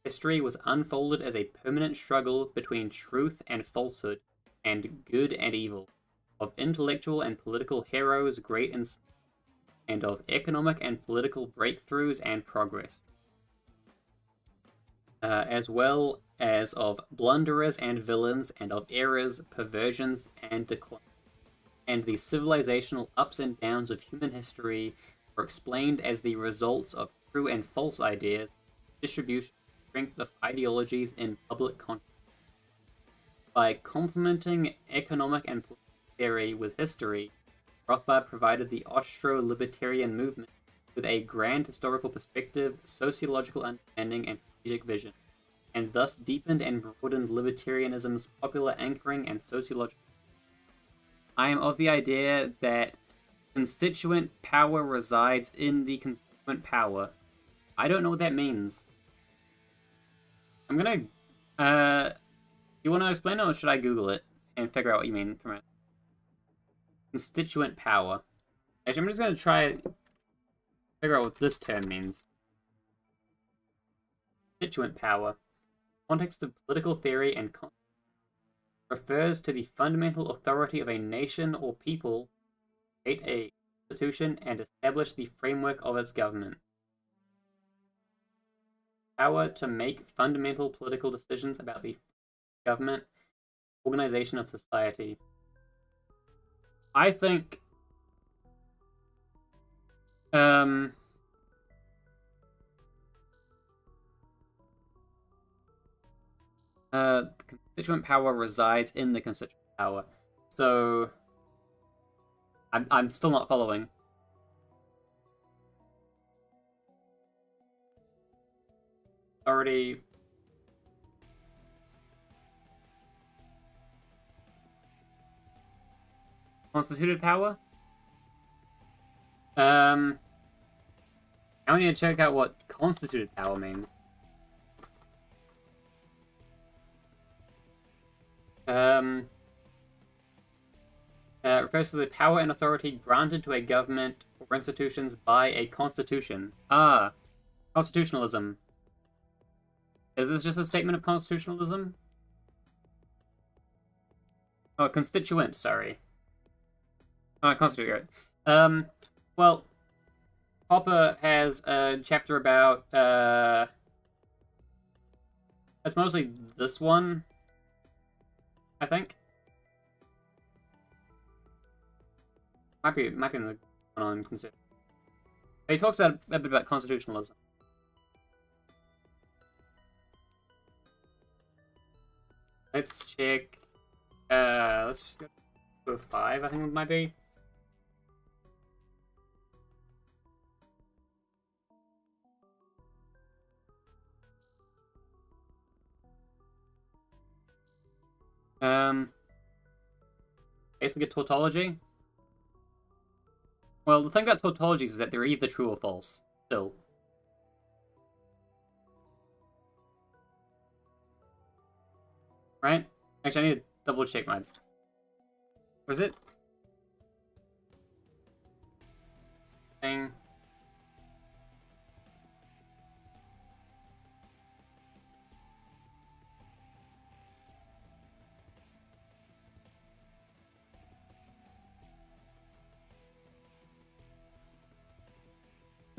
History was unfolded as a permanent struggle between truth and falsehood, and good and evil, of intellectual and political heroes great and small, and of economic and political breakthroughs and progress, as well as of blunderers and villains, and of errors, perversions, and decline. And the civilizational ups and downs of human history were explained as the results of true and false ideas, distribution, strength of ideologies in public consciousness. By complementing economic and political theory with history, Rothbard provided the Austro-libertarian movement with a grand historical perspective, sociological understanding, and strategic vision, and thus deepened and broadened libertarianism's popular anchoring and sociological. I am of the idea that constituent power resides in the constituent power. I don't know what that means. I'm gonna, you want to explain it, or should I Google it and figure out what you mean from it? Constituent power. Actually, I'm just gonna try to figure out what this term means. Constituent power. Context of political theory and refers to the fundamental authority of a nation or people to create a constitution and establish the framework of its government. Power to make fundamental political decisions about the government, organization of society. I think the constituent power resides in the constituent power. So I'm still not following. Already. Constituted power? I need to check out what constituted power means. Refers to the power and authority granted to a government or institutions by a constitution. Ah, constitutionalism. Is this just a statement of constitutionalism? Oh, constituent, sorry. Oh, constituent. Well, Popper has a chapter about, it's mostly this one, I think. Might be in the one on constitution. He talks a bit about constitutionalism. Let's check. Let's just go to 5, I think it might be. Basically, tautology. Well, the thing about tautologies is that they're either true or false, still. Right? Actually, I need to double check my... Was it? Thing.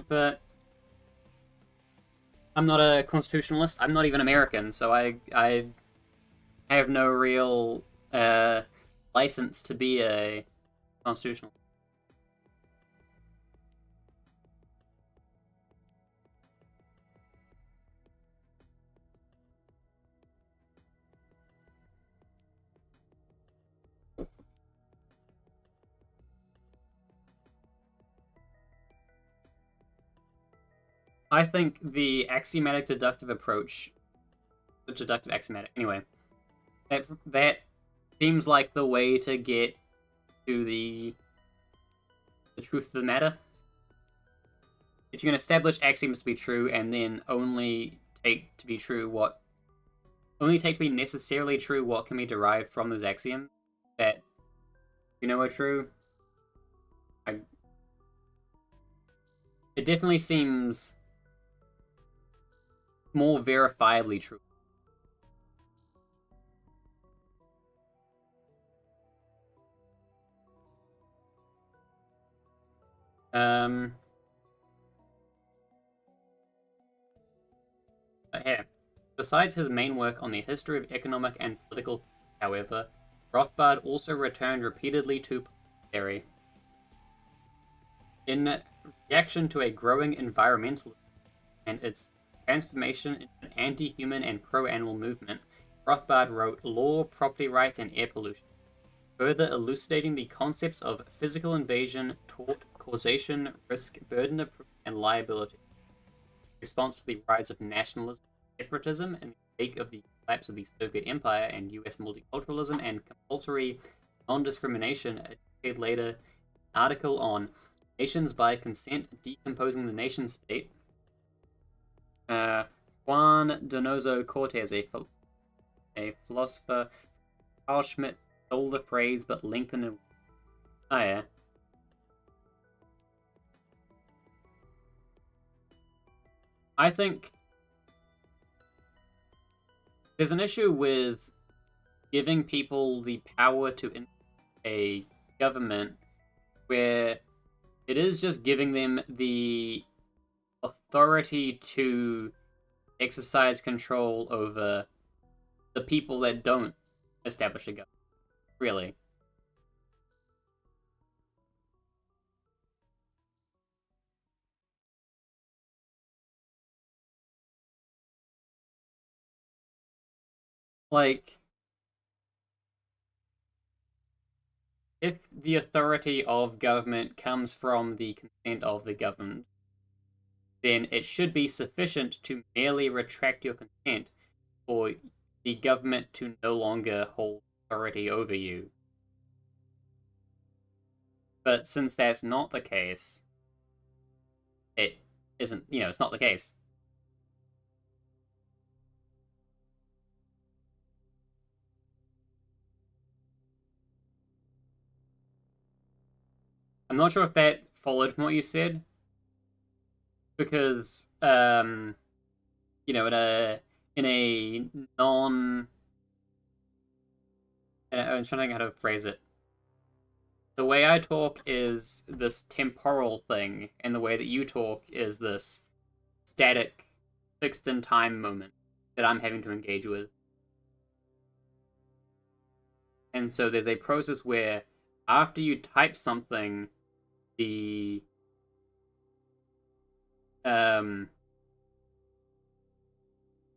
But I'm not a constitutionalist. I'm not even American, so I have no real license to be a constitutional. I think the axiomatic deductive approach, the deductive axiomatic, anyway, that seems like the way to get to the truth of the matter. If you can establish axioms to be true and then only take to be necessarily true what can be derived from those axioms that you know are true, it definitely seems more verifiably true. Here. Besides his main work on the history of economic and political, however, Rothbard also returned repeatedly to theory. In reaction to a growing environmentalism and its transformation into an anti-human and pro-animal movement, Rothbard wrote Law, Property Rights, and Air Pollution, further elucidating the concepts of physical invasion, tort, causation, risk, burden of proof, and liability. In response to the rise of nationalism and separatism in the wake of the collapse of the Soviet Empire and US multiculturalism and compulsory non-discrimination, a decade later, an article on Nations by Consent Decomposing the Nation State, Juan Donoso Cortez, a philosopher, Carl Schmitt stole the phrase but lengthened it higher. I think there's an issue with giving people the power to a government where it is just giving them the authority to exercise control over the people that don't establish a government. Really. Like, if the authority of government comes from the consent of the governed, then it should be sufficient to merely retract your consent for the government to no longer hold authority over you. But since that's not the case, it isn't, it's not the case. I'm not sure if that followed from what you said, because in a non, I'm trying to think how to phrase it. The way I talk is this temporal thing, and the way that you talk is this static, fixed in time moment that I'm having to engage with. And so there's a process where after you type something, the I'm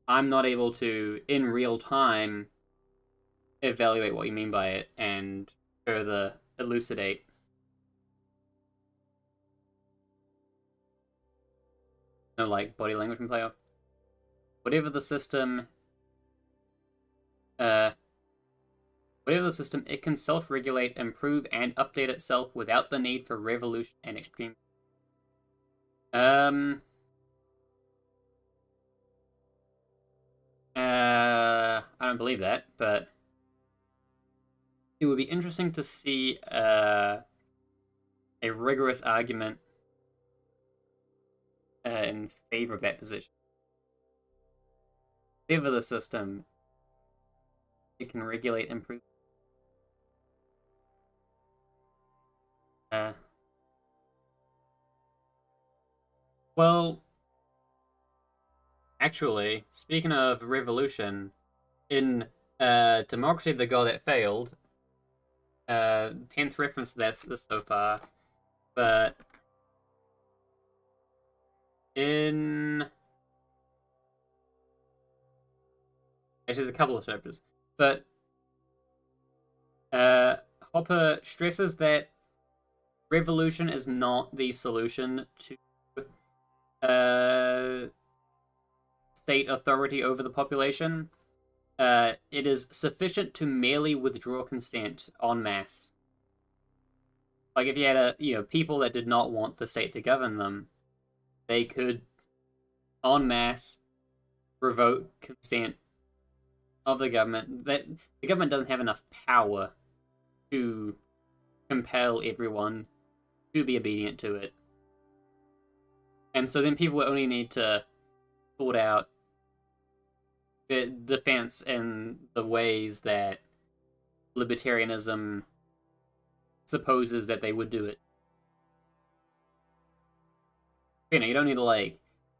not able to, in real time, evaluate what you mean by it and further elucidate. No, like, body language can play off. Whatever the system, it can self-regulate, improve, and update itself without the need for revolution and extreme. I don't believe that, but it would be interesting to see a rigorous argument in favor of that position. Favor the system, it can regulate, improve. Well, actually, speaking of revolution, in Democracy of the God That Failed, 10th reference to that so far, but in... Actually, there's a couple of chapters, but Hopper stresses that revolution is not the solution to state authority over the population. It is sufficient to merely withdraw consent en masse. Like if you had people that did not want the state to govern them, they could en masse revoke consent of the government. That the government doesn't have enough power to compel everyone to be obedient to it. And so then people only need to sort out the defense and the ways that libertarianism supposes that they would do it. You don't need to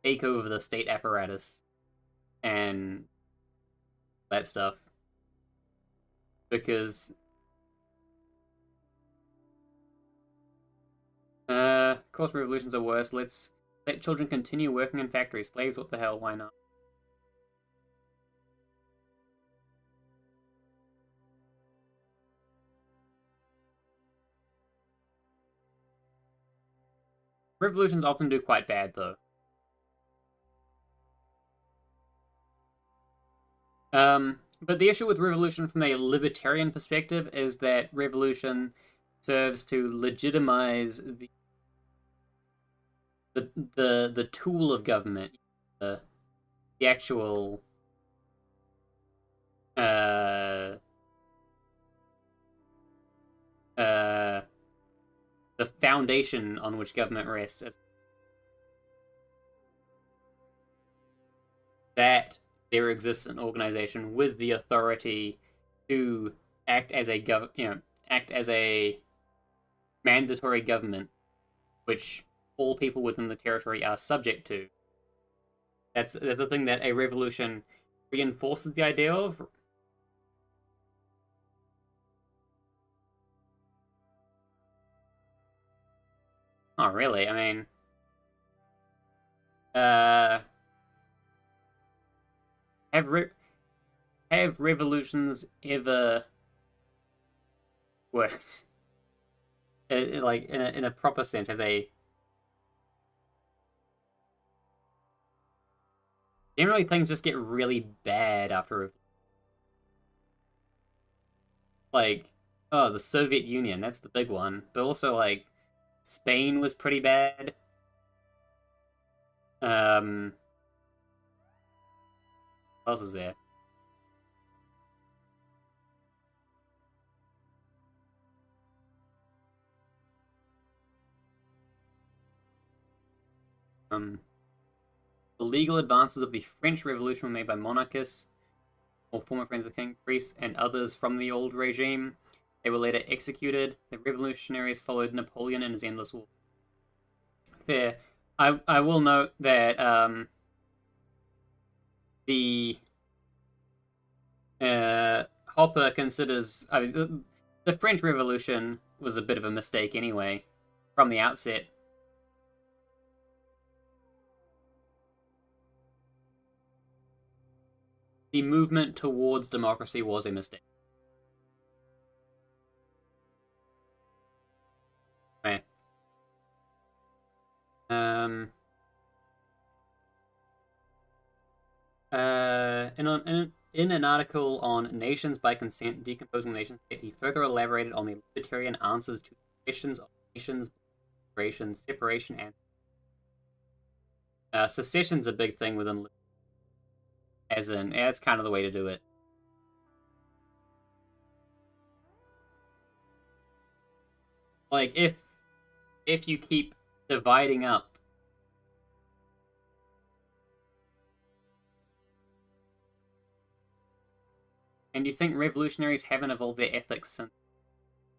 take over the state apparatus and that stuff, because of course revolutions are worse. Let's let children continue working in factories. Slaves, what the hell, why not? Revolutions often do quite bad, though. But the issue with revolution from a libertarian perspective is that revolution serves to legitimize the tool of government, the actual the foundation on which government rests. That there exists an organization with the authority to act as a mandatory government, which all people within the territory are subject to. That's the thing that a revolution reinforces the idea of. Oh, really? I mean, have revolutions ever worked? Like in a proper sense, have they? Generally, things just get really bad after. The Soviet Union, that's the big one. But also, Spain was pretty bad. What else is there? The legal advances of the French Revolution were made by monarchists, or former friends of the king, priests, and others from the old regime. They were later executed. The revolutionaries followed Napoleon in his endless war. Fair. I will note that the Hopper considers... I mean, the French Revolution was a bit of a mistake anyway, from the outset. The movement towards democracy was a mistake. Okay. In an article on Nations by Consent, Decomposing Nation State, he further elaborated on the libertarian answers to questions of nations, integration, separation, and secession's a big thing within, as in, that's kind of the way to do it. Like, if you keep dividing up. And you think revolutionaries haven't evolved their ethics since?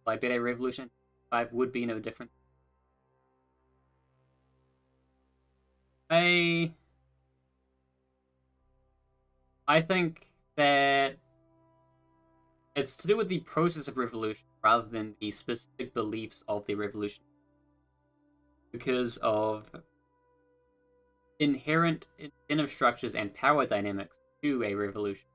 I bet a revolution 5 would be no different. I think that it's to do with the process of revolution rather than the specific beliefs of the revolution. Because of inherent incentive structures and power dynamics to a revolution.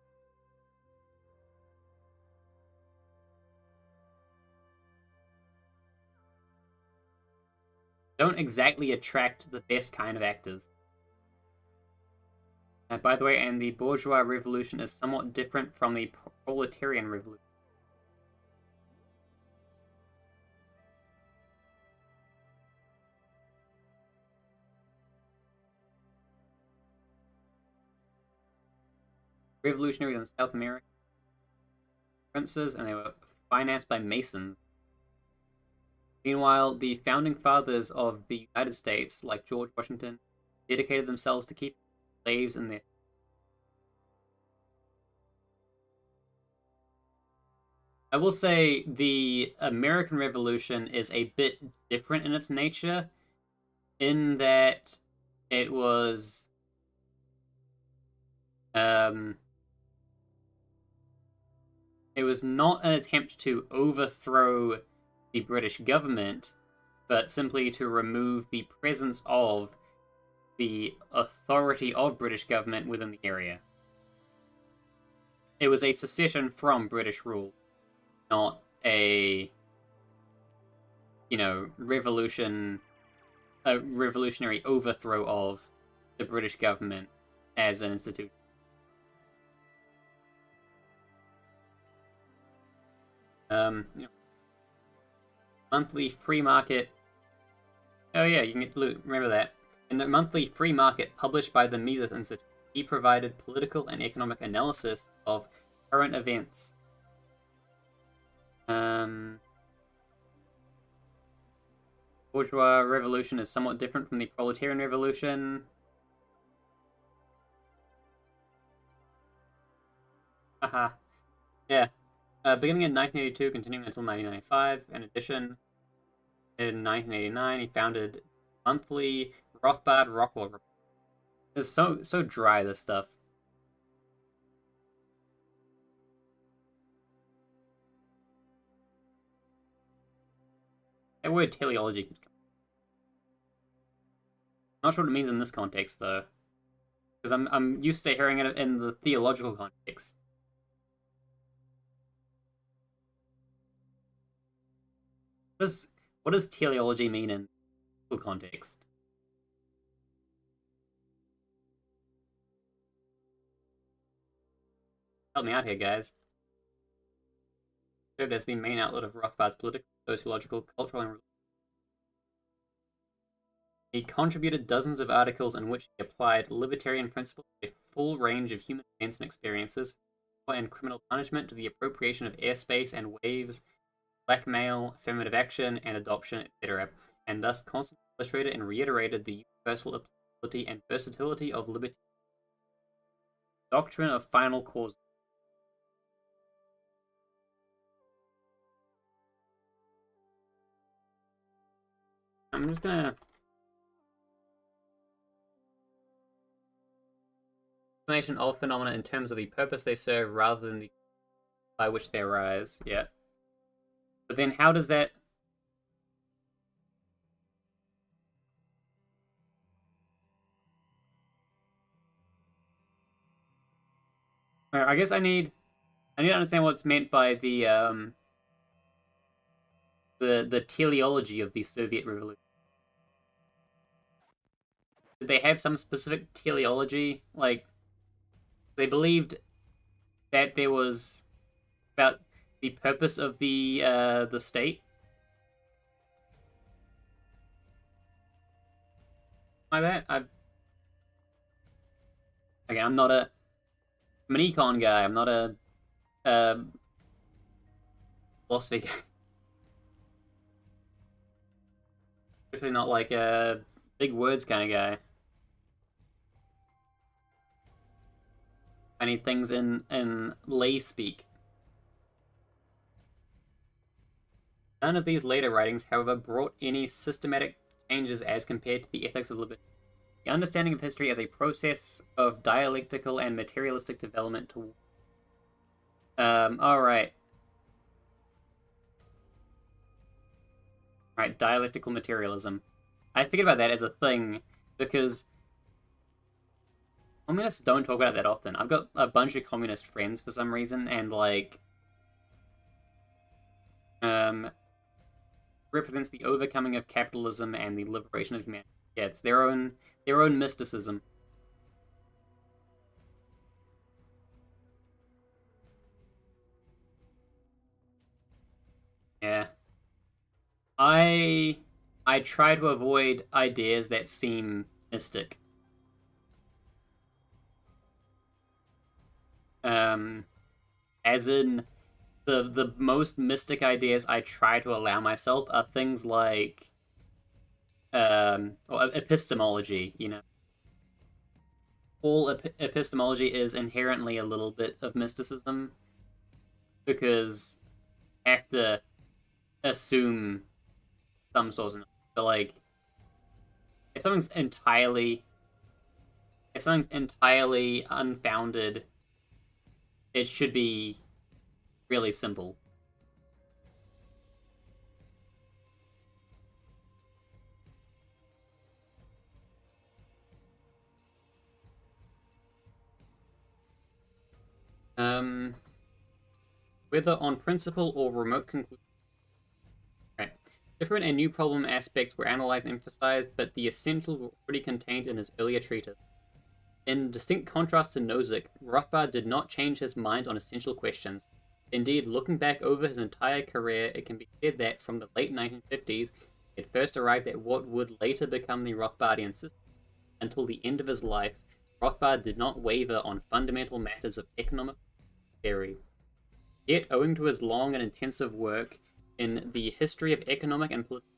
Don't exactly attract the best kind of actors. By the way, and the bourgeois revolution is somewhat different from the proletarian revolution. Revolutionaries in South America, princes, and they were financed by Masons. Meanwhile, the founding fathers of the United States, like George Washington, dedicated themselves to keeping slaves in their. I will say the American Revolution is a bit different in its nature, in that it was um, it was not an attempt to overthrow the British government, but simply to remove the presence of the authority of British government within the area. It was a secession from British rule, not a revolutionary overthrow of the British government as an institution. Monthly free market. Oh yeah, you can get remember that. In the monthly free market published by the Mises Institute, he provided political and economic analysis of current events. Bourgeois revolution is somewhat different from the proletarian revolution. Haha. Yeah. Beginning in 1982, continuing until 1995. In addition, in 1989, he founded monthly Rothbard Rockwell Report. It's so dry, this stuff. That word teleology keeps coming. Not sure what it means in this context though, because I'm used to hearing it in the theological context. What does teleology mean in the context? Help me out here, guys. Served as the main outlet of Rothbard's political, sociological, cultural, and religious. He contributed dozens of articles in which he applied libertarian principles to a full range of human events and experiences, and criminal punishment to the appropriation of airspace and waves, blackmail, affirmative action, and adoption, etc., and thus constantly illustrated and reiterated the universal applicability and versatility of liberty. Doctrine of final cause. I'm just gonna explanation of phenomena in terms of the purpose they serve rather than the by which they arise. Yeah. But then how does that I guess I need to understand what's meant by the teleology of the Soviet Revolution. Did they have some specific teleology? Like they believed that there was about the purpose of the state. Like that. I'm not I'm an econ guy. I'm not a philosophy guy. Definitely not like a big words kind of guy. I need things in lay speak. None of these later writings, however, brought any systematic changes as compared to the ethics of liberty. The understanding of history as a process of dialectical and materialistic development toward. Alright. Right, dialectical materialism. I figured about that as a thing because communists don't talk about it that often. I've got a bunch of communist friends for some reason, and like, represents the overcoming of capitalism and the liberation of humanity. Yeah, it's their own mysticism. Yeah. I try to avoid ideas that seem mystic. As in the most mystic ideas I try to allow myself are things like or epistemology, you know. All epistemology is inherently a little bit of mysticism because you have to assume some sort of, but like if something's entirely unfounded, it should be really simple. Um, whether on principle or remote conclusion. Right. Different and new problem aspects were analyzed and emphasized, but the essentials were already contained in his earlier treatise. In distinct contrast to Nozick, Rothbard did not change his mind on essential questions. Indeed, looking back over his entire career, it can be said that from the late 1950s, he had first arrived at what would later become the Rothbardian system. Until the end of his life, Rothbard did not waver on fundamental matters of economic theory. Yet, owing to his long and intensive work in the history of economic and political,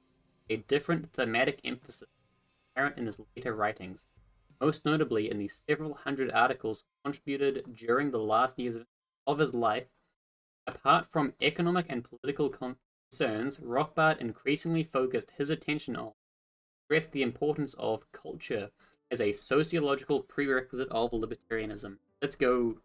a different thematic emphasis is apparent in his later writings, most notably in the several hundred articles contributed during the last years of his life. Apart from economic and political concerns, Rothbard increasingly focused his attention on, stressed the importance of culture as a sociological prerequisite of libertarianism. Let's go.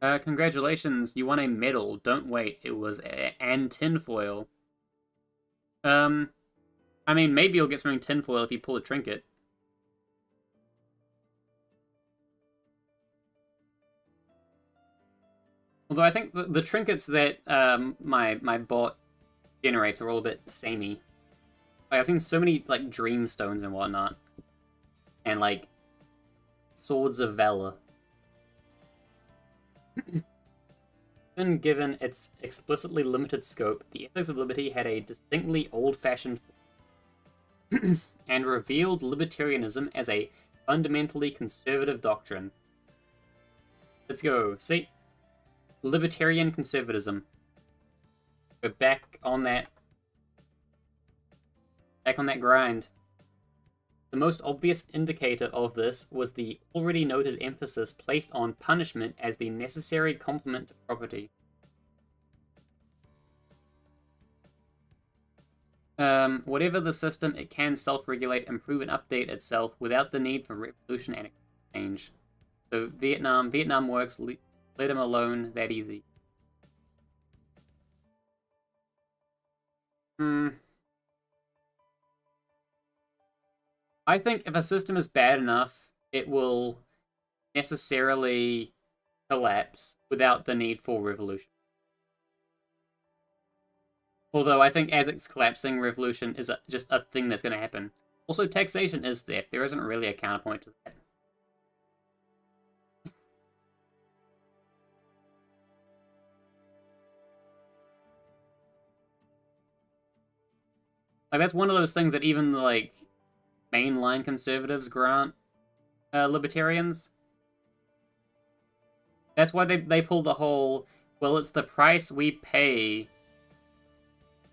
Congratulations, you won a medal. Don't wait, it was and tinfoil. I mean, maybe you'll get something tinfoil if you pull a trinket. Although I think the trinkets that my bot generates are all a bit samey. Like, I've seen so many like dream stones and whatnot, and like swords of valor. Even given its explicitly limited scope, the Ethics of Liberty had a distinctly old-fashioned and revealed libertarianism as a fundamentally conservative doctrine. Let's go. See? Libertarian conservatism. We're back on that grind. The most obvious indicator of this was the already noted emphasis placed on punishment as the necessary complement to property. Whatever the system, it can self-regulate, improve, and update itself without the need for revolution and exchange. So Vietnam works. Let him alone. That easy. I think if a system is bad enough, it will necessarily collapse without the need for revolution. Although I think as it's collapsing, revolution is just a thing that's going to happen. Also, taxation is theft. There isn't really a counterpoint to that. Like, that's one of those things that even like mainline conservatives grant libertarians. That's why they pull the whole Well, it's the price we pay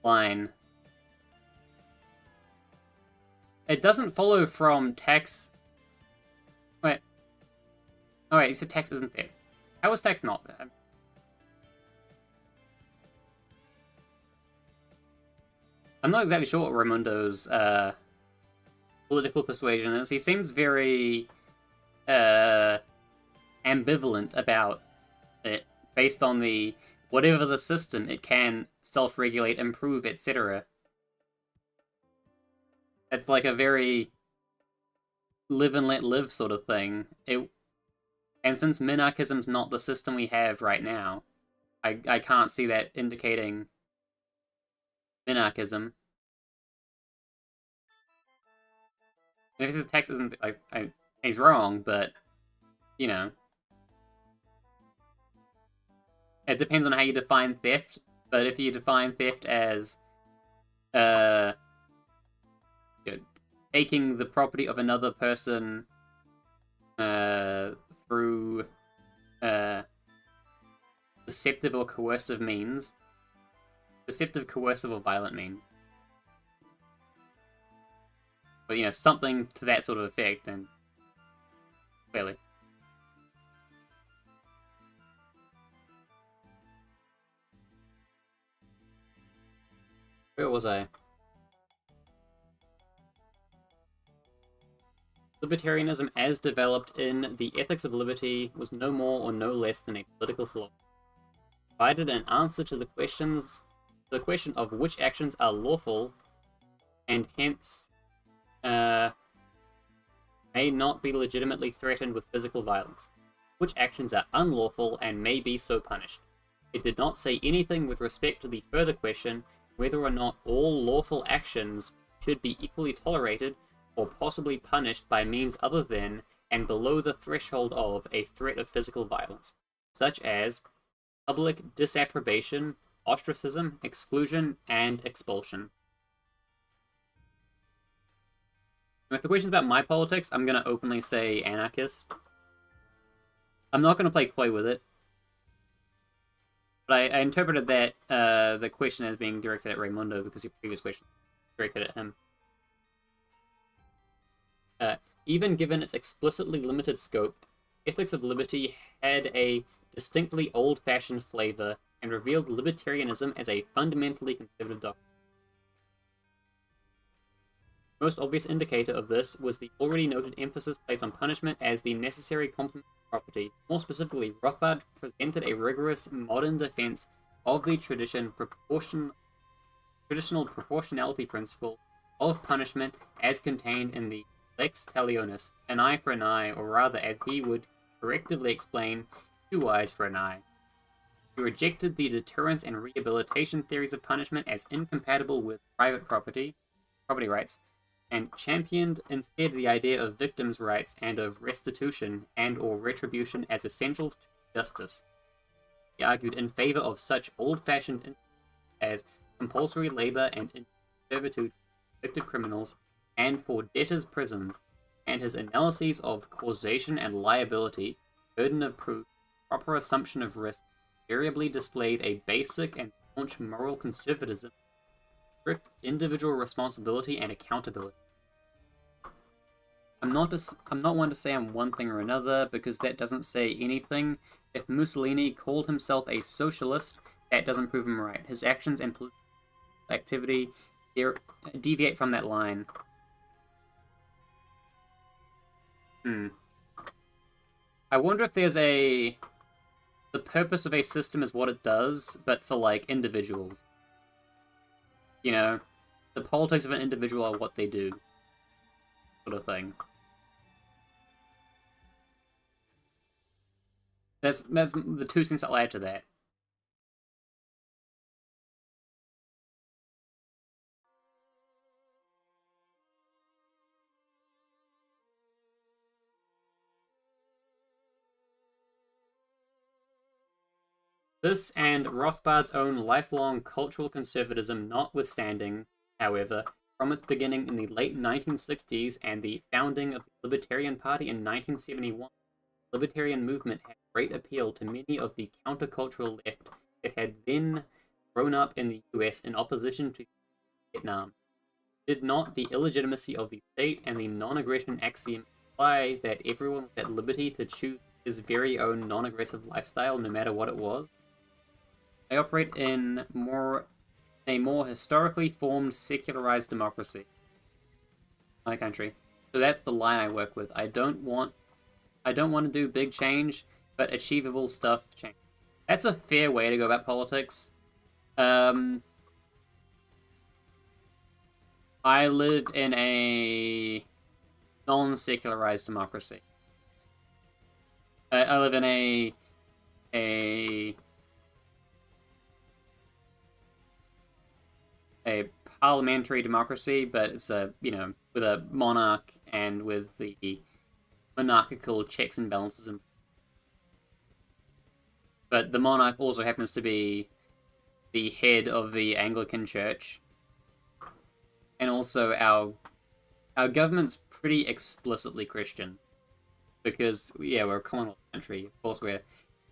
line. It doesn't follow from tax. Wait. Oh, wait, you said tax isn't there. How is tax not there? I'm not exactly sure what Raimundo's political persuasion is. He seems very ambivalent about it, based on the whatever the system, it can self-regulate, improve, etc. It's like a very live and let live sort of thing. And since minarchism's not the system we have right now, I can't see that indicating minarchism. If his text isn't he's wrong, but you know, it depends on how you define theft. But if you define theft as taking the property of another person through deceptive or coercive means, deceptive, coercive, or violent means, but you know, something to that sort of effect, and clearly. Where was I? Libertarianism, as developed in The Ethics of Liberty, was no more or no less than a political philosophy. Provided an answer to the question of which actions are lawful and hence may not be legitimately threatened with physical violence, which actions are unlawful and may be so punished. It did not say anything with respect to the further question whether or not all lawful actions should be equally tolerated or possibly punished by means other than and below the threshold of a threat of physical violence, such as public disapprobation, ostracism, exclusion, and expulsion. If the question's about my politics, I'm going to openly say anarchist. I'm not going to play coy with it. But I interpreted that the question as being directed at Raimundo because your previous question directed at him. Even given its explicitly limited scope, Ethics of Liberty had a distinctly old-fashioned flavor and revealed libertarianism as a fundamentally conservative doctrine. The most obvious indicator of this was the already noted emphasis placed on punishment as the necessary complement of property. More specifically, Rothbard presented a rigorous modern defense of the traditional proportionality principle of punishment as contained in the lex talionis, an eye for an eye, or rather, as he would correctively explain, 2 eyes for an eye. He rejected the deterrence and rehabilitation theories of punishment as incompatible with private property rights, and championed instead the idea of victims' rights and of restitution and or retribution as essential to justice. He argued in favor of such old-fashioned institutions as compulsory labor and servitude for convicted criminals and for debtors' prisons, and his analyses of causation and liability, burden of proof, proper assumption of risk, invariably displayed a basic and staunch moral conservatism, strict individual responsibility and accountability. I'm not one to say I'm one thing or another, because that doesn't say anything. If Mussolini called himself a socialist, that doesn't prove him right. His actions and political activity deviate from that line. I wonder if there's the purpose of a system is what it does, but for, like, individuals. You know, the politics of an individual are what they do. Sort of thing. That's the 2 cents I'll add to that. This and Rothbard's own lifelong cultural conservatism notwithstanding, however, from its beginning in the late 1960s and the founding of the Libertarian Party in 1971, libertarian movement had great appeal to many of the countercultural left that had then grown up in the US in opposition to Vietnam. Did not the illegitimacy of the state and the non-aggression axiom imply that everyone was at liberty to choose his very own non-aggressive lifestyle, no matter what it was? They operate in a more historically formed secularized democracy. My country. So that's the line I work with. I don't want to do big change, but achievable stuff change. That's a fair way to go about politics. I live in a non-secularized democracy. I live in a parliamentary democracy, but it's with a monarch and with the monarchical checks and balances. But the monarch also happens to be the head of the Anglican Church, and also our government's pretty explicitly Christian, because we're a Commonwealth country. Of course, we're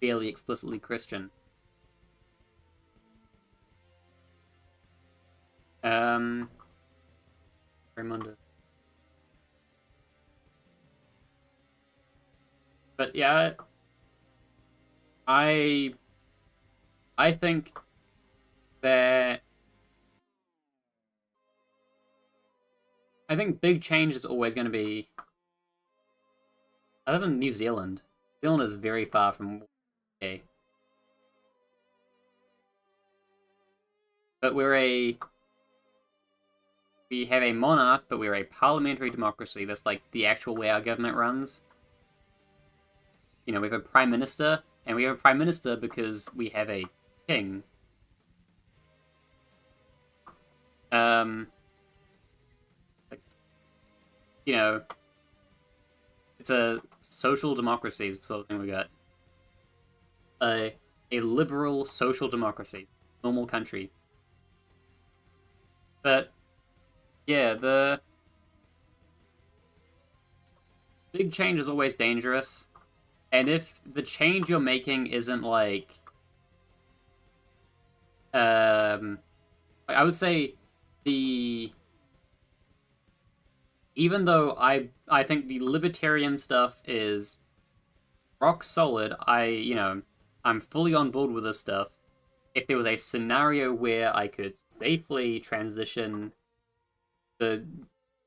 fairly explicitly Christian. Raimundo. But yeah, I think that big change is always going to be. I live in New Zealand. New Zealand is very far from UK. But we have a monarch, but we're a parliamentary democracy. That's like the actual way our government runs. We have a prime minister, and we have a prime minister because we have a king. It's a social democracy is the sort of thing we got. A liberal social democracy. Normal country. But, yeah, the big change is always dangerous. And if the change you're making isn't like... I would say even though I think the libertarian stuff is rock solid, I'm fully on board with this stuff. If there was a scenario where I could safely transition the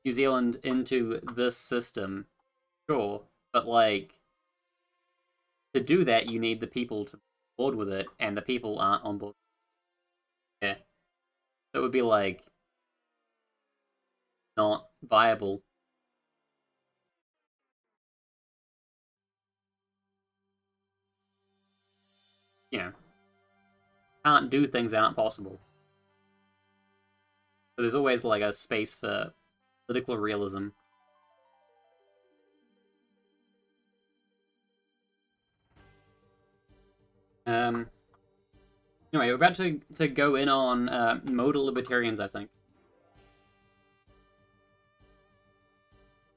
New Zealand into this system, sure. But to do that, you need the people to be on board with it, and the people aren't on board. Yeah. So it would be not viable. Can't do things that aren't possible. So there's always a space for political realism. Anyway, we're about to go in on modal libertarians, I think.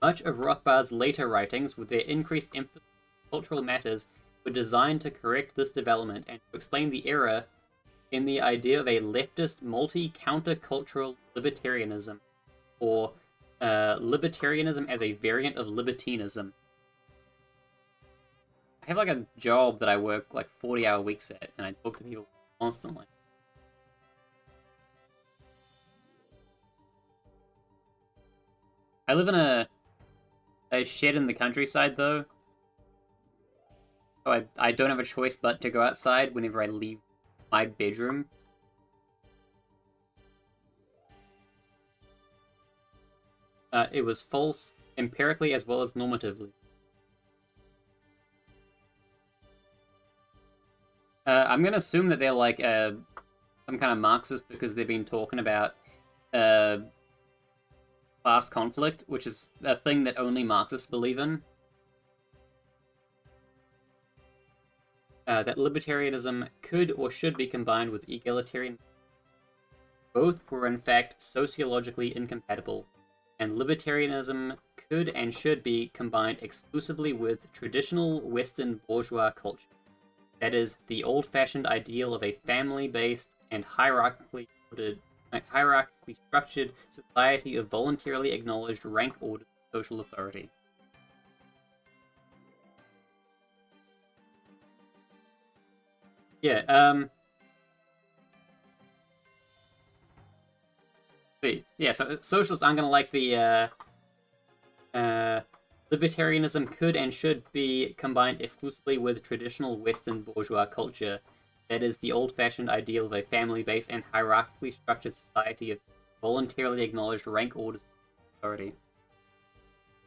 Much of Rothbard's later writings, with their increased emphasis on cultural matters, were designed to correct this development and to explain the error in the idea of a leftist multi-countercultural libertarianism, or libertarianism as a variant of libertinism. I have a job that I work 40-hour weeks at, and I talk to people constantly. I live in a shed in the countryside, though. So I don't have a choice but to go outside whenever I leave my bedroom. It was false, empirically as well as normatively. I'm gonna assume that they're some kind of Marxist because they've been talking about class conflict, which is a thing that only Marxists believe in. That libertarianism could or should be combined with egalitarian. Both were in fact sociologically incompatible, and libertarianism could and should be combined exclusively with traditional Western bourgeois culture. That is, the old-fashioned ideal of a family-based and hierarchically structured society of voluntarily acknowledged rank-ordered social authority. Yeah, see. Yeah, so socialists aren't gonna like the, libertarianism could and should be combined exclusively with traditional Western bourgeois culture. That is, the old-fashioned ideal of a family-based and hierarchically structured society of voluntarily acknowledged rank orders of authority.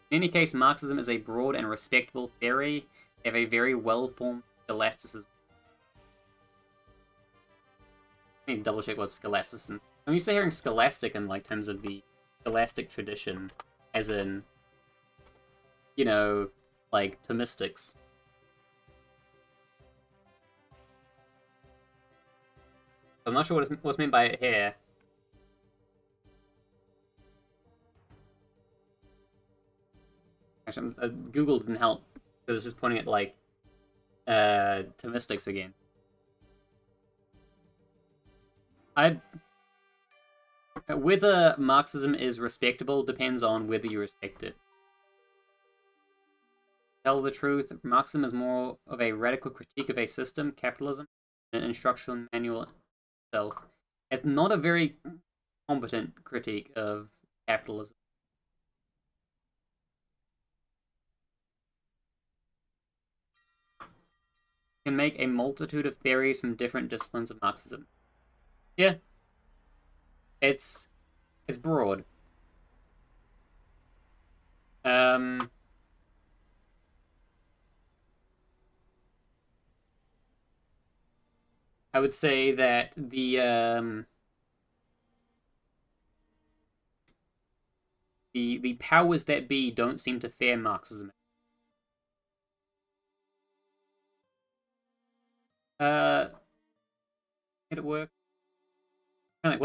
In any case, Marxism is a broad and respectable theory of a very well-formed scholasticism. I need to double-check what scholasticism. I'm used to hearing scholastic in like terms of the scholastic tradition, as in, you know, like Thomistics. I'm not sure what's meant by it here. Actually, Google didn't help because it's just pointing at like Thomistics again. Whether Marxism is respectable depends on whether you respect it. Tell the truth, Marxism is more of a radical critique of a system, capitalism, than an instructional manual itself. It's not a very competent critique of capitalism. You can make a multitude of theories from different disciplines of Marxism. Yeah. It's broad. I would say that the powers that be don't seem to fear Marxism. Did it work? Like,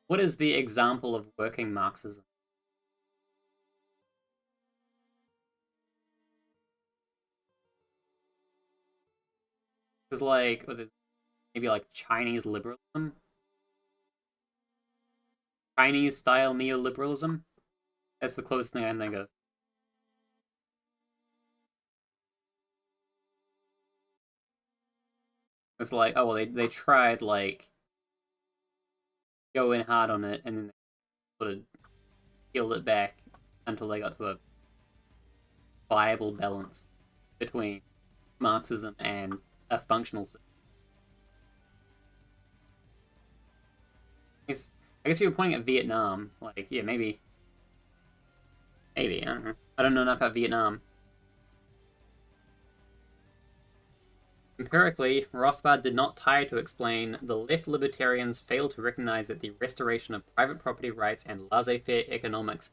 what is the example of working Marxism? Because like, there's maybe like Chinese liberalism, Chinese style neoliberalism. That's the closest thing I can think of. It's like, oh well, they tried like going hard on it, and then they sort of peeled it back until they got to a viable balance between Marxism and a functional system. I guess you were pointing at Vietnam. Like, yeah, maybe. Maybe, I don't know. I don't know enough about Vietnam. Empirically, Rothbard did not tire to explain the left libertarians failed to recognize that the restoration of private property rights and laissez-faire economics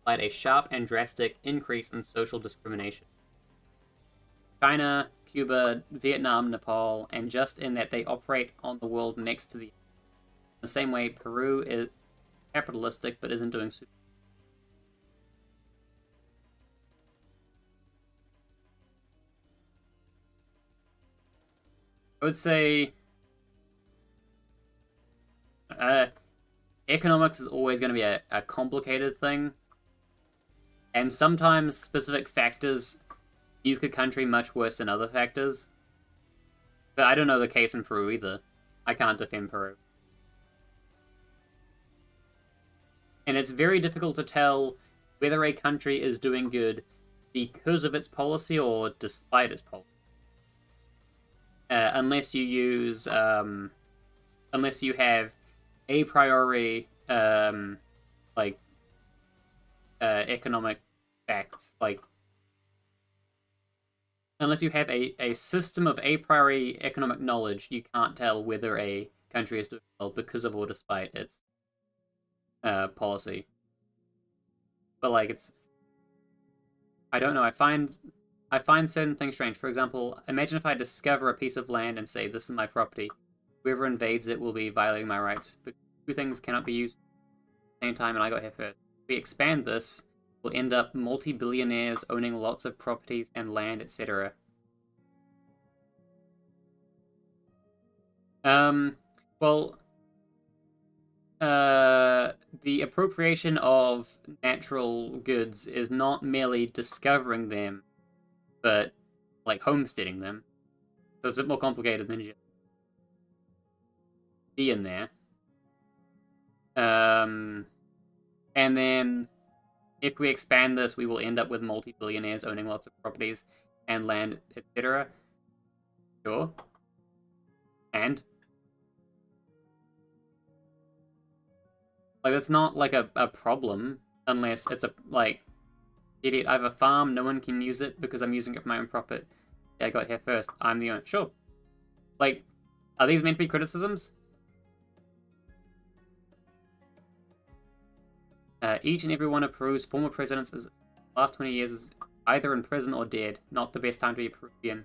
implied a sharp and drastic increase in social discrimination. China, Cuba, Vietnam, Nepal, and just in that they operate on the world next to the same way Peru is capitalistic but isn't doing super. I would say economics is always going to be a complicated thing, and sometimes specific factors nuke a country much worse than other factors. But I don't know the case in Peru either. I can't defend Peru. And it's very difficult to tell whether a country is doing good because of its policy or despite its policy. Unless you use, unless you have a priori, economic facts, like, unless you have a system of a priori economic knowledge, you can't tell whether a country is doing well because of or despite its policy. But like, it's, I don't know. I find certain things strange. For example, imagine if I discover a piece of land and say, this is my property. Whoever invades it will be violating my rights. But two things cannot be used at the same time, and I got here first. If we expand this, will end up multi-billionaires owning lots of properties and land, etc. Well, the appropriation of natural goods is not merely discovering them, but like homesteading them. So it's a bit more complicated than just being there. And then if we expand this, we will end up with multi-billionaires owning lots of properties and land, etc. Sure. And like, that's not like a problem unless it's a like, idiot, I have a farm, no one can use it because I'm using it for my own profit. Yeah, I got here first. I'm the owner. Sure. Like, are these meant to be criticisms? Each and every one of Peru's former presidents is last 20 years is either in prison or dead. Not the best time to be a Peruvian.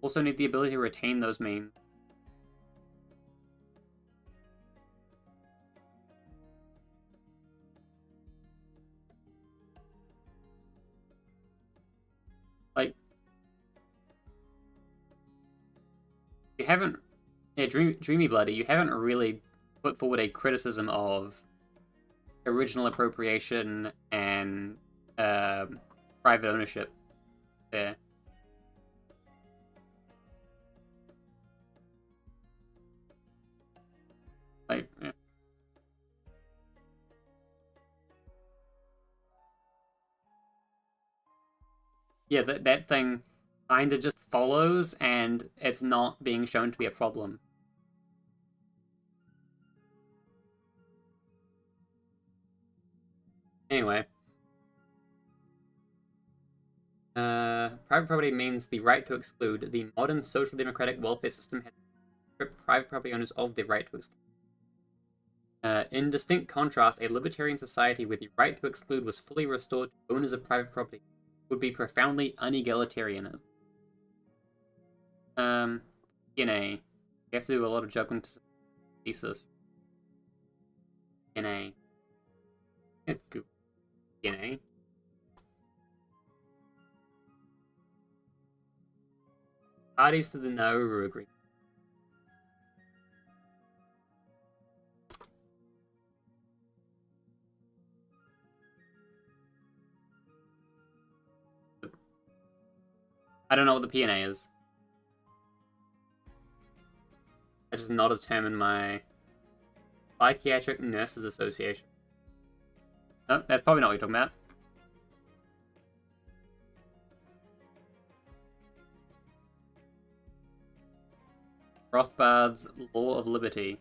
Also need the ability to retain those means. Like, you haven't... Yeah, Dreamy Bloody, you haven't really put forward a criticism of original appropriation and private ownership there. Like, yeah. Yeah, that thing kinda just follows, and it's not being shown to be a problem. Anyway. Private property means the right to exclude. The modern social democratic welfare system has stripped private property owners of their right to exclude. In distinct contrast, a libertarian society where the right to exclude was fully restored to owners of private property would be profoundly unegalitarian. DNA. You have to do a lot of juggling to thesis. DNA. DNA. Parties to the Nauru Agreement. I don't know what the PNA is. That does not determine my Psychiatric Nurses Association. No, that's probably not what you're talking about. Rothbard's Law of Liberty.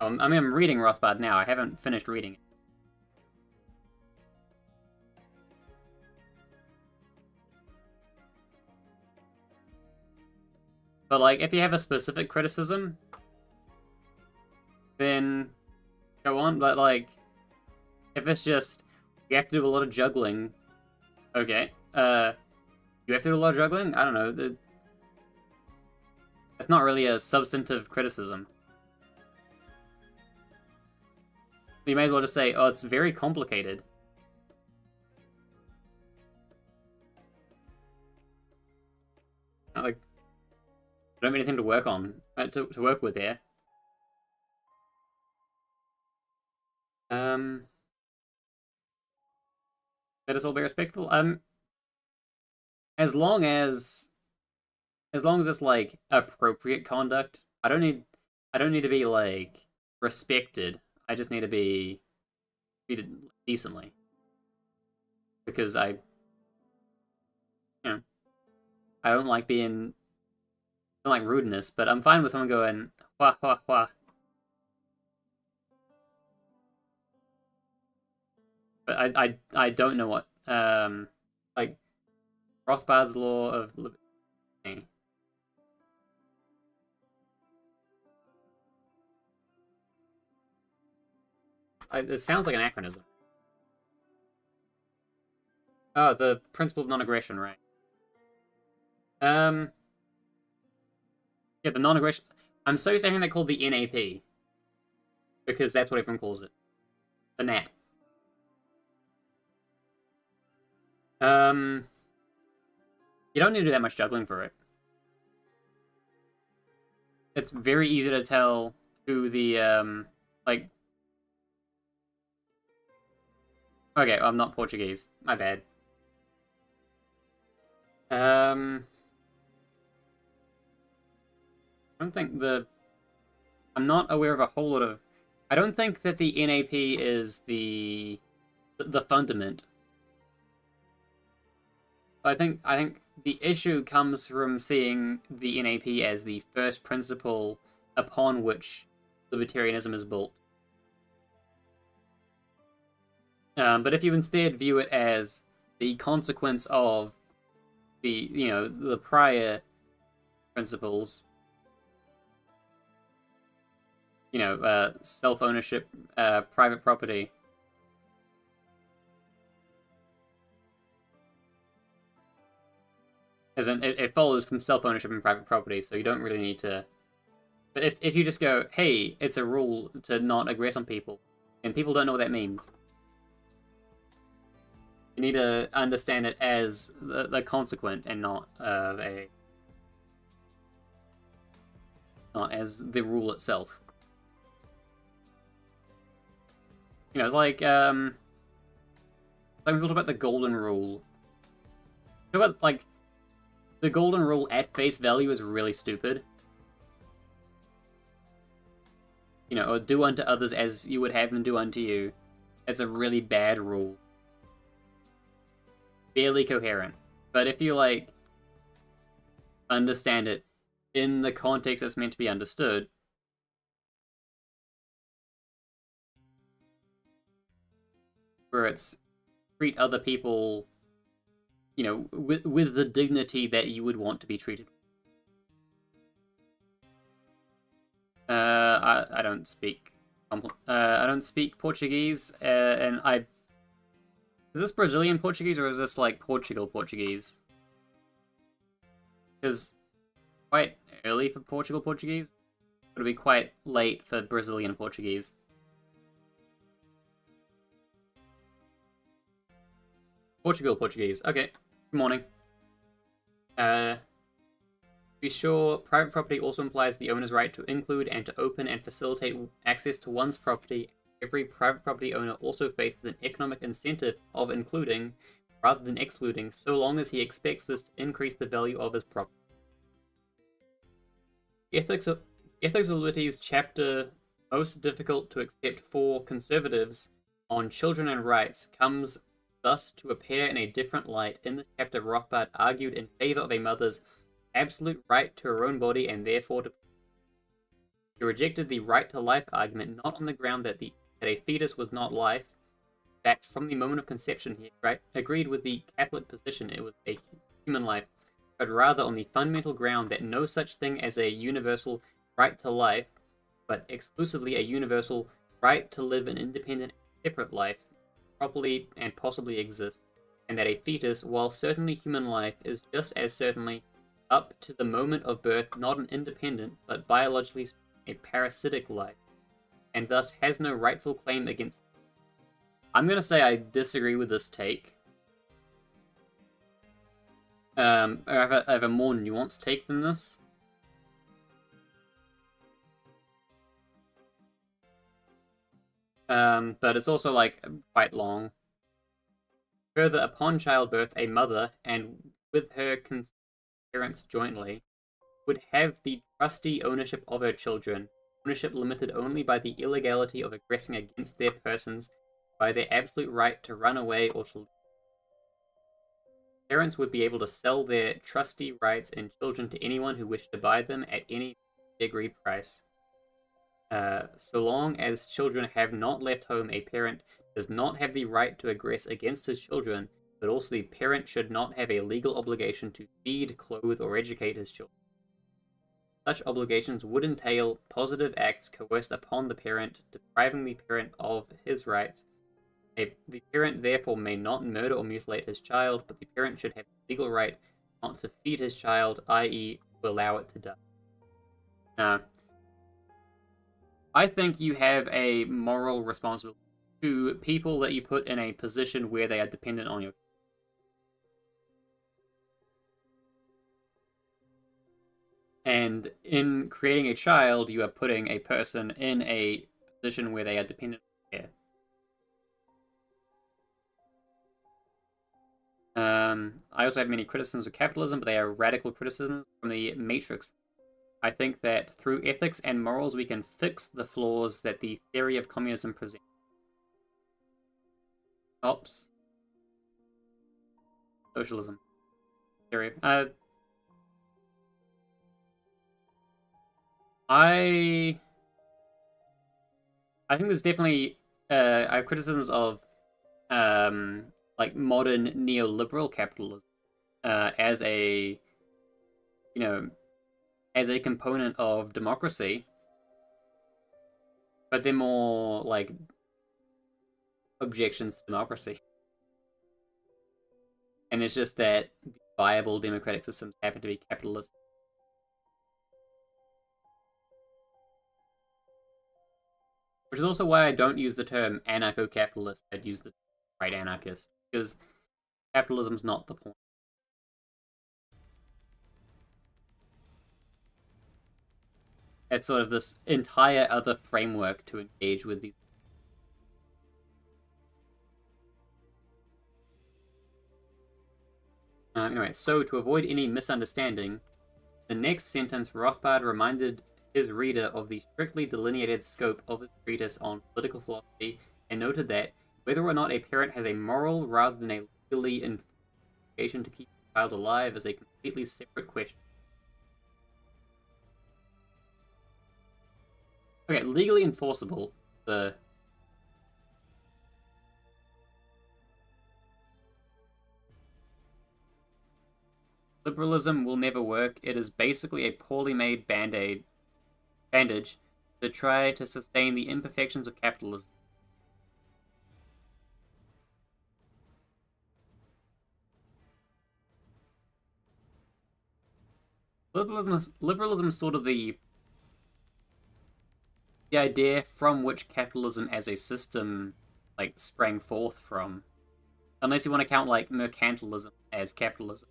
I mean, I'm reading Rothbard now. I haven't finished reading it. But, like, if you have a specific criticism, then go on. But, like, if it's just, you have to do a lot of juggling, okay. You have to do a lot of juggling? I don't know. It's not really a substantive criticism. You may as well just say, oh, it's very complicated. Like, I don't have anything to work on, to work with there. Let us all be respectful. As long as it's like appropriate conduct, I don't need to be like respected. I just need to be treated decently. Because I don't like being, I don't like rudeness, but I'm fine with someone going wah wah wah. But I don't know what like Rothbard's Law of Liberty. It sounds like an acronym. Oh, the principle of non-aggression, right? Yeah, the non-aggression. I'm so used to having that called the NAP because that's what everyone calls it. The NAP. You don't need to do that much juggling for it. It's very easy to tell who the, like... Okay, I'm not Portuguese. My bad. I don't think I'm not aware of a whole lot of... I don't think that the NAP is the fundament. I think the issue comes from seeing the NAP as the first principle upon which libertarianism is built. But if you instead view it as the consequence of the prior principles, self-ownership, private property. As in, it follows from self-ownership and private property, so you don't really need to... But if you just go, hey, it's a rule to not aggress on people, and people don't know what that means. You need to understand it as the consequent and not as the rule itself. It's like we talked about the golden rule. Talk about like the golden rule at face value is really stupid. Or do unto others as you would have them do unto you. It's a really bad rule. Barely coherent. But if you, understand it in the context it's meant to be understood, where it's treat other people, with the dignity that you would want to be treated. I don't speak Portuguese, and is this Brazilian Portuguese or is this Portugal Portuguese? Because quite early for Portugal Portuguese, it'll be quite late for Brazilian Portuguese. Portugal Portuguese. Okay. Good morning. Be sure, private property also implies the owner's right to include and to open and facilitate access to one's property. Every private property owner also faces an economic incentive of including, rather than excluding, so long as he expects this to increase the value of his property. Ethics of Liberty's chapter most difficult to accept for conservatives on children and rights comes thus to appear in a different light. In this chapter, Rothbard argued in favor of a mother's absolute right to her own body and therefore to... He rejected the right to life argument not on the ground that a fetus was not life. In fact, from the moment of conception, he agreed with the Catholic position it was a human life, but rather on the fundamental ground that no such thing as a universal right to life, but exclusively a universal right to live an independent, separate life, properly and possibly exists, and that a fetus, while certainly human life, is just as certainly, up to the moment of birth, not an independent, but biologically a parasitic life, and thus has no rightful claim against... I'm going to say I disagree with this take. I have a more nuanced take than this. But it's also, quite long. Further, upon childbirth, a mother, and with her parents jointly, would have the trustee ownership of her children, ownership limited only by the illegality of aggressing against their persons, by their absolute right to run away or to leave. Parents would be able to sell their trustee rights and children to anyone who wished to buy them at any agreed price. So long as children have not left home, a parent does not have the right to aggress against his children, but also the parent should not have a legal obligation to feed, clothe, or educate his children. Such obligations would entail positive acts coerced upon the parent, depriving the parent of his rights. The parent therefore may not murder or mutilate his child, but the parent should have the legal right not to feed his child, i.e. to allow it to die. Now, I think you have a moral responsibility to people that you put in a position where they are dependent on you. And in creating a child, you are putting a person in a position where they are dependent on care. I also have many criticisms of capitalism, but they are radical criticisms from the Matrix. I think that through ethics and morals, we can fix the flaws that the theory of communism presents. Ops. Socialism. Theory. I think there's definitely I have criticisms of like modern neoliberal capitalism as a as a component of democracy, but they're more like objections to democracy. And it's just that viable democratic systems happen to be capitalist. Which is also why I don't use the term anarcho-capitalist. I'd use the term right anarchist, because capitalism's not the point. It's sort of this entire other framework to engage with these. Anyway, so to avoid any misunderstanding, the next sentence Rothbard reminded his reader of the strictly delineated scope of his treatise on political philosophy and noted that whether or not a parent has a moral rather than a legally enforced obligation to keep a child alive is a completely separate question. Okay, legally enforceable. The liberalism will never work. It is basically a poorly made bandage to try to sustain the imperfections of capitalism. Liberalism is sort of the idea from which capitalism as a system like sprang forth from, unless you want to count like mercantilism as capitalism.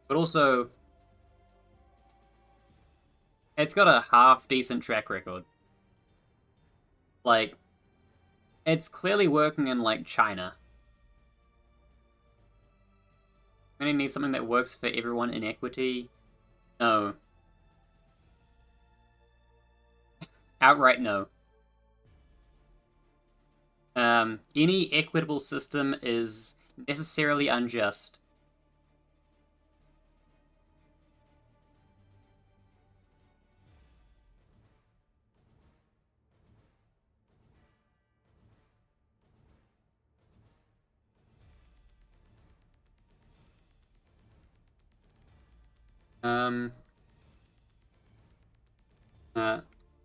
But also, it's got a half decent track record. Like, it's clearly working in like China. We need something that works for everyone in equity. No. Outright no. Any equitable system is necessarily unjust.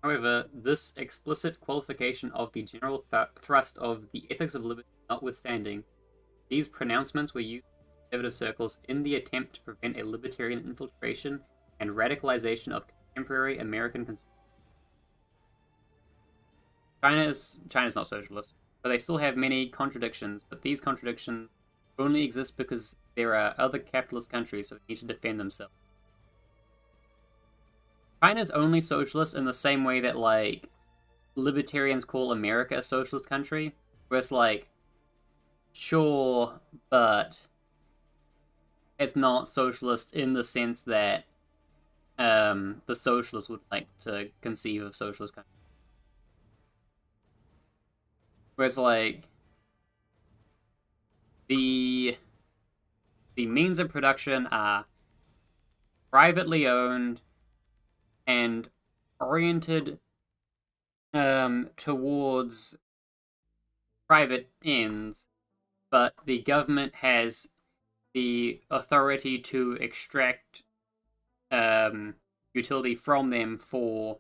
However, this explicit qualification of the general thrust of the ethics of liberty notwithstanding, these pronouncements were used in conservative circles in the attempt to prevent a libertarian infiltration and radicalization of contemporary American consumers. China's not socialist, but they still have many contradictions, but these contradictions only exist because there are other capitalist countries, so they need to defend themselves. China's only socialist in the same way that, like, libertarians call America a socialist country, where it's like, sure, but it's not socialist in the sense that the socialists would like to conceive of socialist country. Where it's like, the means of production are privately owned and oriented towards private ends, but the government has the authority to extract utility from them for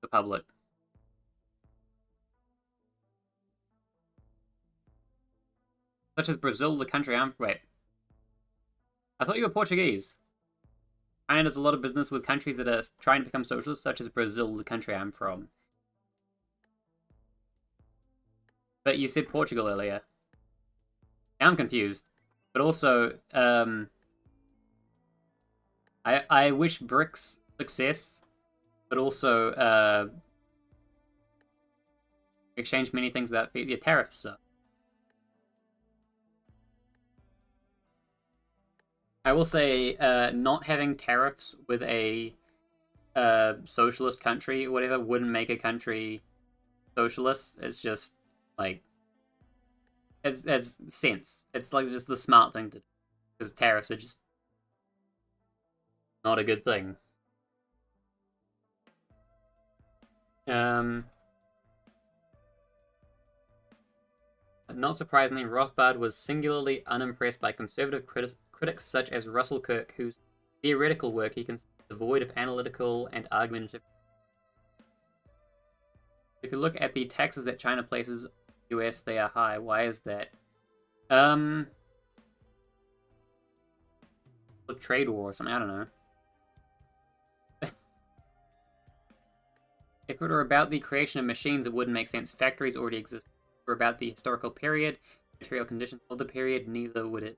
the public. Such as Brazil, the country I'm... Wait. I thought you were Portuguese. China does a lot of business with countries that are trying to become socialist, such as Brazil, the country I'm from. But you said Portugal earlier. Now I'm confused. But also, I wish BRICS success, but also exchange many things without fees. Yeah, tariffs suck. I will say, not having tariffs with a socialist country or whatever wouldn't make a country socialist. It's just like it's sense. It's like just the smart thing to do because tariffs are just not a good thing. Not surprisingly, Rothbard was singularly unimpressed by conservative critics such as Russell Kirk, whose theoretical work he considered devoid of analytical and argumentative. If you look at the taxes that China places on the US, they are high. Why is that? Trade war or something, I don't know. If it were about the creation of machines, it wouldn't make sense. Factories already exist. If it were about the historical period, material conditions of the period, neither would it.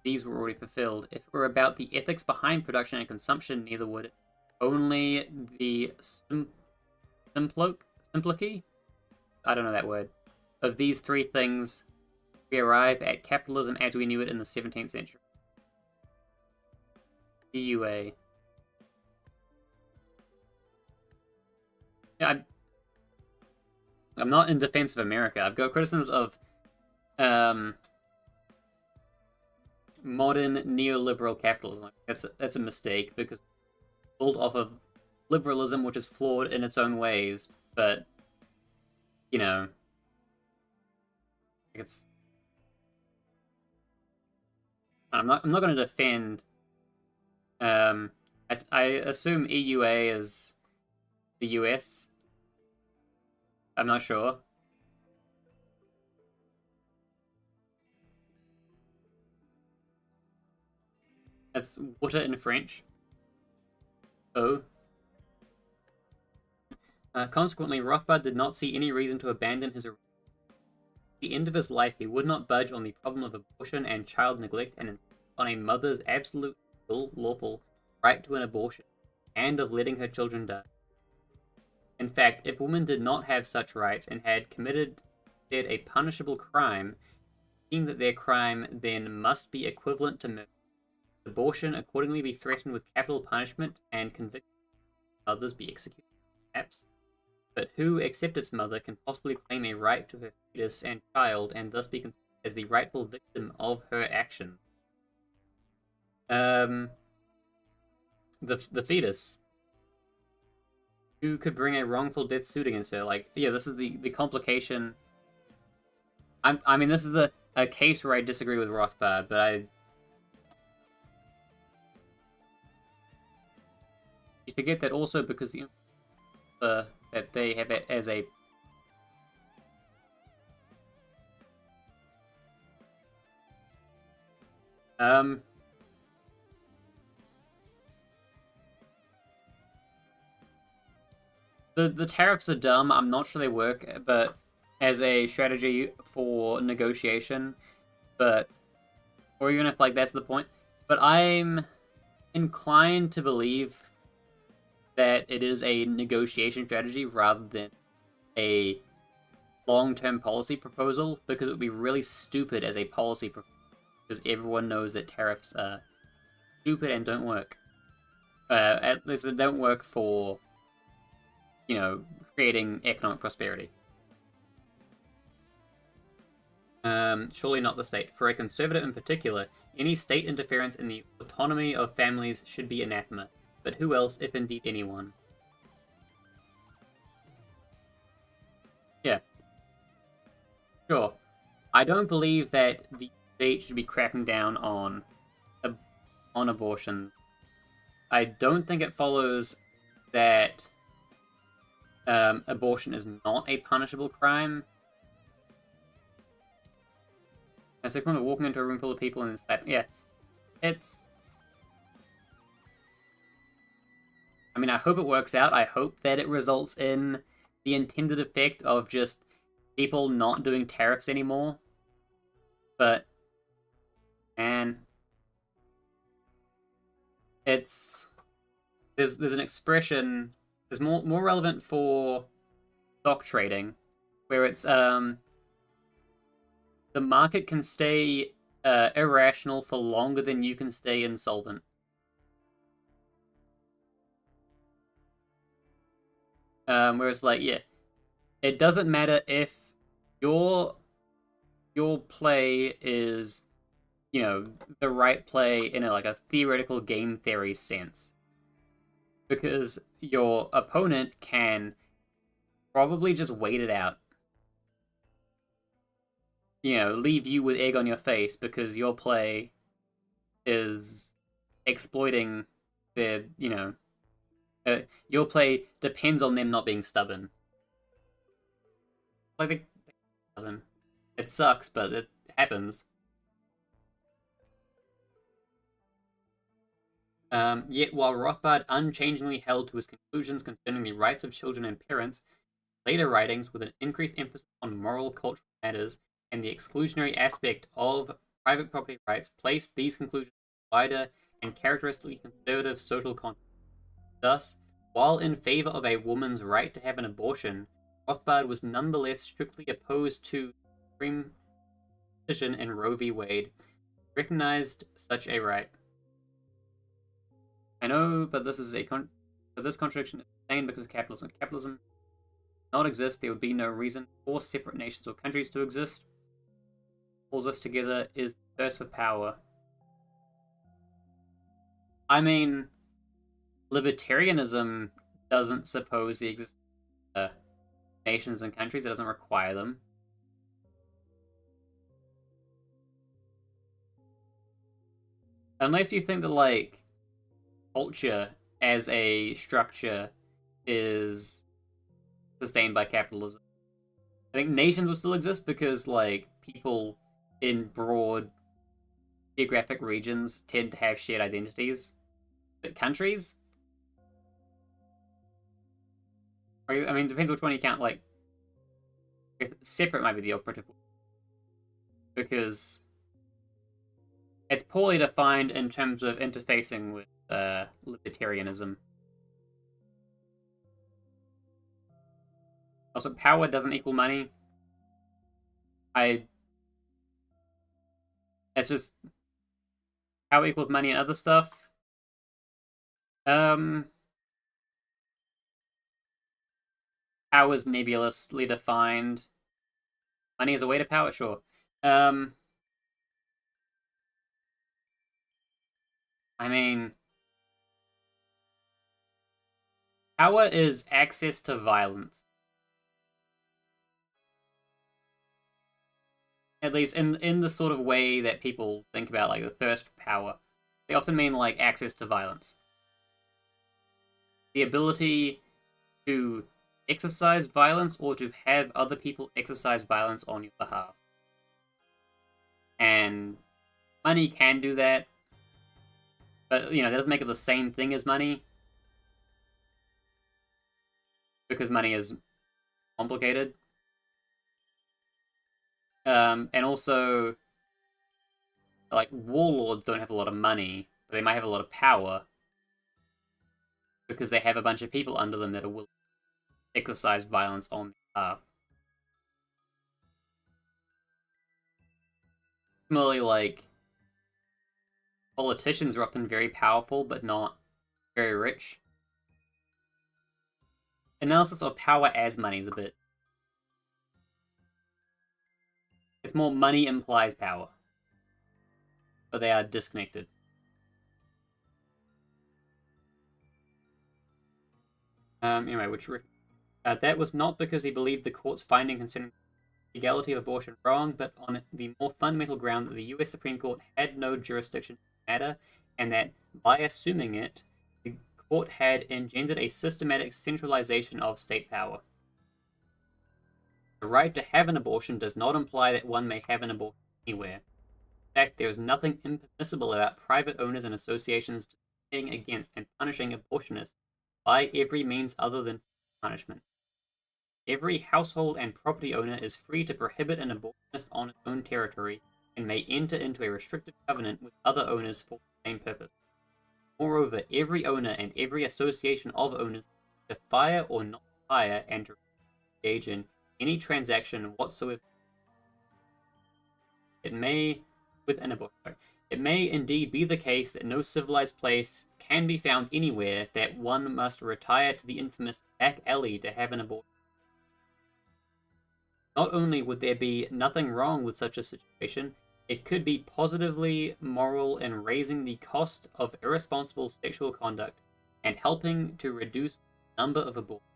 These were already fulfilled. If it were about the ethics behind production and consumption, neither would it. Only the simplicity? I don't know that word. Of these three things, we arrive at capitalism as we knew it in the 17th century. EUA. Yeah, I'm not in defense of America. I've got criticisms of modern neoliberal capitalism. That's a mistake because it's built off of liberalism, which is flawed in its own ways. But you know, it's. I'm not going to defend. I assume EUA is the US. I'm not sure. That's water in French. Oh. Consequently, Rothbard did not see any reason to abandon his. At the end of his life, he would not budge on the problem of abortion and child neglect, and on a mother's absolute lawful right to an abortion, and of letting her children die. In fact, if women did not have such rights and had committed a punishable crime, it seemed that their crime then must be equivalent to murder. Abortion accordingly be threatened with capital punishment and convicted mothers be executed, perhaps. But who, except its mother, can possibly claim a right to her fetus and child and thus be considered as the rightful victim of her actions? The fetus. Who could bring a wrongful death suit against her? Like, yeah, this is the complication. I mean, this is a case where I disagree with Rothbard, but you forget that also because that they have it as a the tariffs are dumb. I'm not sure they work, but as a strategy for negotiation, or even if like that's the point. But I'm inclined to believe that it is a negotiation strategy rather than a long-term policy proposal, because it would be really stupid as a policy proposal, because everyone knows that tariffs are stupid and don't work. At least they don't work for, creating economic prosperity. Surely not the state. For a conservative in particular, any state interference in the autonomy of families should be anathema. But who else, if indeed anyone? Yeah. Sure. I don't believe that the state should be cracking down on abortion. I don't think it follows that abortion is not a punishable crime. It's like when we're walking into a room full of people and it's like, yeah, it's... I mean, I hope it works out. I hope that it results in the intended effect of just people not doing tariffs anymore, but man, it's there's an expression that's more relevant for stock trading, where it's the market can stay irrational for longer than you can stay insolvent. Whereas, like, yeah, it doesn't matter if your play is, you know, the right play in like a theoretical game theory sense, because your opponent can probably just wait it out. You know, leave you with egg on your face because your play is exploiting their, you know, your play depends on them not being stubborn. Like, they're stubborn. It sucks, but it happens. Yet, while Rothbard unchangingly held to his conclusions concerning the rights of children and parents, later writings, with an increased emphasis on moral cultural matters and the exclusionary aspect of private property rights, placed these conclusions in wider and characteristically conservative social context. Thus, while in favor of a woman's right to have an abortion, Rothbard was nonetheless strictly opposed to the Supreme decision in Roe v. Wade, recognized such a right. I know, but this is but this contradiction is insane because of capitalism. Capitalism does not exist. There would be no reason for separate nations or countries to exist. What pulls us together is the thirst for power. I mean, libertarianism doesn't suppose the existence of nations and countries. It doesn't require them. Unless you think that, like, culture as a structure is sustained by capitalism. I think nations will still exist because, like, people in broad geographic regions tend to have shared identities. But countries, I mean, depends which one you count. Like, separate might be the operative word, because it's poorly defined in terms of interfacing with libertarianism. Also, power doesn't equal money. It's just power equals money and other stuff. Power is nebulously defined. Money is a way to power, sure. I mean, power is access to violence. At least in the sort of way that people think about, like, the thirst for power. They often mean, like, access to violence. The ability to exercise violence or to have other people exercise violence on your behalf. And money can do that, but, you know, that doesn't make it the same thing as money, because money is complicated. And also, like, warlords don't have a lot of money, but they might have a lot of power because they have a bunch of people under them that are willing to exercise violence on their behalf. Similarly, like, politicians are often very powerful but not very rich. Analysis of power as money is a bit... It's more money implies power, but they are disconnected. Anyway, that was not because he believed the court's finding concerning the legality of abortion wrong, but on the more fundamental ground that the U.S. Supreme Court had no jurisdiction in the matter, and that by assuming it, the court had engendered a systematic centralization of state power. The right to have an abortion does not imply that one may have an abortion anywhere. In fact, there is nothing impermissible about private owners and associations discriminating against and punishing abortionists by every means other than punishment. Every household and property owner is free to prohibit an abortionist on its own territory and may enter into a restrictive covenant with other owners for the same purpose. Moreover, every owner and every association of owners to fire or not fire and to engage in any transaction whatsoever. It may, with an abortion, it may indeed be the case that no civilized place can be found anywhere that one must retire to the infamous back alley to have an abortion. Not only would there be nothing wrong with such a situation, it could be positively moral in raising the cost of irresponsible sexual conduct and helping to reduce the number of abortions.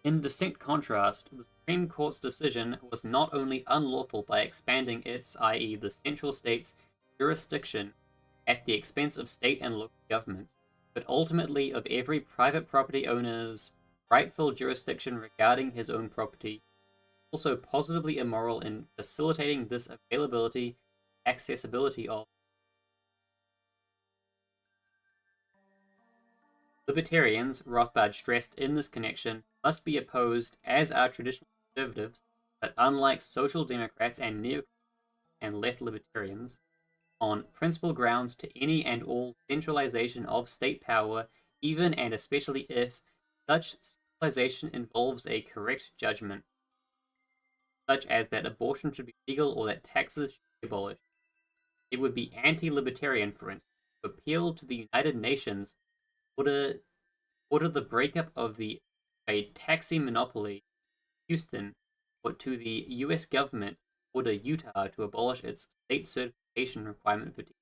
In distinct contrast, the Supreme Court's decision was not only unlawful by expanding its, i.e., the central state's, jurisdiction at the expense of state and local governments, but ultimately of every private property owner's rightful jurisdiction regarding his own property, also positively immoral in facilitating this availability, accessibility of. Libertarians, Rothbard stressed in this connection, must be opposed, as are traditional conservatives, but unlike social democrats and neo and left libertarians, on principal grounds to any and all centralization of state power, even and especially if such centralization involves a correct judgment, such as that abortion should be legal or that taxes should be abolished. It would be anti-libertarian, for instance, to appeal to the United Nations order the breakup of a taxi monopoly in Houston, or to the U.S. government order Utah to abolish its state certification requirement for teachers,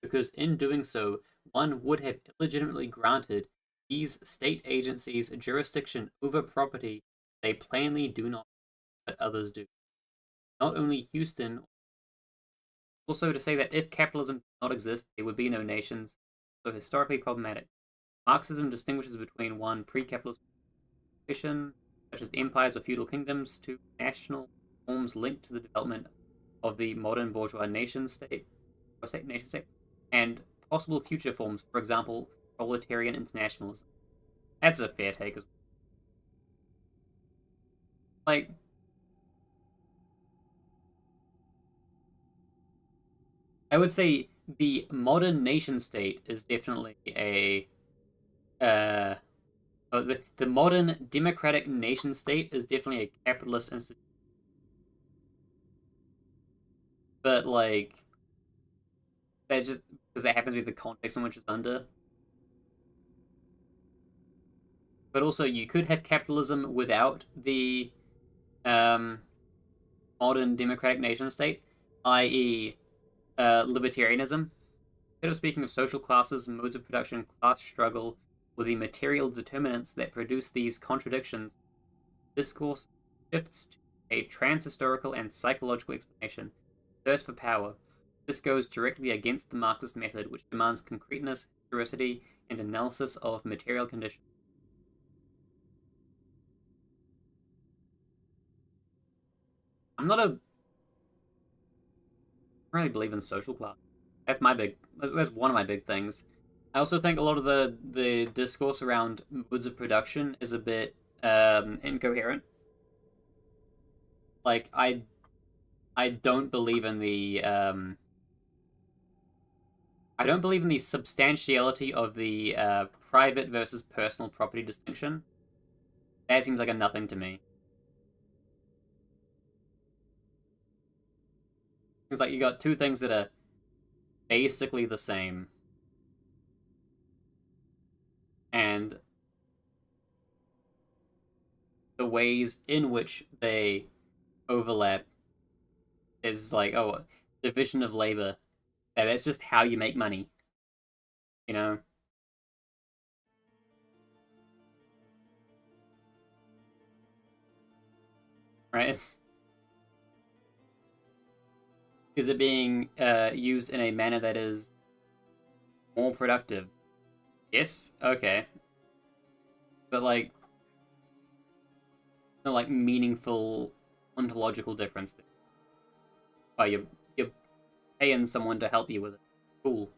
because in doing so, one would have illegitimately granted these state agencies jurisdiction over property they plainly do not, but others do. Not only Houston, also to say that if capitalism did not exist, there would be no nations, so historically problematic. Marxism distinguishes between one, pre-capitalist position, such as empires or feudal kingdoms, two, national forms linked to the development of the modern bourgeois nation state, and possible future forms, for example, proletarian internationalism. That's a fair take as well. Like, I would say the modern nation state is definitely the modern democratic nation state is definitely a capitalist institution. But like that just because that happens to be the context in which it's under. But also, you could have capitalism without the um, modern democratic nation state, i.e., libertarianism. Instead of speaking of social classes, modes of production, class struggle, or the material determinants that produce these contradictions, discourse shifts to a transhistorical and psychological explanation, thirst for power. This goes directly against the Marxist method, which demands concreteness, historicity, and analysis of material conditions. I'm not a I don't really believe in social class. That's one of my big things. I also think a lot of the discourse around modes of production is a bit incoherent. Like I don't believe in the I don't believe in the substantiality of the private versus personal property distinction. That seems like a nothing to me. It's like you got two things that are basically the same, and the ways in which they overlap is like, oh, division of labor. Yeah, that's just how you make money, you know? Right? Is it being used in a manner that is more productive? Yes? Okay. But like, no like meaningful ontological difference there. Oh, you're paying someone to help you with it. Cool.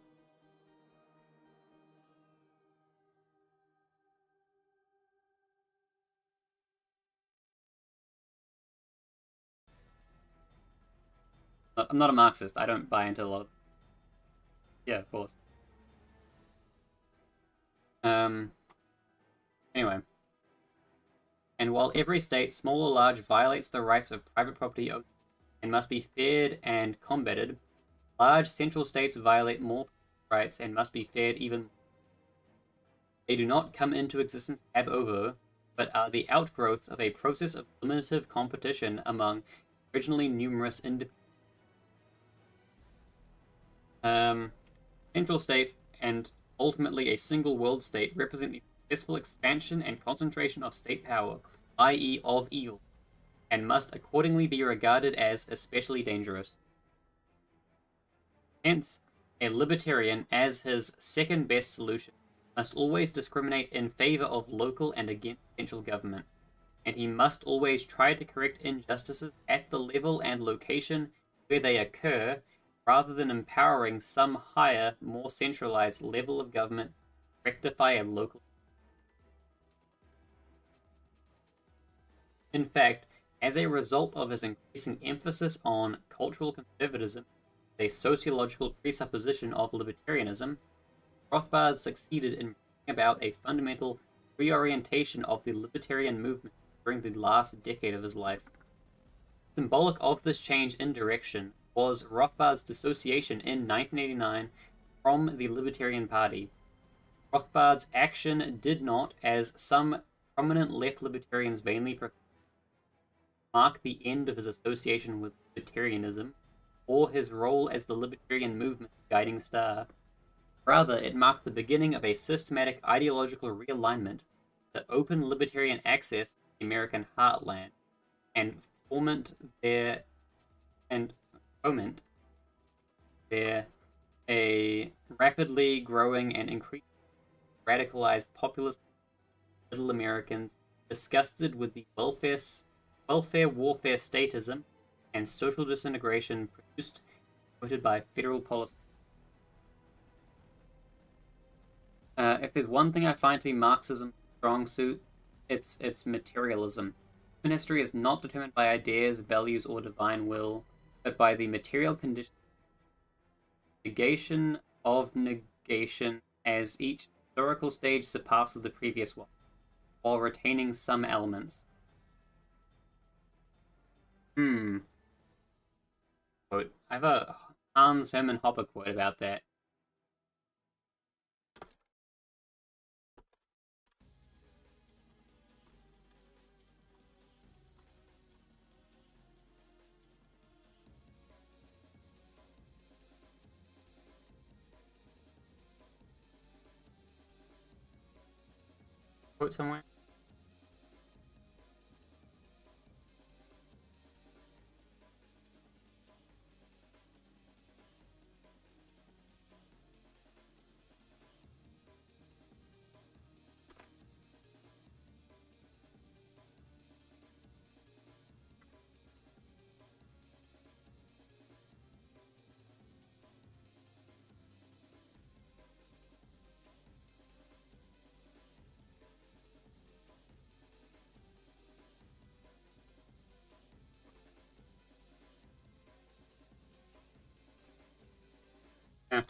I'm not a Marxist. I don't buy into a lot of... Yeah, of course. Anyway. And while every state, small or large, violates the rights of private property and must be feared and combated, large central states violate more rights and must be feared even more. They do not come into existence ab ovo, but are the outgrowth of a process of limited competition among originally numerous independent central states and ultimately a single world state represent the successful expansion and concentration of state power, i.e. of evil, and must accordingly be regarded as especially dangerous. Hence, a libertarian, as his second best solution, must always discriminate in favor of local and against central government, and he must always try to correct injustices at the level and location where they occur, rather than empowering some higher, more centralized level of government to rectify a local. In fact, as a result of his increasing emphasis on cultural conservatism, a sociological presupposition of libertarianism, Rothbard succeeded in bringing about a fundamental reorientation of the libertarian movement during the last decade of his life. Symbolic of this change in direction was Rothbard's dissociation in 1989 from the Libertarian Party. Rothbard's action did not, as some prominent left libertarians vainly proclaim, mark the end of his association with libertarianism or his role as the libertarian movement's guiding star. Rather, it marked the beginning of a systematic ideological realignment to open libertarian access to the American heartland and foment their a rapidly growing and increasingly radicalized populist middle Americans disgusted with the welfare warfare statism and social disintegration produced by federal policy. If there's one thing I find to be Marxism's strong suit, it's materialism. Human history is not determined by ideas, values, or divine will, but by the material conditions. Negation of negation as each historical stage surpasses the previous one, while retaining some elements. Quote. I have a Hans Hermann Hoppe quote about that. Quote somewhere. Yeah.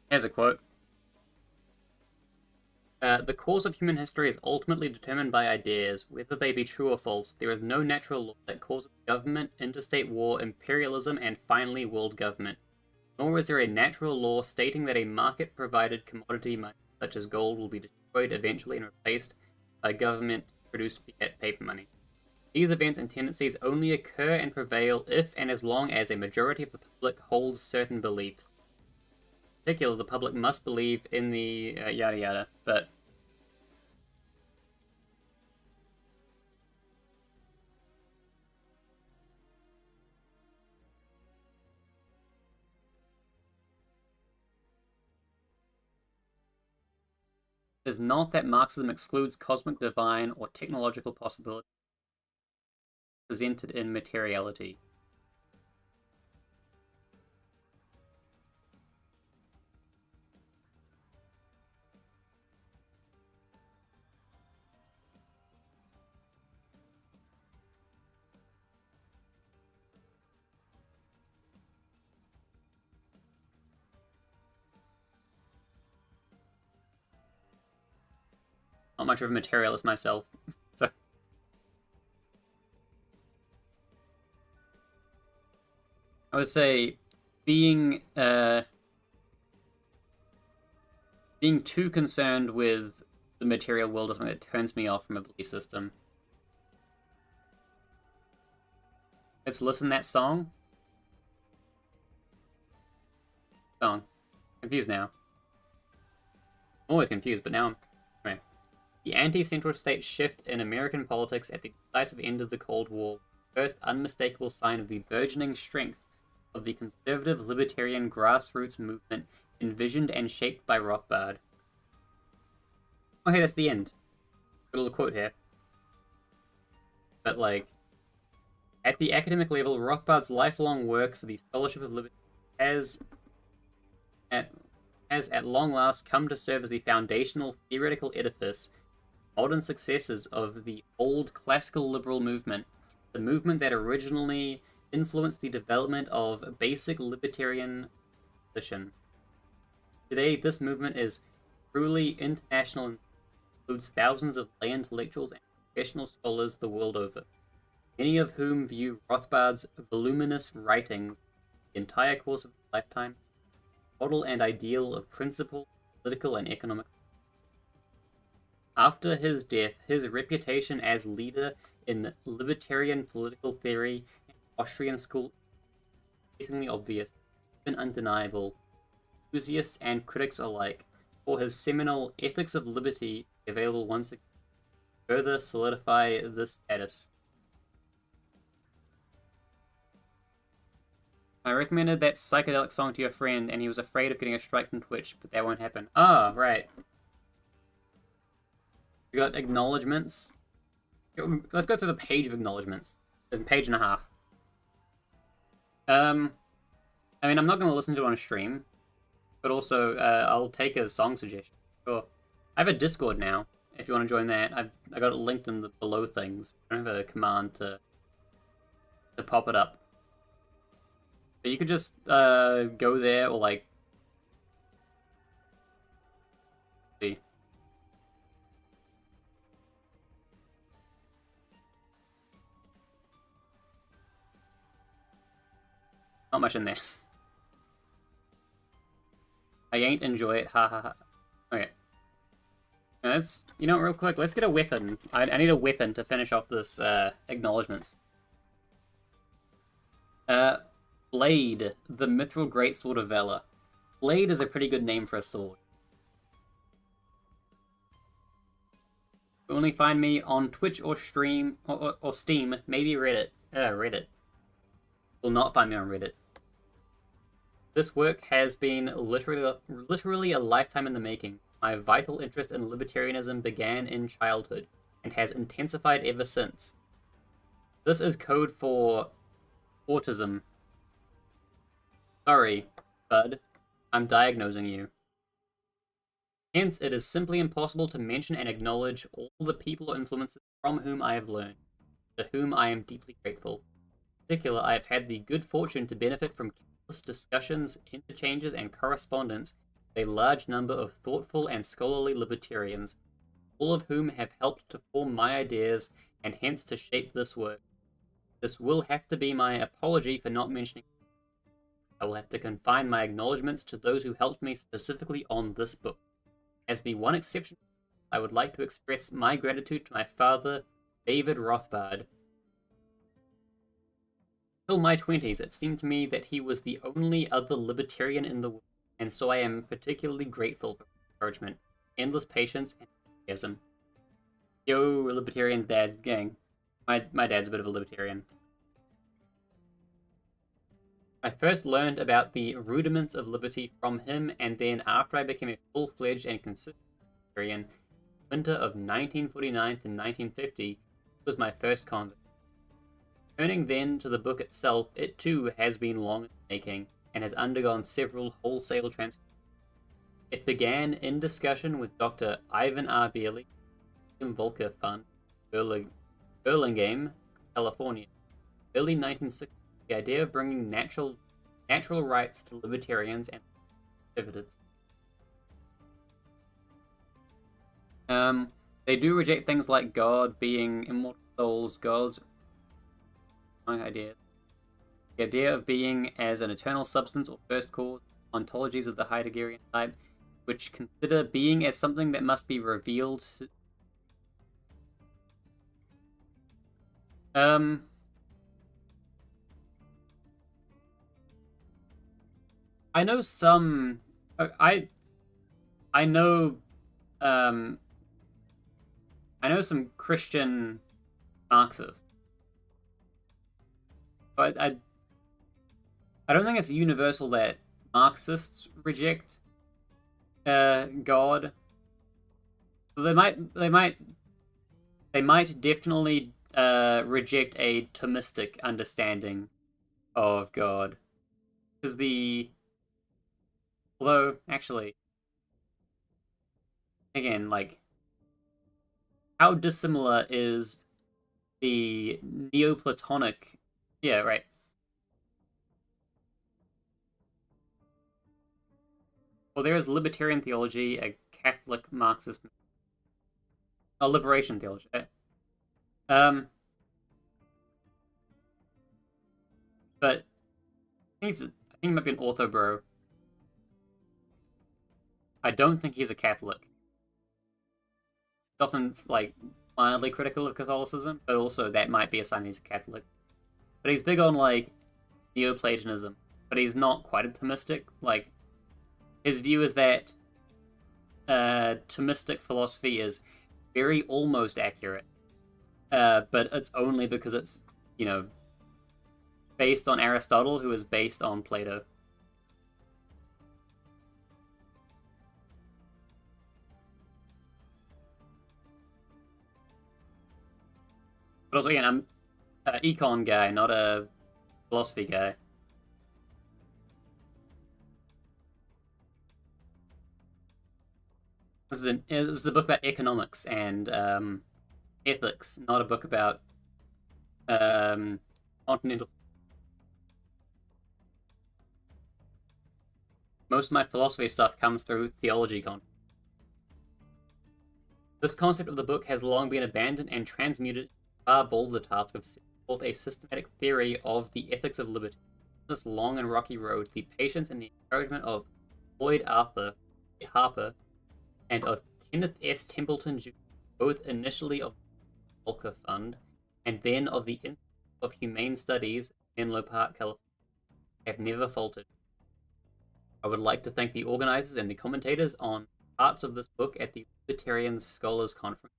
Here's a quote. The course of human history is ultimately determined by ideas, whether they be true or false. There is no natural law that causes government, interstate war, imperialism, and finally world government. Nor is there a natural law stating that a market-provided commodity such as gold will be destroyed eventually and replaced by government-produced fiat paper money. These events and tendencies only occur and prevail if and as long as a majority of the public holds certain beliefs. In particular, the public must believe in the yada yada, but it is not that Marxism excludes cosmic, divine, or technological possibility. presented in materiality. Not much of a materialist myself, so I would say being too concerned with the material world is something that turns me off from a belief system. Let's listen to that song. Confused now. I'm always confused, but now I'm... Anyway. The anti-central state shift in American politics at the decisive end of the Cold War, first unmistakable sign of the burgeoning strength of the conservative libertarian grassroots movement envisioned and shaped by Rothbard. Oh, hey, that's the end. Got a little quote here. But, like, at the academic level, Rothbard's lifelong work for the scholarship of liberty has at long last come to serve as the foundational theoretical edifice, modern successors of the old classical liberal movement, the movement that originally influenced the development of basic libertarian position. Today, this movement is truly international and includes thousands of lay intellectuals and professional scholars the world over, many of whom view Rothbard's voluminous writings, the entire course of his lifetime, model and ideal of principle, political, and economic. After his death, his reputation as leader in libertarian political theory and Austrian school is increasingly obvious, even undeniable. Enthusiasts and critics alike, for his seminal Ethics of Liberty, available once again, further solidify this status. I recommended that psychedelic song to your friend, and he was afraid of getting a strike from Twitch, but that won't happen. Ah, right. We got acknowledgements. Let's go through the page of acknowledgements. There's a page and a half. I mean, I'm not going to listen to it on stream, but also I'll take a song suggestion. Sure. I have a Discord now. If you want to join that, I got it linked in the below things. I don't have a command to pop it up. But you could just go there or like see. Not much in there. I ain't enjoy it, ha ha ha. Okay. Now let's, you know, real quick, let's get a weapon. I need a weapon to finish off this acknowledgements. Blade, the mithril greatsword of valor. Blade is a pretty good name for a sword. You only find me on Twitch or stream or Steam, maybe Reddit. Reddit. Will not find me on Reddit. This work has been literally a lifetime in the making. My vital interest in libertarianism began in childhood and has intensified ever since. This is code for autism. Sorry, bud. I'm diagnosing you. Hence, it is simply impossible to mention and acknowledge all the people or influences from whom I have learned, to whom I am deeply grateful. In particular, I have had the good fortune to benefit from countless discussions, interchanges, and correspondence with a large number of thoughtful and scholarly libertarians, all of whom have helped to form my ideas and hence to shape this work. This will have to be my apology for not mentioning. I will have to confine my acknowledgements to those who helped me specifically on this book. As the one exception, I would like to express my gratitude to my father, David Rothbard. Until my 20s, it seemed to me that he was the only other libertarian in the world, and so I am particularly grateful for his encouragement, endless patience, and enthusiasm. Yo, libertarians' dads, gang. My dad's a bit of a libertarian. I first learned about the rudiments of liberty from him, and then after I became a full-fledged and consistent libertarian, winter of 1949 to 1950 was my first convert. Turning then to the book itself, it too has been long in the making and has undergone several wholesale transformations. It began in discussion with Dr. Ivan R. Beerley, William Volker Fund, Burlingame, California, early 1960s. The idea of bringing natural rights to libertarians and conservatives. They do reject things like God being immortal souls, gods. My idea. The idea of being as an eternal substance or first cause, ontologies of the Heideggerian type, which consider being as something that must be revealed. I know some. I know. I know some Christian Marxists, but I don't think it's universal that Marxists reject God. They might definitely reject a Thomistic understanding of God, because although actually, again, like, how dissimilar is the Neoplatonic? Yeah, right. Well, there is libertarian theology, a Catholic Marxist, a liberation theology. But I think he might be an ortho bro. I don't think he's a Catholic. He's often like mildly critical of Catholicism, but also that might be a sign he's a Catholic. But he's big on like Neoplatonism, but he's not quite a Thomistic. Like, his view is that Thomistic philosophy is very almost accurate, but it's only because it's, based on Aristotle, who is based on Plato. But also, again, I'm an econ guy, not a philosophy guy. This is a book about economics and ethics, not a book about continental. Most of my philosophy stuff comes through theology content. This concept of the book has long been abandoned and transmuted to the far bolder task of setting forth a systematic theory of the ethics of liberty. This long and rocky road, the patience and the encouragement of Lloyd Harper, and of Kenneth S. Templeton Jr., both initially of the Volker Fund, and then of the Institute of Humane Studies in Menlo Park, California, have never faltered. I would like to thank the organizers and the commentators on parts of this book at the Libertarian Scholars Conference.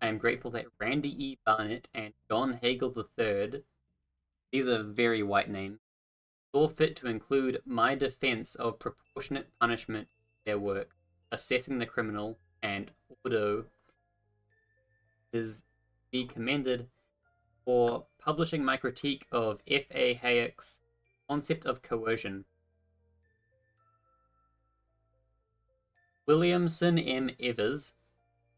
I am grateful that Randy E. Barnett and John Hagel III, these are very white names, saw fit to include my defense of proportionate punishment in their work, Assessing the Criminal, and Ordo is be commended for publishing my critique of F.A. Hayek's concept of coercion. Williamson M. Evers,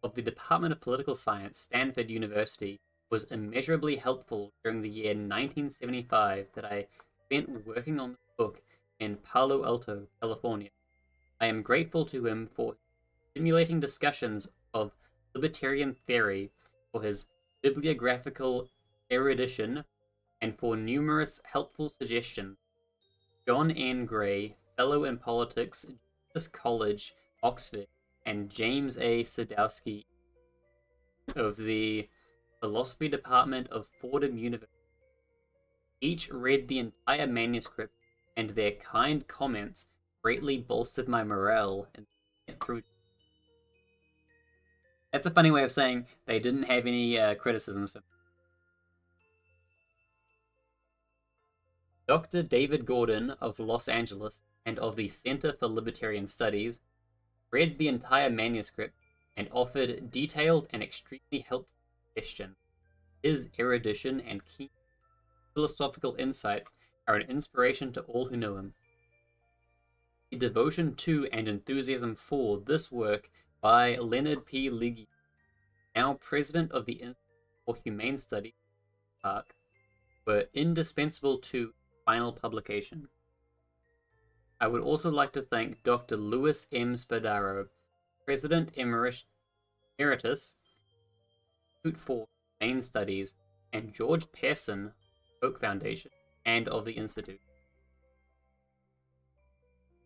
of the Department of Political Science, Stanford University, was immeasurably helpful during the year 1975 that I spent working on the book in Palo Alto, California. I am grateful to him for stimulating discussions of libertarian theory, for his bibliographical erudition, and for numerous helpful suggestions. John N. Gray, Fellow in Politics, Jesus College, Oxford, and James A. Sadowski of the Philosophy Department of Fordham University. Each read the entire manuscript, and their kind comments greatly bolstered my morale and through. That's a funny way of saying they didn't have any criticisms for me. Dr. David Gordon of Los Angeles and of the Center for Libertarian Studies read the entire manuscript and offered detailed and extremely helpful suggestions. His erudition and keen philosophical insights are an inspiration to all who know him. The devotion to and enthusiasm for this work by Leonard P. Liggy, now president of the Institute for Humane Studies, Park, were indispensable to final publication. I would also like to thank Dr. Louis M. Spadaro, President Emeritus, Institute for Humane Studies, and George Pearson, Oak Foundation, and of the Institute.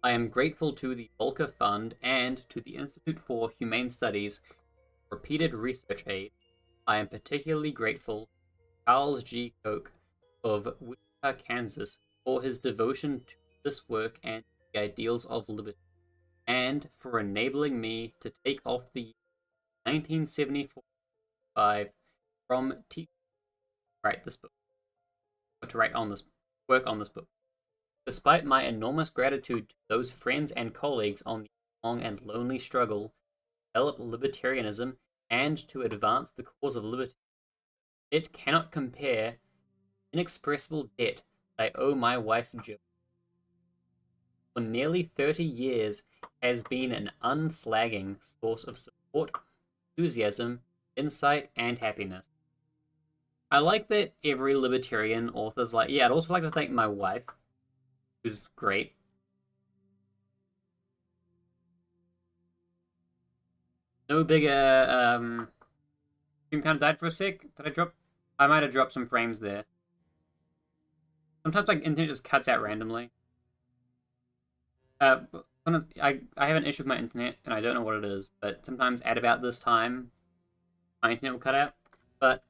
I am grateful to the Volcker Fund and to the Institute for Humane Studies for repeated research aid. I am particularly grateful to Charles G. Koch of Wichita, Kansas, for his devotion to this work and the ideals of liberty, and for enabling me to take off the year 1974 from teaching to write this book, or to write on this work on this book. Despite my enormous gratitude to those friends and colleagues on the long and lonely struggle to develop libertarianism and to advance the cause of liberty, it cannot compare the inexpressible debt that I owe my wife Jo. For nearly 30 years has been an unflagging source of support, enthusiasm, insight, and happiness. I like that every libertarian author's like, yeah, I'd also like to thank my wife, who's great. No bigger, stream kind of died for a sec. I might have dropped some frames there. Sometimes like internet just cuts out randomly. I have an issue with my internet, and I don't know what it is, but sometimes at about this time, my internet will cut out. But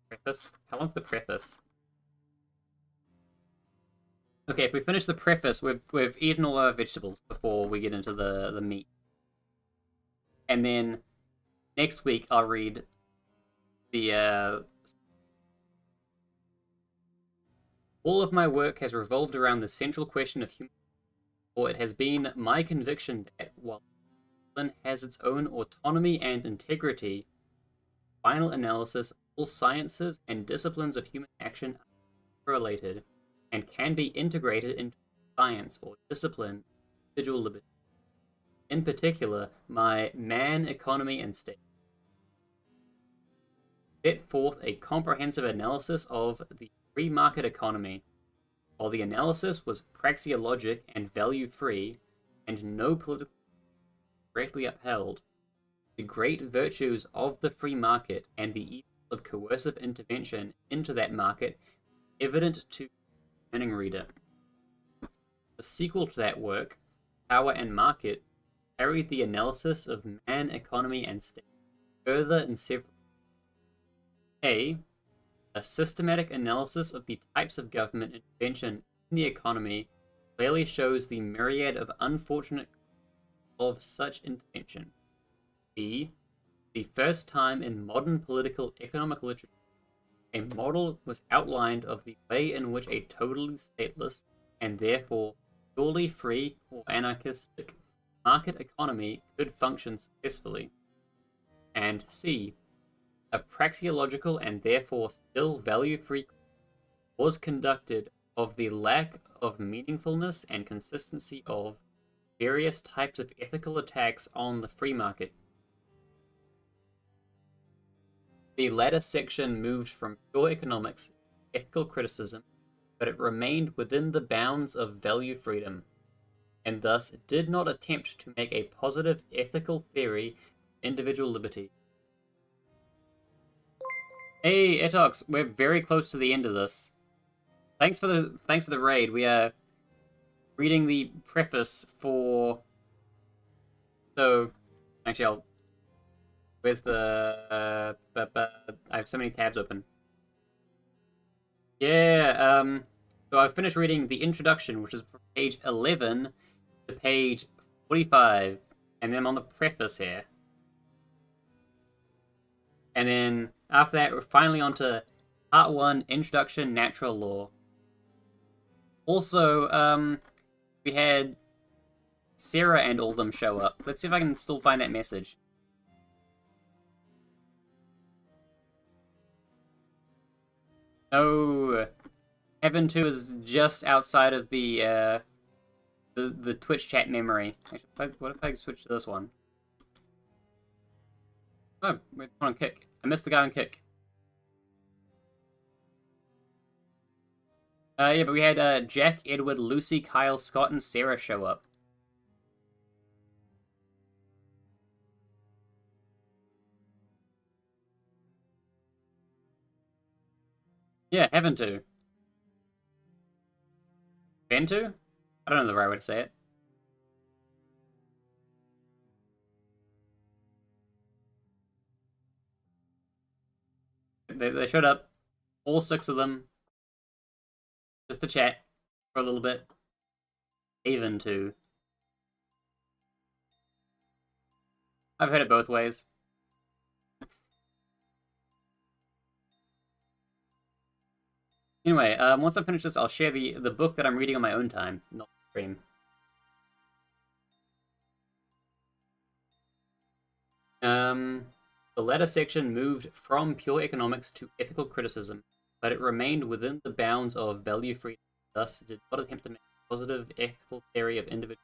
preface? How long's the preface? Okay, if we finish the preface, we've eaten all our vegetables before we get into the meat. And then next week I'll read the all of my work has revolved around the central question of human, for it has been my conviction that while discipline has its own autonomy and integrity, final analysis, all sciences and disciplines of human action are related and can be integrated into science or discipline of individual liberty. In particular, my Man, Economy, and State set forth a comprehensive analysis of the free market economy. While the analysis was praxeologic and value-free, and no political correctly upheld, the great virtues of the free market and the evil of coercive intervention into that market evident to the learning reader. The sequel to that work, Power and Market, carried the analysis of Man, Economy, and State further in several. A systematic analysis of the types of government intervention in the economy clearly shows the myriad of unfortunate of such intervention. B, the first time in modern political economic literature, a model was outlined of the way in which a totally stateless and therefore purely free or anarchistic market economy could function successfully. And C, a praxeological and therefore still value-free was conducted of the lack of meaningfulness and consistency of various types of ethical attacks on the free market. The latter section moved from pure economics to ethical criticism, but it remained within the bounds of value freedom, and thus did not attempt to make a positive ethical theory of individual liberty. Hey, Etox, we're very close to the end of this. Thanks for the raid. We are reading the preface for. So, actually, where's the? I have so many tabs open. Yeah. So I've finished reading the introduction, which is from page 11 to page 45, and then I'm on the preface here. And then after that, we're finally on to Part 1, Introduction, Natural Law. Also, we had Sarah and all of them show up. Let's see if I can still find that message. No, Heaven 2 is just outside of the Twitch chat memory. Actually, what if I switch to this one? Oh, we're on Kick. I missed the guy on Kick. Yeah, but we had Jack, Edward, Lucy, Kyle, Scott, and Sarah show up. Yeah, Heaven 2. Ben 2? I don't know the right way to say it. They showed up, all 6 of them, just to chat for a little bit. Haven 2. I've heard it both ways. Anyway, once I finish this, I'll share the book that I'm reading on my own time, not stream. The latter section moved from pure economics to ethical criticism, but it remained within the bounds of value freedom, thus did not attempt to make a positive ethical theory of individual.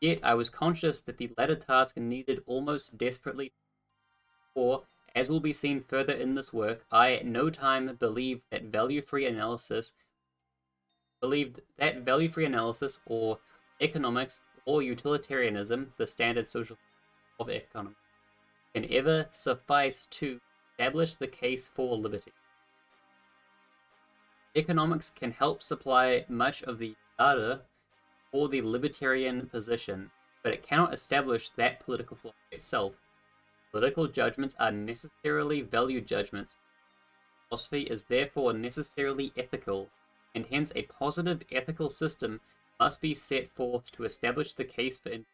Yet I was conscious that the latter task needed almost desperately, for, as will be seen further in this work, I at no time believed that value-free analysis or economics or utilitarianism, the standard social of economy, can ever suffice to establish the case for liberty. Economics can help supply much of the data for the libertarian position, but it cannot establish that political philosophy itself. Political judgments are necessarily value judgments. Philosophy is therefore necessarily ethical, and hence a positive ethical system must be set forth to establish the case for. It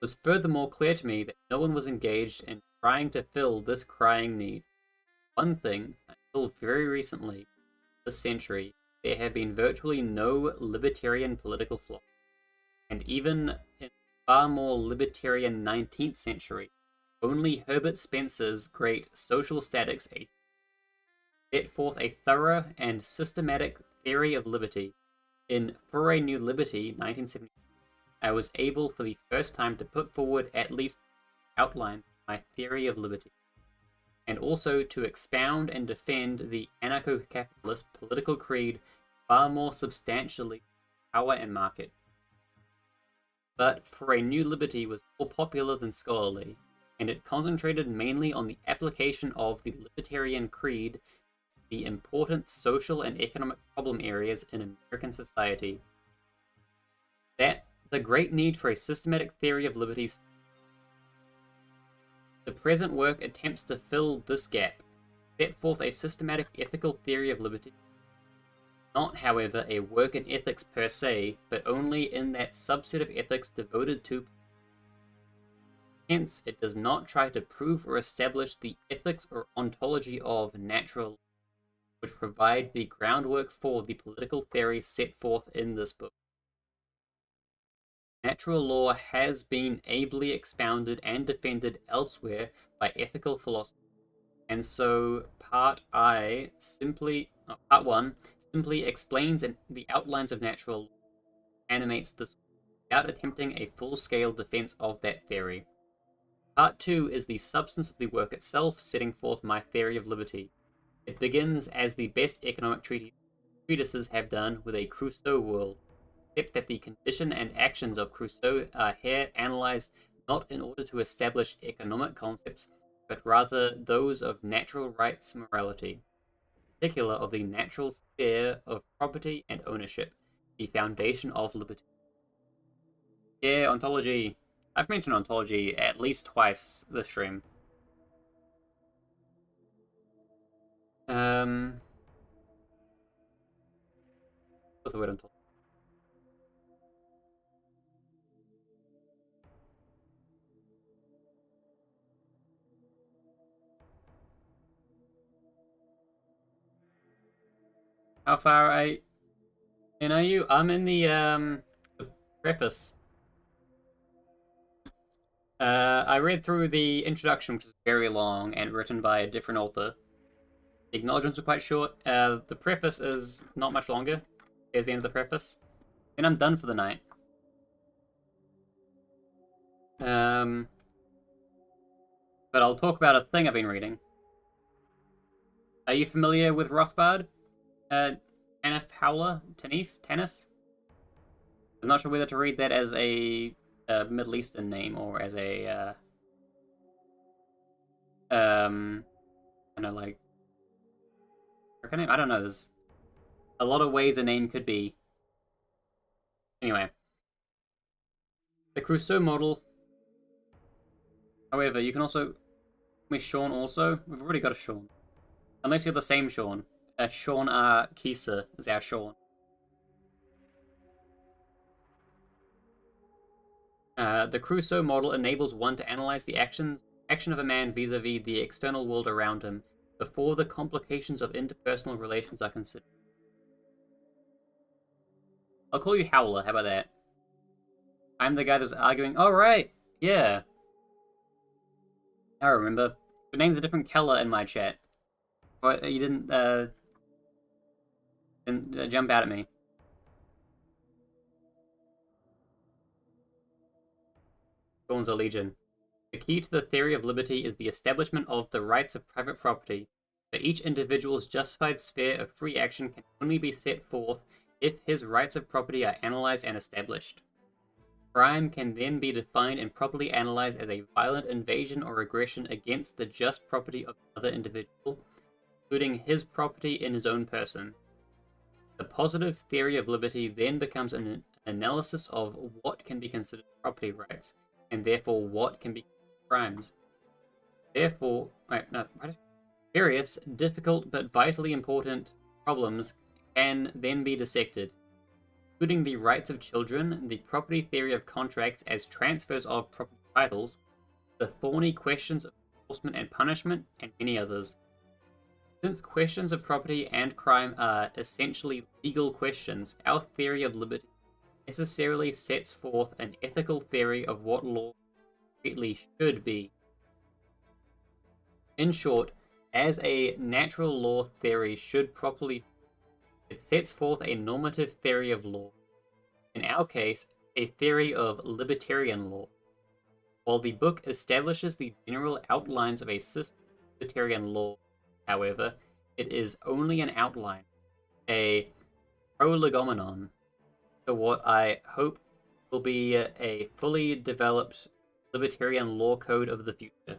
was furthermore clear to me that no one was engaged in trying to fill this crying need. One thing, until very recently, this century, there have been virtually no libertarian political philosophy, and even in the far more libertarian 19th century, only Herbert Spencer's great Social Statics set forth a thorough and systematic theory of liberty. In For a New Liberty, 1970, I was able for the first time to put forward at least outline my theory of liberty, and also to expound and defend the anarcho-capitalist political creed far more substantially power and market. But For a New Liberty was more popular than scholarly, and it concentrated mainly on the application of the libertarian creed to the important social and economic problem areas in American society. That the great need for a systematic theory of liberty. The present work attempts to fill this gap, set forth a systematic ethical theory of liberty. Not, however, a work in ethics per se, but only in that subset of ethics devoted to. Hence, it does not try to prove or establish the ethics or ontology of natural law, which provide the groundwork for the political theory set forth in this book. Natural law has been ably expounded and defended elsewhere by ethical philosophy, and so Part 1 simply explains the outlines of natural law, animates this without attempting a full-scale defense of that theory. Part 2 is the substance of the work itself, setting forth my theory of liberty. It begins, as the best economic treatises have done, with a Crusoe world, except that the condition and actions of Crusoe are here analyzed not in order to establish economic concepts, but rather those of natural rights morality, in particular of the natural sphere of property and ownership, the foundation of liberty. Yeah, ontology. I've mentioned ontology at least twice this stream. What's the word ontology? How far are you? I'm in the preface. I read through the introduction, which is very long and written by a different author. The acknowledgements are quite short. The preface is not much longer. Here's the end of the preface. Then I'm done for the night. But I'll talk about a thing I've been reading. Are you familiar with Rothbard? Tanif Howler? Tanif? I'm not sure whether to read that as a Middle Eastern name or as a I don't know, like American name. I don't know. There's a lot of ways a name could be. Anyway, the Crusoe model. However, you can also with Sean. Also, we've already got a Sean, unless you're the same Sean. Sean R. Kieser is our Sean. The Crusoe model enables one to analyze the action of a man vis-a-vis the external world around him before the complications of interpersonal relations are considered. I'll call you Howler, how about that? I'm the guy that was arguing. Oh, right! Yeah. I remember. Your name's a different color in my chat. But you didn't jump out at me. Dawn's a Legion. The key to the theory of liberty is the establishment of the rights of private property. For each individual's justified sphere of free action can only be set forth if his rights of property are analyzed and established. Crime can then be defined and properly analyzed as a violent invasion or aggression against the just property of another individual, including his property in his own person. The positive theory of liberty then becomes an analysis of what can be considered property rights, and therefore what can be crimes. Therefore, various difficult but vitally important problems can then be dissected, including the rights of children, the property theory of contracts as transfers of property titles, the thorny questions of enforcement and punishment, and many others. Since questions of property and crime are essentially legal questions, our theory of liberty necessarily sets forth an ethical theory of what law really should be. In short, as a natural law theory should properly, it sets forth a normative theory of law. In our case, a theory of libertarian law. While the book establishes the general outlines of a system of libertarian law, however, it is only an outline, a prolegomenon, to what I hope will be a fully developed libertarian law code of the future.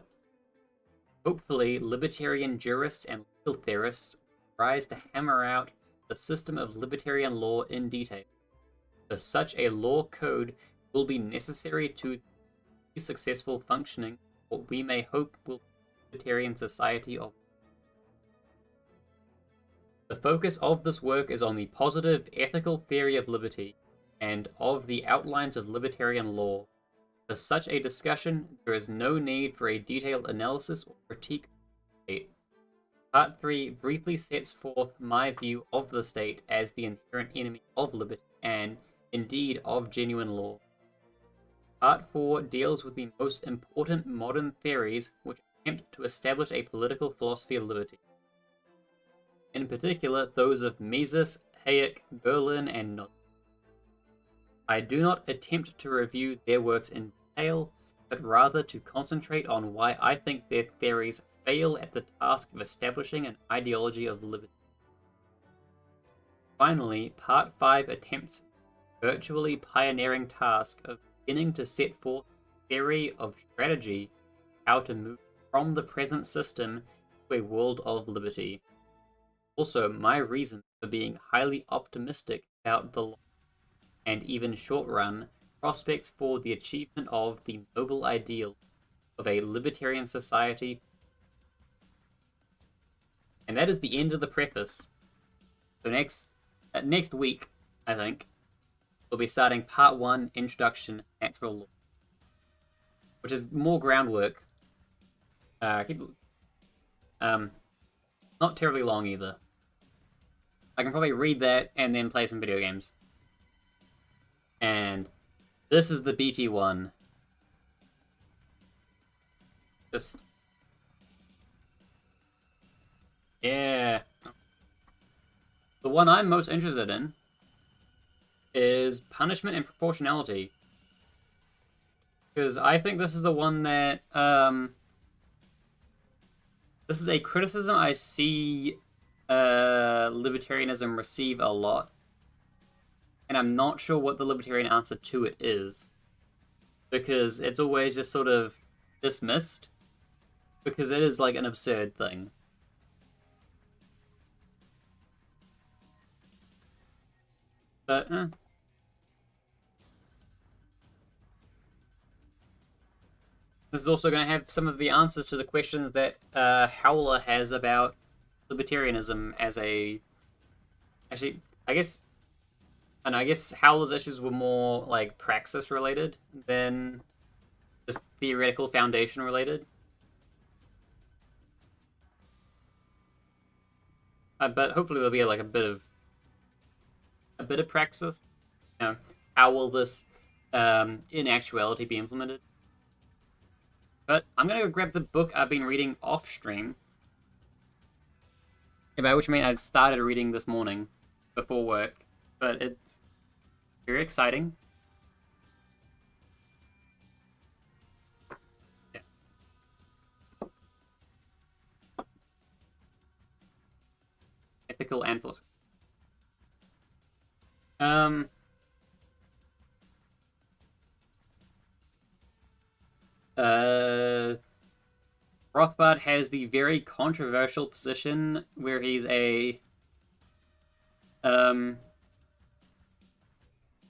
Hopefully, libertarian jurists and legal theorists rise to hammer out the system of libertarian law in detail. For such a law code will be necessary to the successful functioning of what we may hope will be a libertarian society of. The focus of this work is on the positive ethical theory of liberty and of the outlines of libertarian law. For such a discussion, there is no need for a detailed analysis or critique of the state. Part 3 briefly sets forth my view of the state as the inherent enemy of liberty and, indeed, of genuine law. Part 4 deals with the most important modern theories which attempt to establish a political philosophy of liberty. In particular, those of Mises, Hayek, Berlin, and Nozick. I do not attempt to review their works in detail, but rather to concentrate on why I think their theories fail at the task of establishing an ideology of liberty. Finally, Part 5 attempts the virtually pioneering task of beginning to set forth a theory of strategy, how to move from the present system to a world of liberty. Also, my reason for being highly optimistic about the long and even short-run prospects for the achievement of the noble ideal of a libertarian society. And that is the end of the preface. So next week, I think, we'll be starting Part 1, Introduction, Natural Law, which is more groundwork. Not terribly long either. I can probably read that and then play some video games. And this is the beefy one. Yeah. The one I'm most interested in is punishment and proportionality. Because I think this is the one that, this is a criticism I see libertarianism receive a lot. And I'm not sure what the libertarian answer to it is. Because it's always just sort of dismissed. Because it is like an absurd thing. But, this is also going to have some of the answers to the questions that Howler has about libertarianism as a... Actually, I guess Howler's issues were more like praxis related than just theoretical foundation related. But hopefully there'll be like a bit of praxis. You know, how will this in actuality be implemented? But I'm gonna go grab the book I've been reading off stream. By which I mean I started reading this morning before work, but it's very exciting. Yeah. Ethical and philosophical. Rothbard has the very controversial position where he's a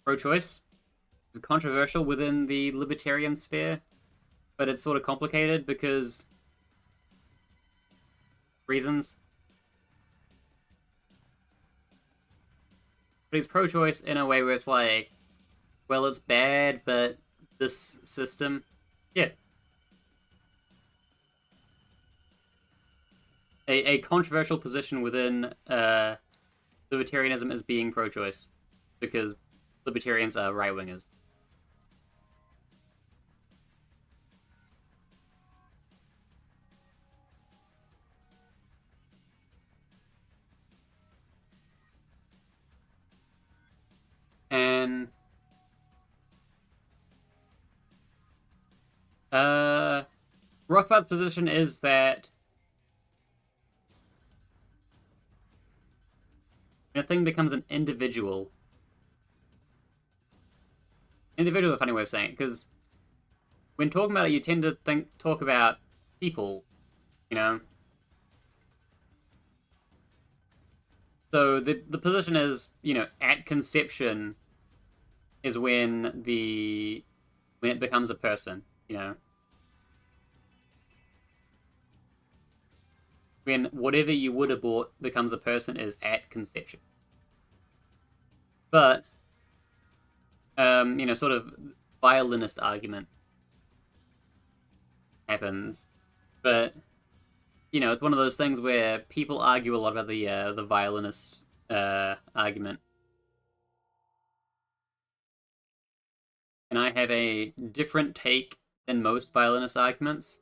pro-choice. It's controversial within the libertarian sphere, but it's sort of complicated because reasons. But he's pro-choice in a way where it's like, well, it's bad, but this system, yeah. A controversial position within libertarianism is being pro-choice, because libertarians are right-wingers. And Rothbard's position is that when a thing becomes an individual is a funny way of saying it, because when talking about it, you tend to talk about people, you know? So the position is, you know, at conception is when it becomes a person, you know? When whatever you would have bought becomes a person is at conception. But, you know, sort of violinist argument happens. But, you know, it's one of those things where people argue a lot about the violinist argument. And I have a different take than most violinist arguments.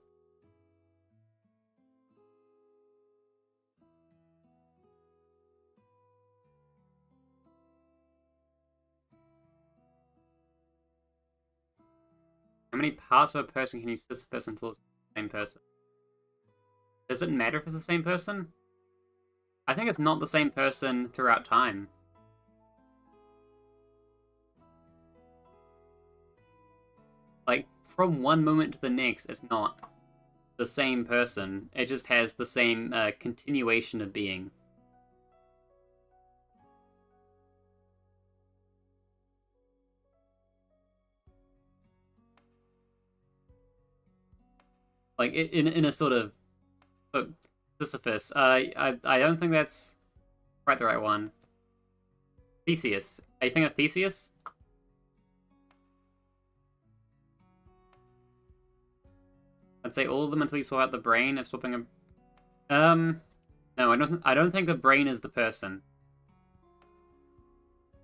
How many parts of a person can you sisyphus until it's the same person? Does it matter if it's the same person? I think it's not the same person throughout time. Like, from one moment to the next, it's not the same person. It just has the same continuation of being. Like, in a sort of Sisyphus. I don't think that's quite the right one. Theseus. Are you thinking of Theseus? I'd say all of them until you swap out the brain of swapping a... No, I don't think the brain is the person.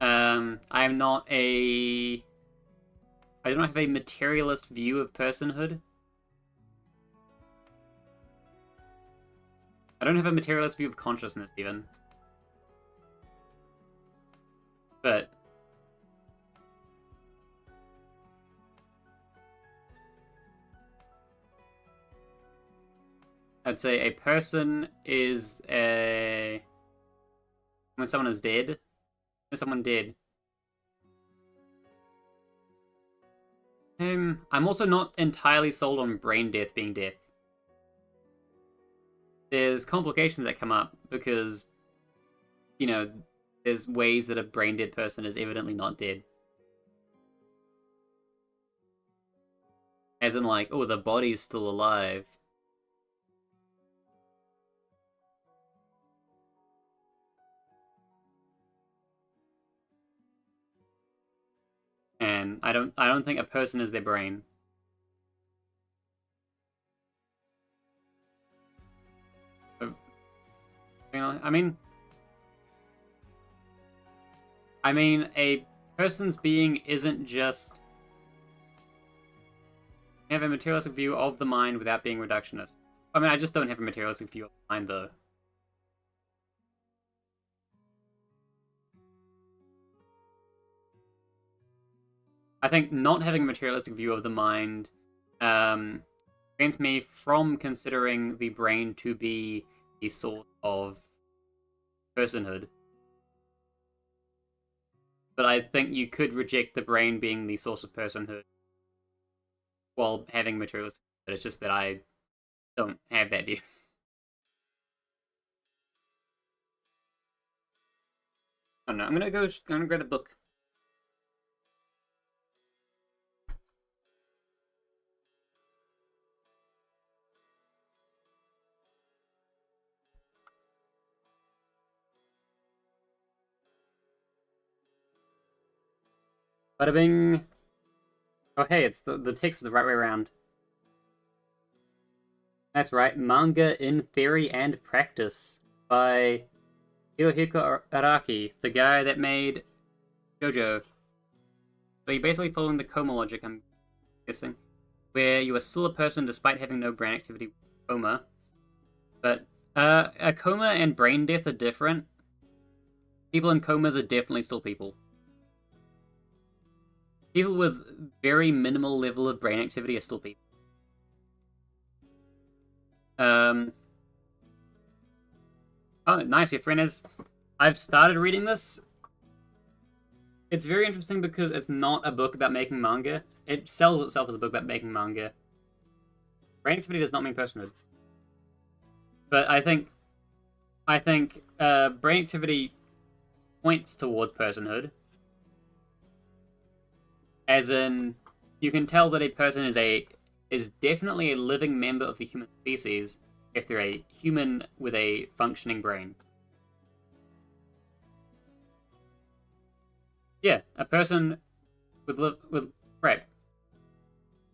I am not a... I don't have a materialist view of personhood. I don't have a materialist view of consciousness, even. But I'd say a person is when someone is dead. When someone dead. I'm also not entirely sold on brain death being death. There's complications that come up because, you know, there's ways that a brain dead person is evidently not dead. As in, like, oh, the body's still alive. And I don't think a person is their brain. So, you know, I mean, a person's being isn't just have a materialistic view of the mind without being reductionist. I mean, I just don't have a materialistic view of the mind, though. I think not having a materialistic view of the mind prevents me from considering the brain to be the source of personhood. But I think you could reject the brain being the source of personhood while having materialistic. But it's just that I don't have that view. I don't know. I'm gonna grab the book. Bada bing. Oh hey, it's the text is the right way around. That's right, Manga in Theory and Practice by Hirohiko Araki, the guy that made JoJo. So you're basically following the coma logic, I'm guessing, where you are still a person despite having no brain activity coma. But a coma and brain death are different. People in comas are definitely still people. People with very minimal level of brain activity are still people. Oh, nice, your friend is... I've started reading this. It's very interesting because it's not a book about making manga. It sells itself as a book about making manga. Brain activity does not mean personhood. But I think brain activity points towards personhood. As in, you can tell that a person is definitely a living member of the human species if they're a human with a functioning brain. Yeah, a person with right.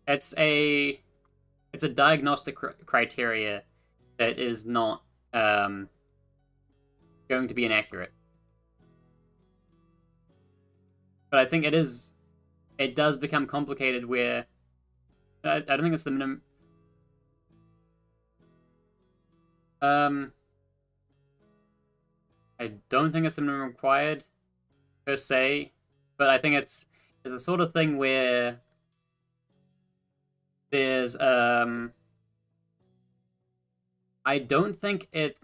It's a diagnostic criteria that is not going to be inaccurate. But I think it does become complicated where I don't think it's the minimum. I don't think it's the minimum required per se, but I think it's the sort of thing where there's I don't think it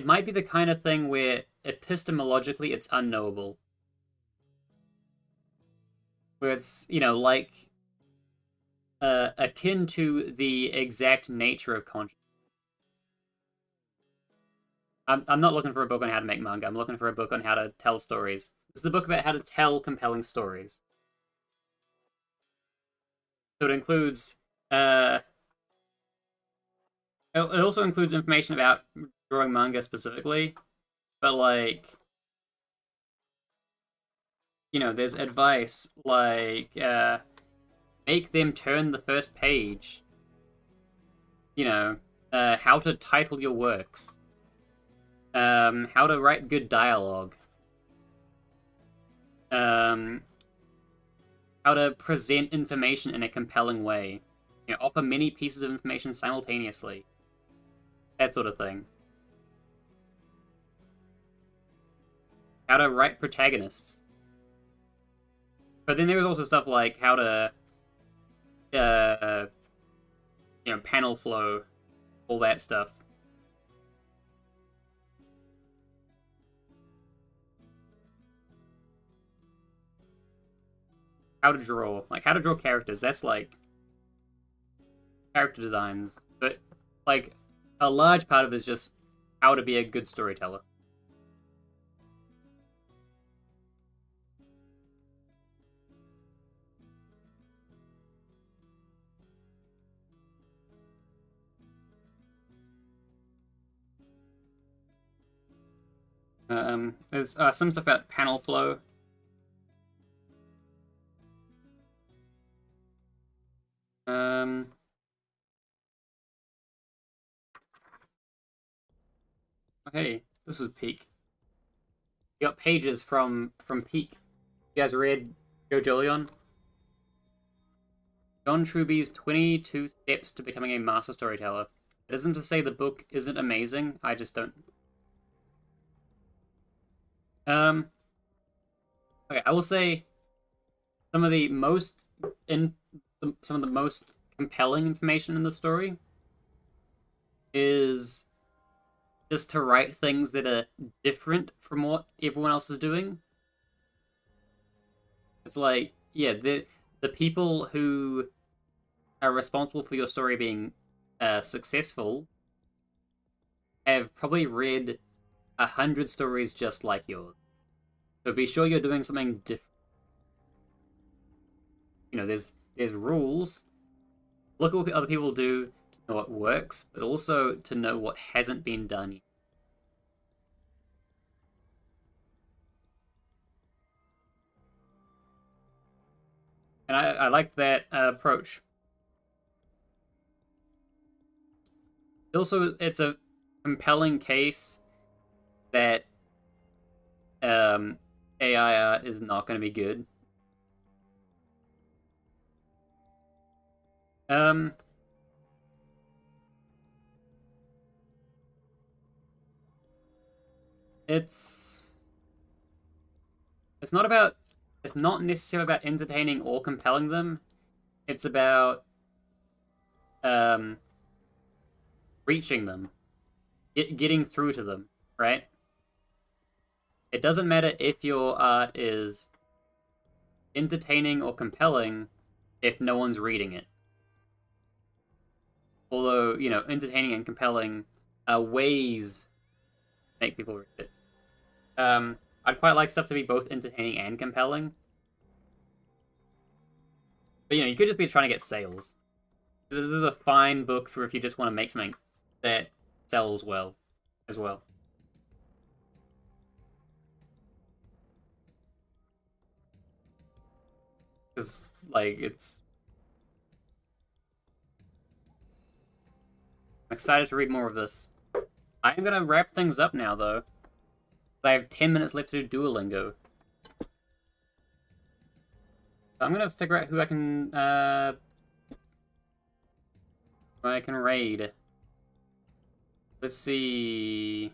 might be the kind of thing where epistemologically it's unknowable. Where it's, you know, like akin to the exact nature of consciousness. I'm not looking for a book on how to make manga. I'm looking for a book on how to tell stories. This is a book about how to tell compelling stories. So it includes it also includes information about drawing manga specifically, but like, you know, there's advice like make them turn the first page. You know, how to title your works. How to write good dialogue. How to present information in a compelling way. You know, offer many pieces of information simultaneously. That sort of thing. how to write protagonists. But then there was also stuff like how to, panel flow, all that stuff. How to draw, how to draw characters. That's like character designs, but like a large part of it is just how to be a good storyteller. There's some stuff about panel flow. Hey, this was Peak. You got pages from Peak. You guys read Joe Jolion? John Truby's 22 Steps to Becoming a Master Storyteller. It isn't to say the book isn't amazing, I just don't... Okay, I will say some of the most compelling information in the story is just to write things that are different from what everyone else is doing. It's like, yeah, the people who are responsible for your story being successful have probably read 100 stories just like yours. So be sure you're doing something different. There's rules. Look at what other people do to know what works, but also to know what hasn't been done yet. And I like that approach. Also, it's a compelling case that AI art is not going to be good. It's not necessarily about entertaining or compelling them. It's about reaching them, getting through to them, right? It doesn't matter if your art is entertaining or compelling if no one's reading it. Although, entertaining and compelling are ways to make people read it. I'd quite like stuff to be both entertaining and compelling. But, you could just be trying to get sales. This is a fine book for if you just want to make something that sells well, as well. Because, I'm excited to read more of this. I'm gonna wrap things up now, though. I have 10 minutes left to do Duolingo. I'm gonna figure out who I can raid. Let's see.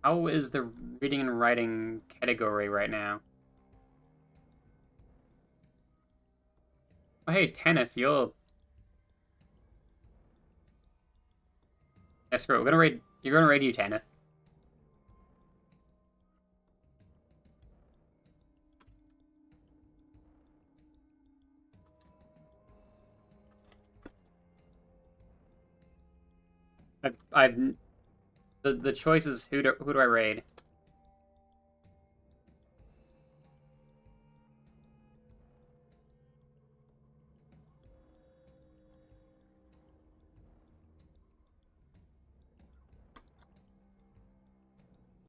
How is the reading and writing category right now? Oh, hey, Tanif, you're... Yeah, screw it. You're gonna raid you, Tanif. The choice is who do I raid?